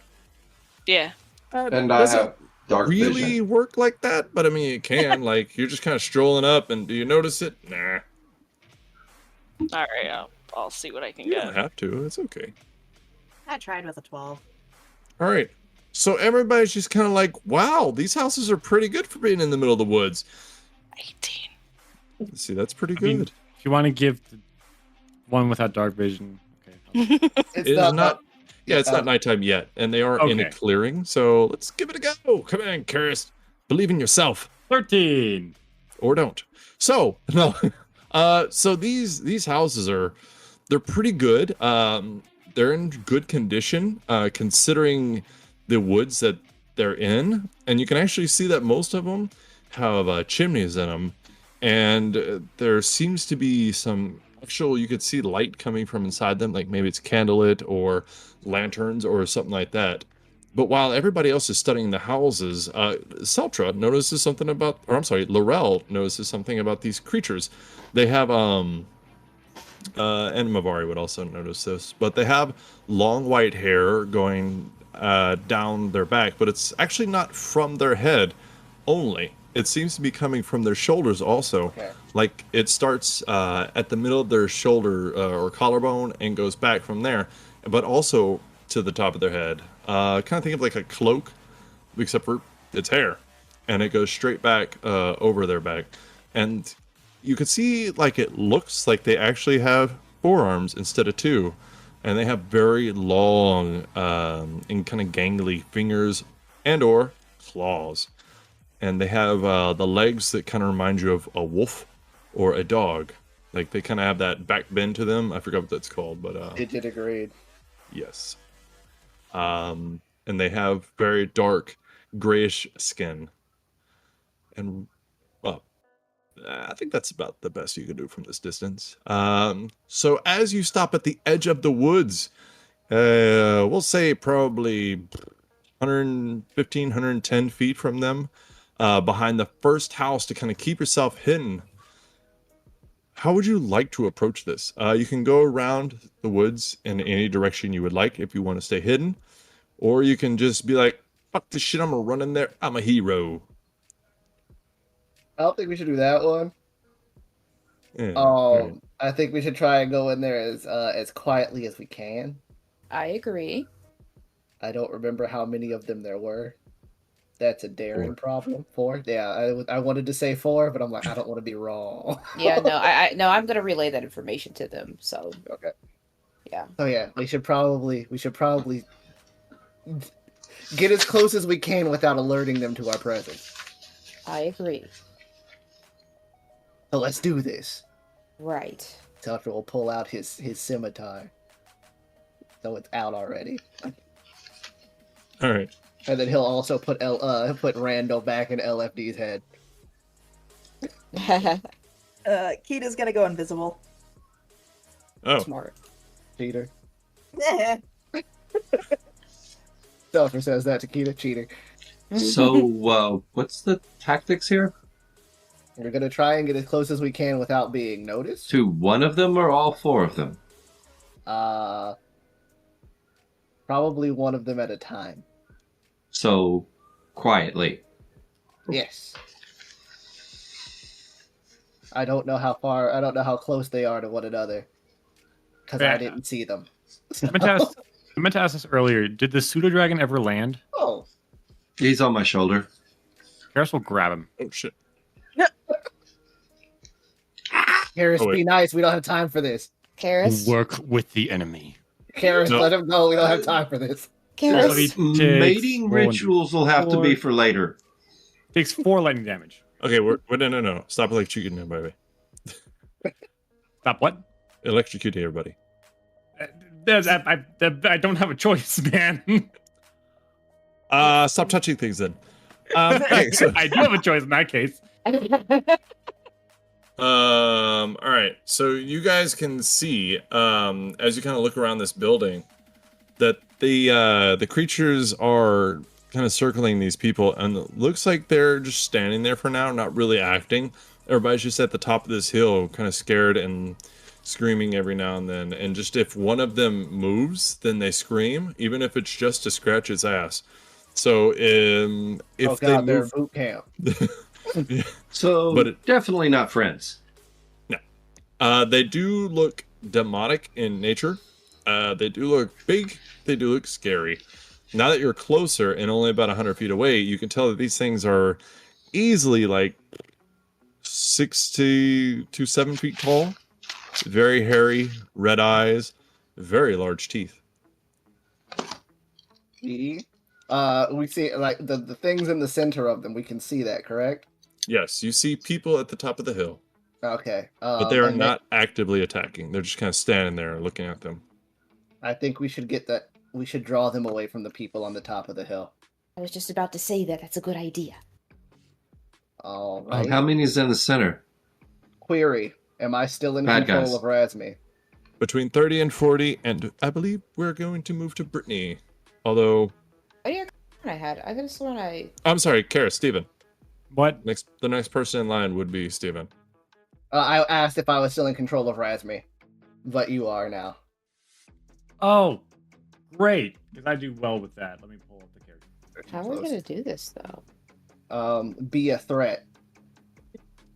Yeah. And I have dark really vision. Work like that, but I mean, it can. Like, you're just kind of strolling up, and do you notice it? Nah. All right, I'll see what I can You get. don't have to. It's okay. I tried with a 12. All right. So everybody's just kind of like, wow, these houses are pretty good for being in the middle of the woods. 18. See, that's pretty I mean, good. if you want to give the one without dark vision, okay. It's not. Yeah, it's not nighttime yet, and they are in a Okay. clearing. So let's give it a go. Come on, Karis. Believe in yourself. 13. Or don't. So no. So these houses they're pretty good. They're in good condition, considering the woods that they're in, and you can actually see that most of them have chimneys in them, and there seems to be some actual, you could see light coming from inside them, like maybe it's candlelit or lanterns or something like that. But while everybody else is studying the houses, Seltra notices something about, or I'm sorry, Laurel notices something about these creatures. They have, and Mavari would also notice this, but they have long white hair going down their back, but it's actually not from their head only. It seems to be coming from their shoulders also. Okay. Like it starts at the middle of their shoulder or collarbone and goes back from there, but also to the top of their head. Kind of think of like a cloak, except for it's hair, and it goes straight back over their back. And you can see like it looks like they actually have forearms instead of 2, and they have very long and kind of gangly fingers and or claws. And they have the legs that kind of remind you of a wolf or a dog. Like they kind of have that back bend to them. I forgot what that's called, but Digit agreed. yes. And they have very dark grayish skin. And well, I think that's about the best you can do from this distance. So as you stop at the edge of the woods, we'll say probably 115, 110 feet from them, behind the first house to kind of keep yourself hidden. How would you like to approach this? You can go around the woods in any direction you would like if you want to stay hidden. Or you can just be like, fuck this shit, I'm gonna run in there, I'm a hero. I don't think we should do that one. Yeah, right. I think we should try and go in there as quietly as we can. I agree. I don't remember how many of them there were. That's a daring 4. problem. 4? Yeah, I wanted to say 4, but I'm like, I don't want to be wrong. Yeah, no, I'm gonna relay that information to them. So Okay. Yeah. So yeah, we should probably get as close as we can without alerting them to our presence. I agree. So let's do this. Right. Telfer will pull out his scimitar. So it's out already. All right. And then he'll also put put Randall back in LFD's head. Kita's gonna go invisible. Oh. Smart. Cheater. Telfer says that to Kita. Cheater. So, what's the tactics here? We're gonna try and get as close as we can without being noticed. To one of them or all four of them? Probably one of them at a time. So, quietly. Yes. I don't know how close they are to one another. Because I didn't see them. I meant to ask this earlier. Did the pseudo dragon ever land? Oh. He's on my shoulder. Karis will grab him. Oh shit. Karis, be nice. We don't have time for this. Karis. Work with the enemy. Karis, No. let him know we don't have time for this. Karis. Mating rituals will have to be for later. Takes 4 lightning damage. Okay, no. Stop electrocuting everybody. Stop what? Electrocute everybody. I don't have a choice, man. Stop touching things then. Okay, so I do have a choice in that case. all right. So you guys can see, as you kind of look around this building, that the creatures are kind of circling these people, and it looks like they're just standing there for now, not really acting. Everybody's just at the top of this hill, kind of scared and screaming every now and then. And just if one of them moves, then they scream, even if it's just to scratch its ass. So if they they're move, boot camp. So, definitely not friends. No. They do look demonic in nature. They do look big. They do look scary. Now that you're closer and only about 100 feet away, you can tell that these things are easily like 6 to 7 feet tall. Very hairy, red eyes, very large teeth. We see like the things in the center of them. We can see that, correct? Yes, you see people at the top of the hill, Okay. but they are not actively attacking. They're just kind of standing there looking at them. I think we should get that. We should draw them away from the people on the top of the hill. I was just about to say that. That's a good idea. All right. How many is in the center? Query. Am I still in Bad control guys. of Razmi? Between 30 and 40, and I believe we're going to move to Brittany. Although, Oh yeah, I had. I could have sworn I. I'm sorry, Kara, Steven. What? The next person in line would be Steven. I asked if I was still in control of Razmi, but you are now. Oh, great. Because I do well with that. Let me pull up the character. How are we gonna do this though? Be a threat.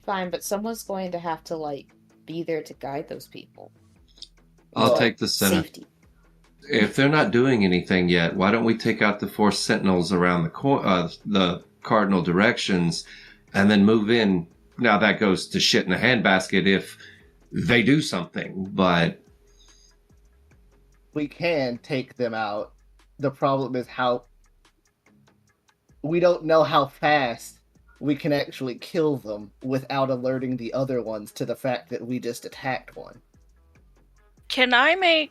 Fine, but someone's going to have to like be there to guide those people. I'll take the center. Safety. If they're not doing anything yet, why don't we take out the 4 sentinels around the cardinal directions and then move in? Now that goes to shit in a handbasket if they do something, but We can take them out. The problem is how we don't know how fast we can actually kill them without alerting the other ones to the fact that we just attacked one. Can Mavari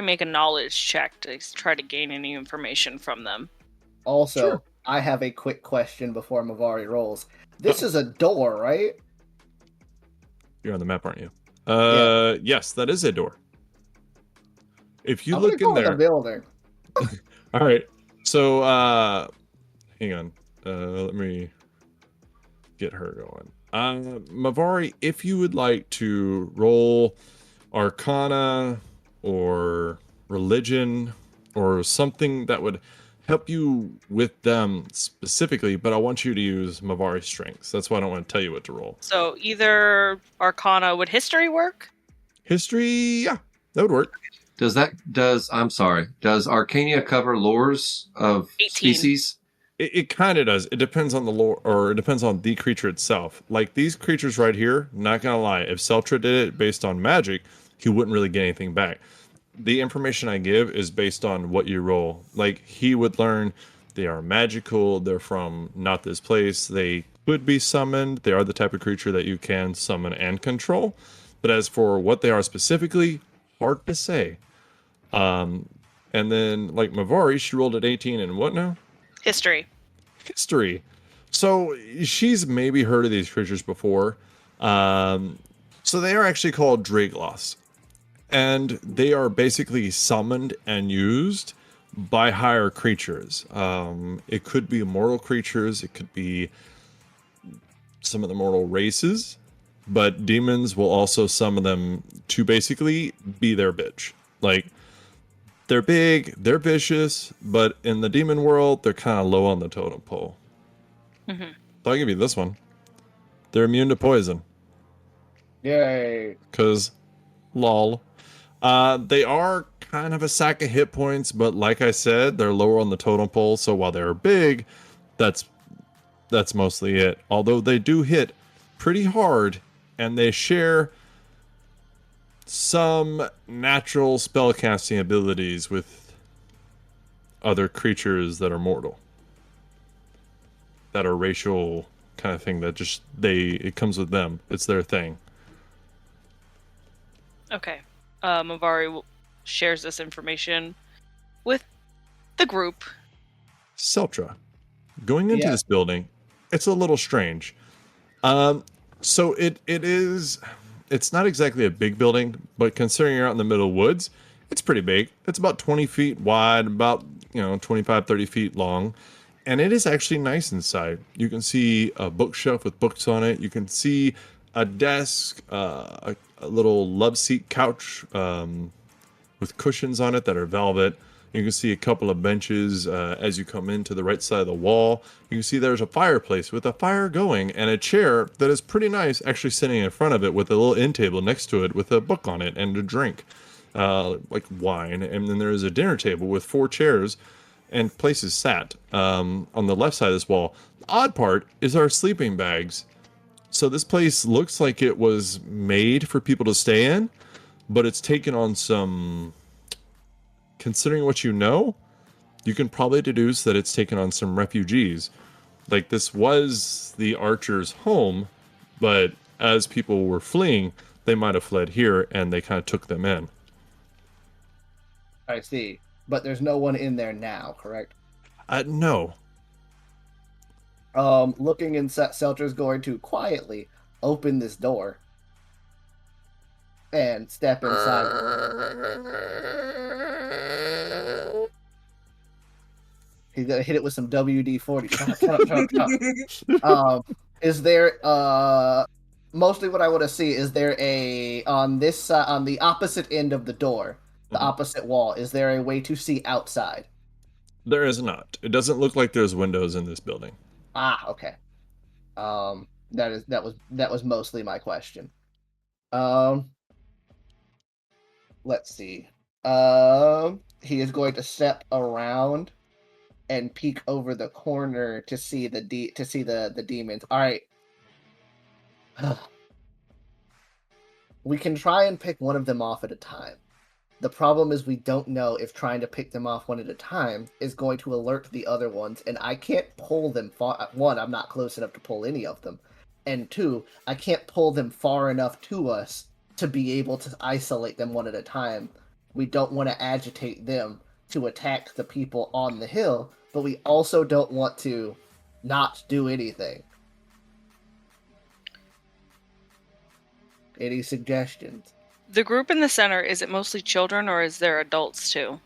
make a knowledge check to try to gain any information from them? Also, Sure. I have a quick question before Mavari rolls. This is a door, right? You're on the map, aren't you? Yeah. Yes, that is a door. If you I'm look gonna in go in there, the building. all right. So, hang on. Let me get her going. Mavari, if you would like to roll Arcana or Religion or something that would help you with them specifically, but I want you to use Mavari's strengths. That's why I don't want to tell you what to roll. So either Arcana, would History work? History, yeah, that would work. does Arcania cover lores of 18. species? It kind of does. It depends on the lore, or it depends on the creature itself. Like these creatures right here, not gonna lie, if Seltra did it based on magic, he wouldn't really get anything back. The information I give is based on what you roll. Like, he would learn they are magical, they're from not this place, they could be summoned, they are the type of creature that you can summon and control. But as for what they are specifically, hard to say. And then, like, Mavari, she rolled at 18 and what now? History. So she's maybe heard of these creatures before. So they are actually called Dragloss. And they are basically summoned and used by higher creatures. It could be mortal creatures. It could be some of the mortal races. But demons will also summon them to basically be their bitch. Like, they're big, they're vicious, but in the demon world, they're kind of low on the totem pole. Mm-hmm. So I'll give you this one. They're immune to poison. Yay. Because, lol. They are kind of a sack of hit points, but like I said, they're lower on the totem pole, so while they're big, that's mostly it. Although they do hit pretty hard, and they share some natural spellcasting abilities with other creatures that are mortal. That are racial kind of thing that just it comes with them. It's their thing. Okay. Mavari shares this information with the group. Seltra, going into this building, it's a little strange. So it's not exactly a big building, but considering you're out in the middle of woods, it's pretty big. It's about 20 feet wide, about 25, 30 feet long. And it is actually nice inside. You can see a bookshelf with books on it. You can see a desk, a little love seat couch with cushions on it that are velvet. You can see a couple of benches as you come into the right side of the wall. You can see there's a fireplace with a fire going and a chair that is pretty nice, actually sitting in front of it with a little end table next to it with a book on it and a drink, like wine. And then there is a dinner table with 4 chairs and places sat on the left side of this wall. The odd part is our sleeping bags. So this place looks like it was made for people to stay in, but it's taken on some... Considering what you know, you can probably deduce that it's taken on some refugees. Like, this was the archer's home, but as people were fleeing, they might have fled here, and they kind of took them in. I see. But there's no one in there now, correct? No. Looking in, Seltra's going to quietly open this door and step inside. He's gonna hit it with some WD-40. Shut up. Is there mostly what I want to see, is there on this on the opposite end of the door, the opposite wall, is there a way to see outside? There is not. It doesn't look like there's windows in this building. Ah, okay. That was mostly my question. Let's see. He is going to step around and peek over the corner to see the demons. All right. We can try and pick one of them off at a time. The problem is we don't know if trying to pick them off one at a time is going to alert the other ones, and I can't pull them far. One, I'm not close enough to pull any of them, and 2, I can't pull them far enough to us to be able to isolate them one at a time. We don't want to agitate them to attack the people on the hill, but we also don't want to not do anything. Any suggestions? The group in the center, is it mostly children or is there adults too?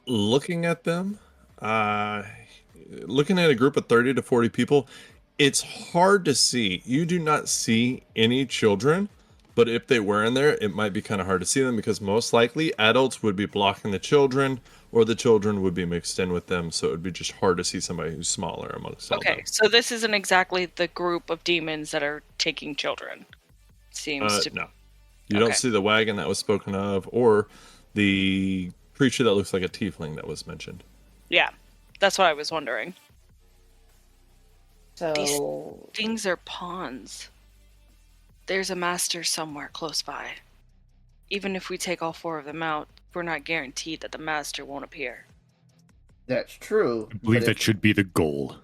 Looking at them, looking at a group of 30 to 40 people, it's hard to see. You do not see any children, but if they were in there, it might be kind of hard to see them because most likely adults would be blocking the children or the children would be mixed in with them. So it would be just hard to see somebody who's smaller amongst all them. Okay, so this isn't exactly the group of demons that are taking children. Seems to No. You don't see the wagon that was spoken of, or the creature that looks like a tiefling that was mentioned. Yeah, that's what I was wondering. So These things are pawns. There's a master somewhere close by. even if we take all 4 of them out, we're not guaranteed that the master won't appear. That's true. I believe that should be the goal.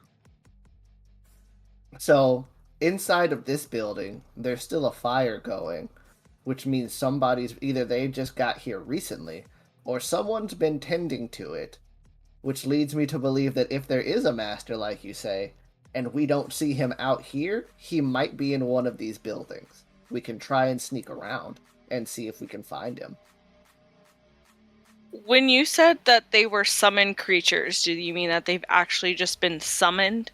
So, inside of this building, there's still a fire going, which means somebody's either they just got here recently, or someone's been tending to it, which leads me to believe that if there is a master, like you say, and we don't see him out here, he might be in one of these buildings. We can try and sneak around and see if we can find him. When you said that they were summoned creatures, do you mean that they've actually just been summoned?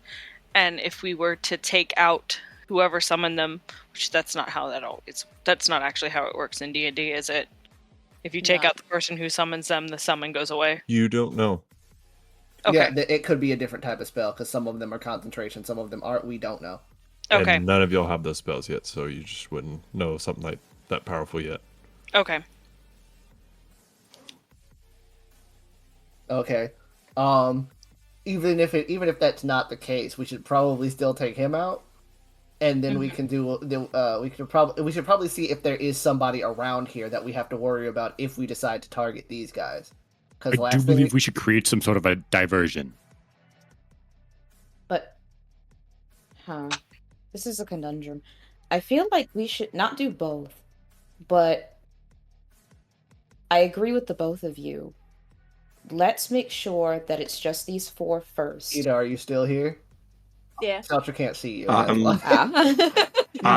And if we were to take out whoever summoned them, which that's not actually how it works in D&D, is it? If you take out the person who summons them, the summon goes away? You don't know. Okay. Yeah, it could be a different type of spell, because some of them are concentration, some of them aren't. We don't know. Okay. And none of y'all have those spells yet, so you just wouldn't know something like that powerful yet. Okay. Okay. Even if that's not the case, we should probably still take him out, and then we can do we should probably see if there is somebody around here that we have to worry about if we decide to target these guys. I do believe we should create some sort of a diversion. But, this is a conundrum. I feel like we should not do both, but I agree with the both of you. Let's make sure that it's just these 4 first. Ida, are you still here? Yeah. Seltzer can't see you. You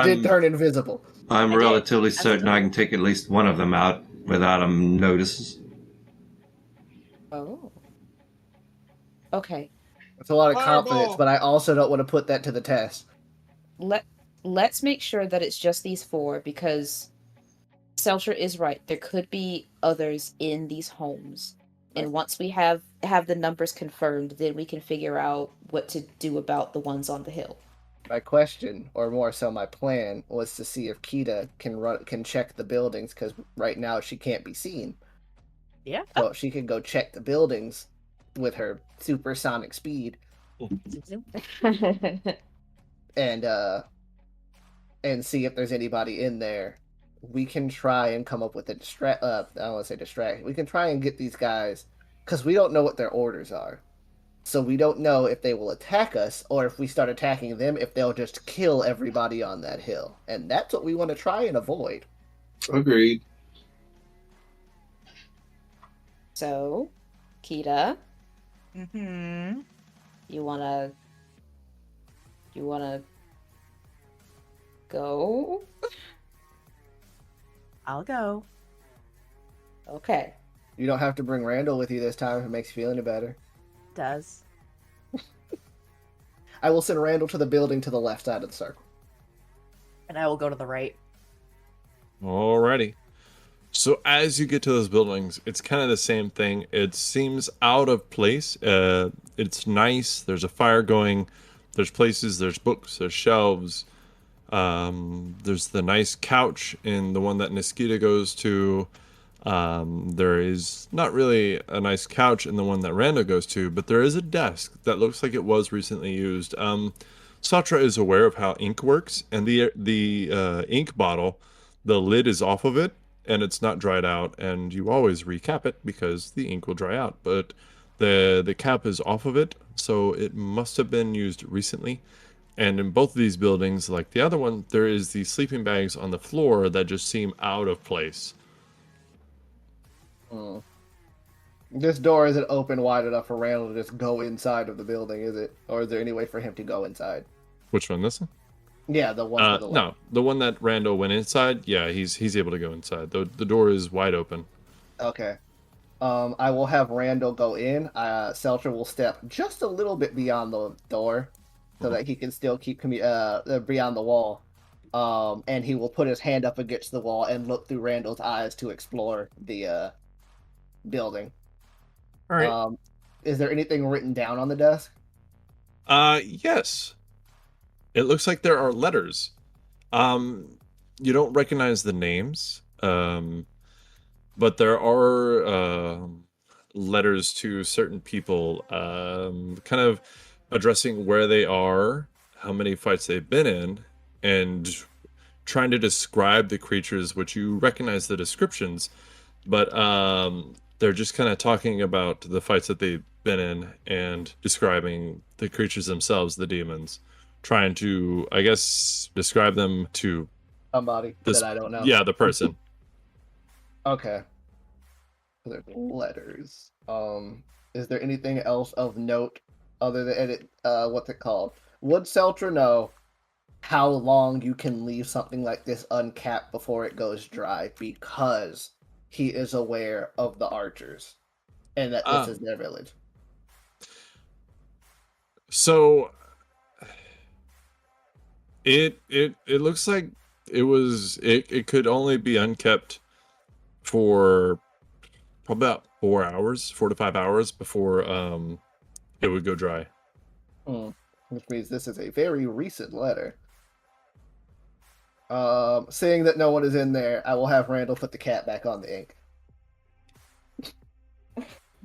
did turn invisible. I'm relatively certain I can take at least one of them out without them notices. Oh. Okay. That's a lot of confidence, but I also don't want to put that to the test. Let's make sure that it's just these 4, because Seltzer is right. There could be others in these homes. And once we have the numbers confirmed, then we can figure out what to do about the ones on the hill. My question, or more so my plan, was to see if Kita can check the buildings, because right now she can't be seen. Yeah. So she can go check the buildings with her supersonic speed, and see if there's anybody in there. We can try and come up with a I don't want to say distract. We can try and get these guys, because we don't know what their orders are. So we don't know if they will attack us, or if we start attacking them, if they'll just kill everybody on that hill. And that's what we want to try and avoid. Agreed. So, Kita, Mm-hmm. you wanna go? I'll go. Okay. You don't have to bring Randall with you this time if it makes you feel any better. Does. I will send Randall to the building to the left side of the circle. And I will go to the right. Alrighty. So as you get to those buildings, it's kind of the same thing. It seems out of place. It's nice. There's a fire going. There's places. There's books. There's shelves. There's the nice couch in the one that Niskita goes to. There is not really a nice couch in the one that Rando goes to, but there is a desk that looks like it was recently used. Satra is aware of how ink works, and the ink bottle, the lid is off of it, and it's not dried out, and you always recap it because the ink will dry out, but the cap is off of it, so it must have been used recently. And in both of these buildings, like the other one, there is the sleeping bags on the floor that just seem out of place. This door isn't open wide enough for Randall to just go inside of the building, is it? Or is there any way for him to go inside? Which one, this one? Yeah, the one to the left. No, the one that Rando went inside, yeah, he's able to go inside. The door is wide open. Okay. I will have Randall go in. Seltzer will step just a little bit beyond the door so that he can still keep beyond the wall. And he will put his hand up against the wall and look through Randall's eyes to explore the building. All right. Is there anything written down on the desk? Yes. It looks like there are letters. You don't recognize the names, but there are letters to certain people, kind of addressing where they are, how many fights they've been in, and trying to describe the creatures, which you recognize the descriptions, but they're just kind of talking about the fights that they've been in and describing the creatures themselves, the demons, trying to, I guess, describe them to somebody that I don't know. Yeah, the person. Okay. There's letters. Is there anything else of note other than what's it called? Would Seltra know how long you can leave something like this uncapped before it goes dry? Because he is aware of the archers and that this is their village. So it looks like it could only be unkept for probably about 4 hours, 4 to 5 hours before it would go dry. Which means this is a very recent letter. Seeing that no one is in there, I will have Randall put the cat back on the ink.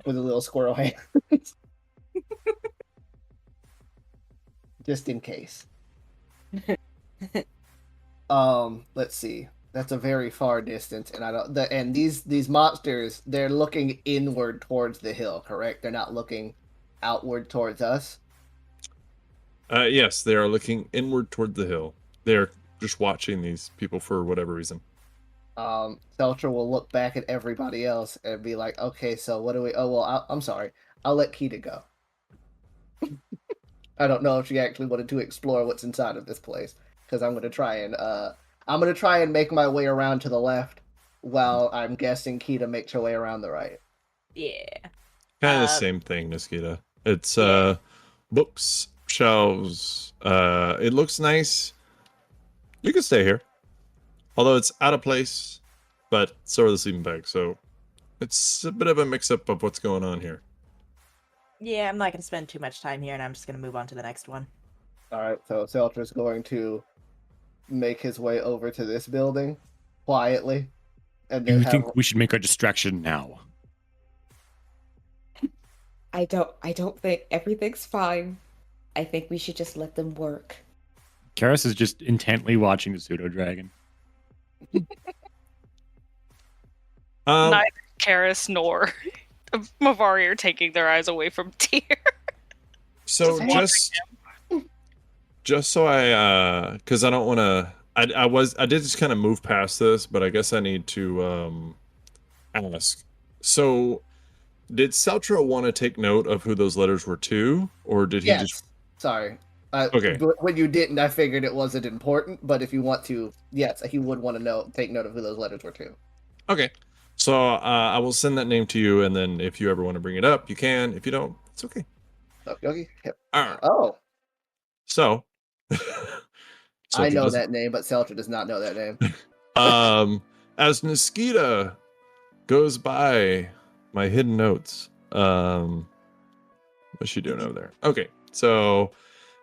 With a little squirrel hand. Just in case. Let's see. That's a very far distance, and I don't. And these monsters, they're looking inward towards the hill, correct? They're not looking outward towards us. Yes, they are looking inward toward the hill. They're just watching these people for whatever reason. Seltra will look back at everybody else and be like, "Okay, so what do we? Oh well, I'm sorry. I'll let Kita go. I don't know if she actually wanted to explore what's inside of this place, because I'm gonna try and make my way around to the left, while I'm guessing Kita makes her way around the right. Yeah. Kind of the same thing, Niskita. It's books, shelves. It looks nice. You can stay here, although it's out of place. But so are the sleeping bags, so it's a bit of a mix-up of what's going on here. Yeah, I'm not going to spend too much time here, and I'm just going to move on to the next one. All right, so Seltra's going to make his way over to this building quietly, and then you think we should make our distraction now? I don't think everything's fine. I think we should just let them work. Karis is just intently watching the pseudo dragon. Neither Karis nor Mavari are taking their eyes away from Tyr. So just so I because I don't want to. I did just kind of move past this, but I guess I need to ask. So, did Seltra want to take note of who those letters were to, or did he just? Sorry. Okay. But when you didn't, I figured it wasn't important. But if you want to, yes, he would want to take note of who those letters were to. Okay. So I will send that name to you, and then if you ever want to bring it up, you can. If you don't, it's okay. Okay. Yep. All right. Oh. So. I know that name, but Seltra does not know that name. As Niskita goes by my hidden notes, what's she doing over there? Okay, so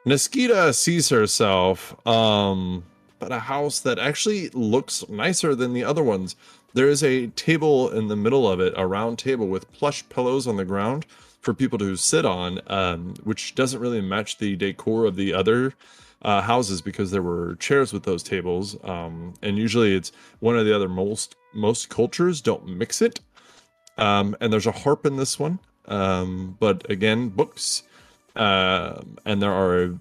Niskita sees herself, but a house that actually looks nicer than the other ones. There is a table in the middle of it, a round table with plush pillows on the ground for people to sit on, which doesn't really match the decor of the other houses because there were chairs with those tables, and usually it's one or the other. Most cultures don't mix it, and there's a harp in this one, but again, books, and there are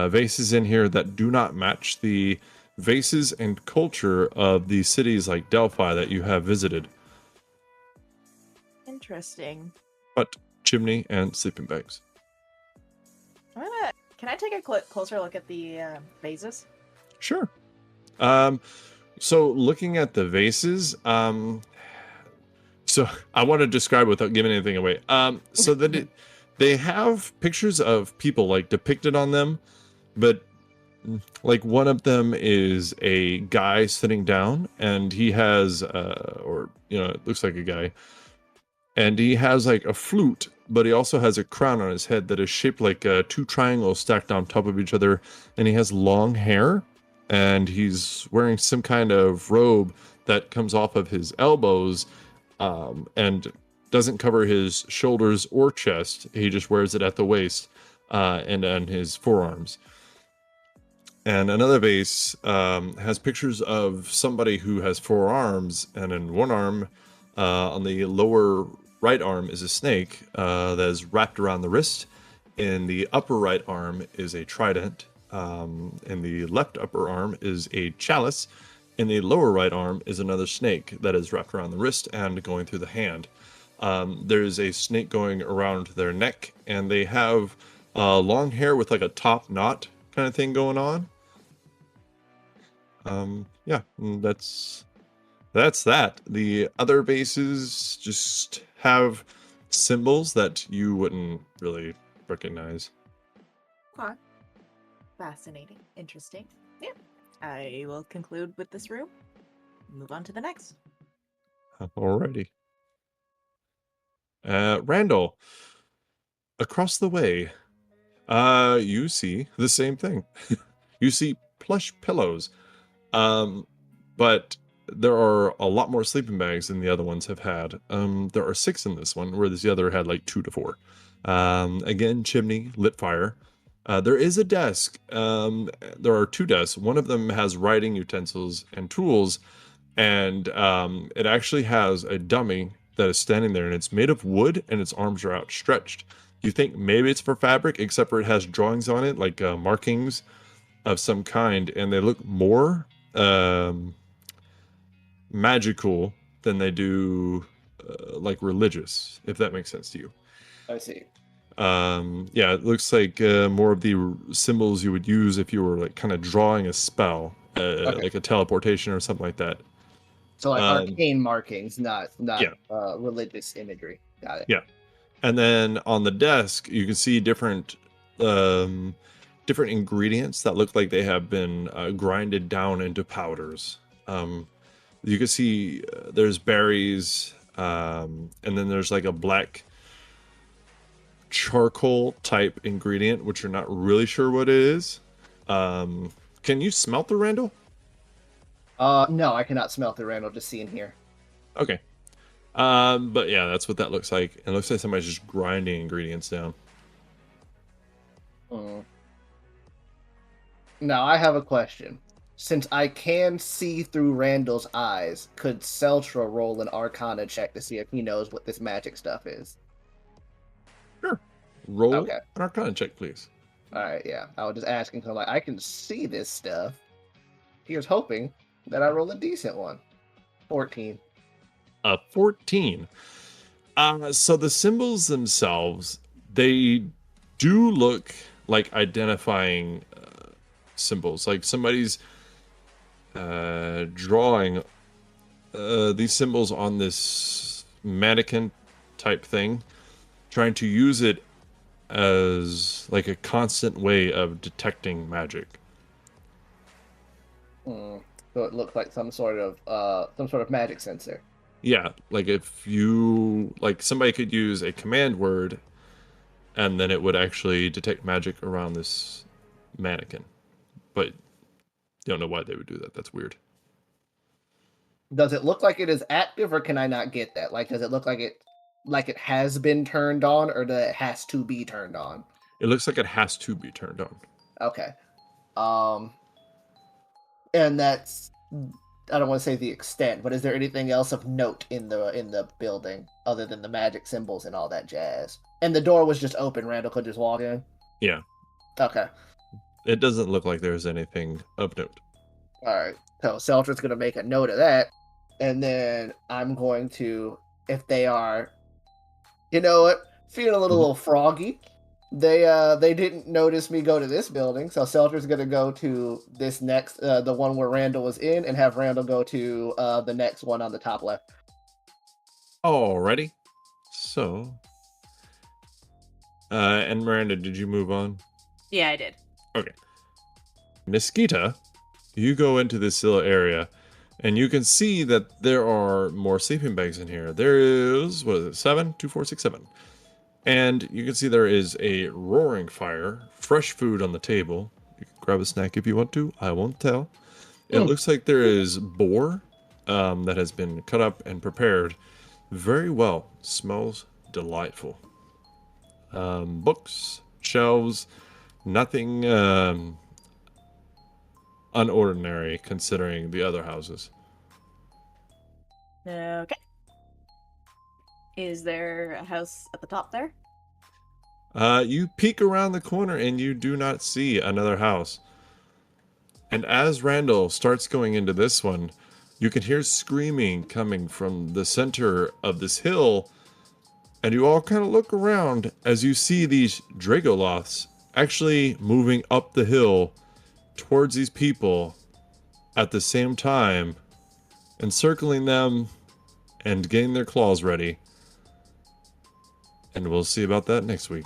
vases in here that do not match the vases and culture of the cities like Delphi that you have visited. Interesting. But chimney and sleeping bags. Can I take a closer look at the vases? Sure. So looking at the vases, so I want to describe without giving anything away. So that they have pictures of people like depicted on them, but like one of them is a guy sitting down, and he has, it looks like a guy, and he has like a flute, but he also has a crown on his head that is shaped like two triangles stacked on top of each other, and he has long hair, and he's wearing some kind of robe that comes off of his elbows, and doesn't cover his shoulders or chest. He just wears it at the waist, and on his forearms. And another vase has pictures of somebody who has 4 arms, and in one arm, on the lower right arm, is a snake that is wrapped around the wrist. In the upper right arm is a trident. In the left upper arm is a chalice. In the lower right arm is another snake that is wrapped around the wrist and going through the hand. There's a snake going around their neck, and they have long hair with like a top knot kind of thing going on. Yeah, that's that. The other bases just have symbols that you wouldn't really recognize. Okay. Fascinating. Interesting. Yeah. I will conclude with this room. Move on to the next. Alrighty. Randall, across the way, you see the same thing. You see plush pillows. But there are a lot more sleeping bags than the other ones have had. There are 6 in this one, whereas the other had like 2 to 4. Again, chimney, lit fire. There is a desk. There are 2 desks. One of them has writing utensils and tools, and it actually has a dummy that is standing there, and it's made of wood, and its arms are outstretched. You think maybe it's for fabric, except for it has drawings on it, like markings of some kind, and they look more magical than they do like religious, if that makes sense to you. I see. Yeah, it looks like more of the symbols you would use if you were like kind of drawing a spell, Okay. like a teleportation or something like that. So like arcane markings, not religious imagery. Got it. Yeah. And then on the desk, you can see different ingredients that look like they have been grinded down into powders. You can see there's berries, and then there's like a black charcoal type ingredient, which you're not really sure what it is. Can you smelt the Randall? No, I cannot smelt the Randall, just seeing here. Okay. But yeah, that's what that looks like. It looks like somebody's just grinding ingredients down. Now, I have a question. Since I can see through Randall's eyes, could Seltra roll an Arcana check to see if he knows what this magic stuff is? Sure. Roll an Arcana check, please. Alright, yeah. I was just asking, because I can see this stuff. Here's hoping that I roll a decent one. 14. 14. So the symbols themselves, they do look like identifying symbols. Like somebody's drawing these symbols on this mannequin type thing, trying to use it as like a constant way of detecting magic. So it looks like some sort of magic sensor. Yeah, like if you somebody could use a command word, and then it would actually detect magic around this mannequin. But you don't know why they would do that. That's weird. Does it look like it is active, or can I not get that? Like, does it look like it has been turned on, or that it has to be turned on? It looks like it has to be turned on. Okay. And that's, I don't want to say the extent, but is there anything else of note in the building other than the magic symbols and all that jazz? And the door was just open. Randall could just walk in? Yeah. Okay. It doesn't look like there's anything of note. Alright. So Seltra's going to make a note of that. And then I'm going to, if they are, you know what, feeling a little froggy, they didn't notice me go to this building, so Seltra's going to go to this next, the one where Randall was in, and have Randall go to the next one on the top left. Alrighty. So, and Miranda, did you move on? Yeah, I did. Okay. Niskita, you go into this little area, and you can see that there are more sleeping bags in here. There is, what is it, 7? 2, 4, 6, 7. And you can see there is a roaring fire, fresh food on the table. You can grab a snack if you want to. I won't tell. It looks like there is boar that has been cut up and prepared very well. Smells delightful. Books, shelves, nothing unordinary considering the other houses. Okay. Is there a house at the top there? You peek around the corner and you do not see another house. And as Randall starts going into this one, you can hear screaming coming from the center of this hill. And you all kind of look around as you see these Dragoloths actually moving up the hill towards these people at the same time, encircling them and getting their claws ready. And we'll see about that next week.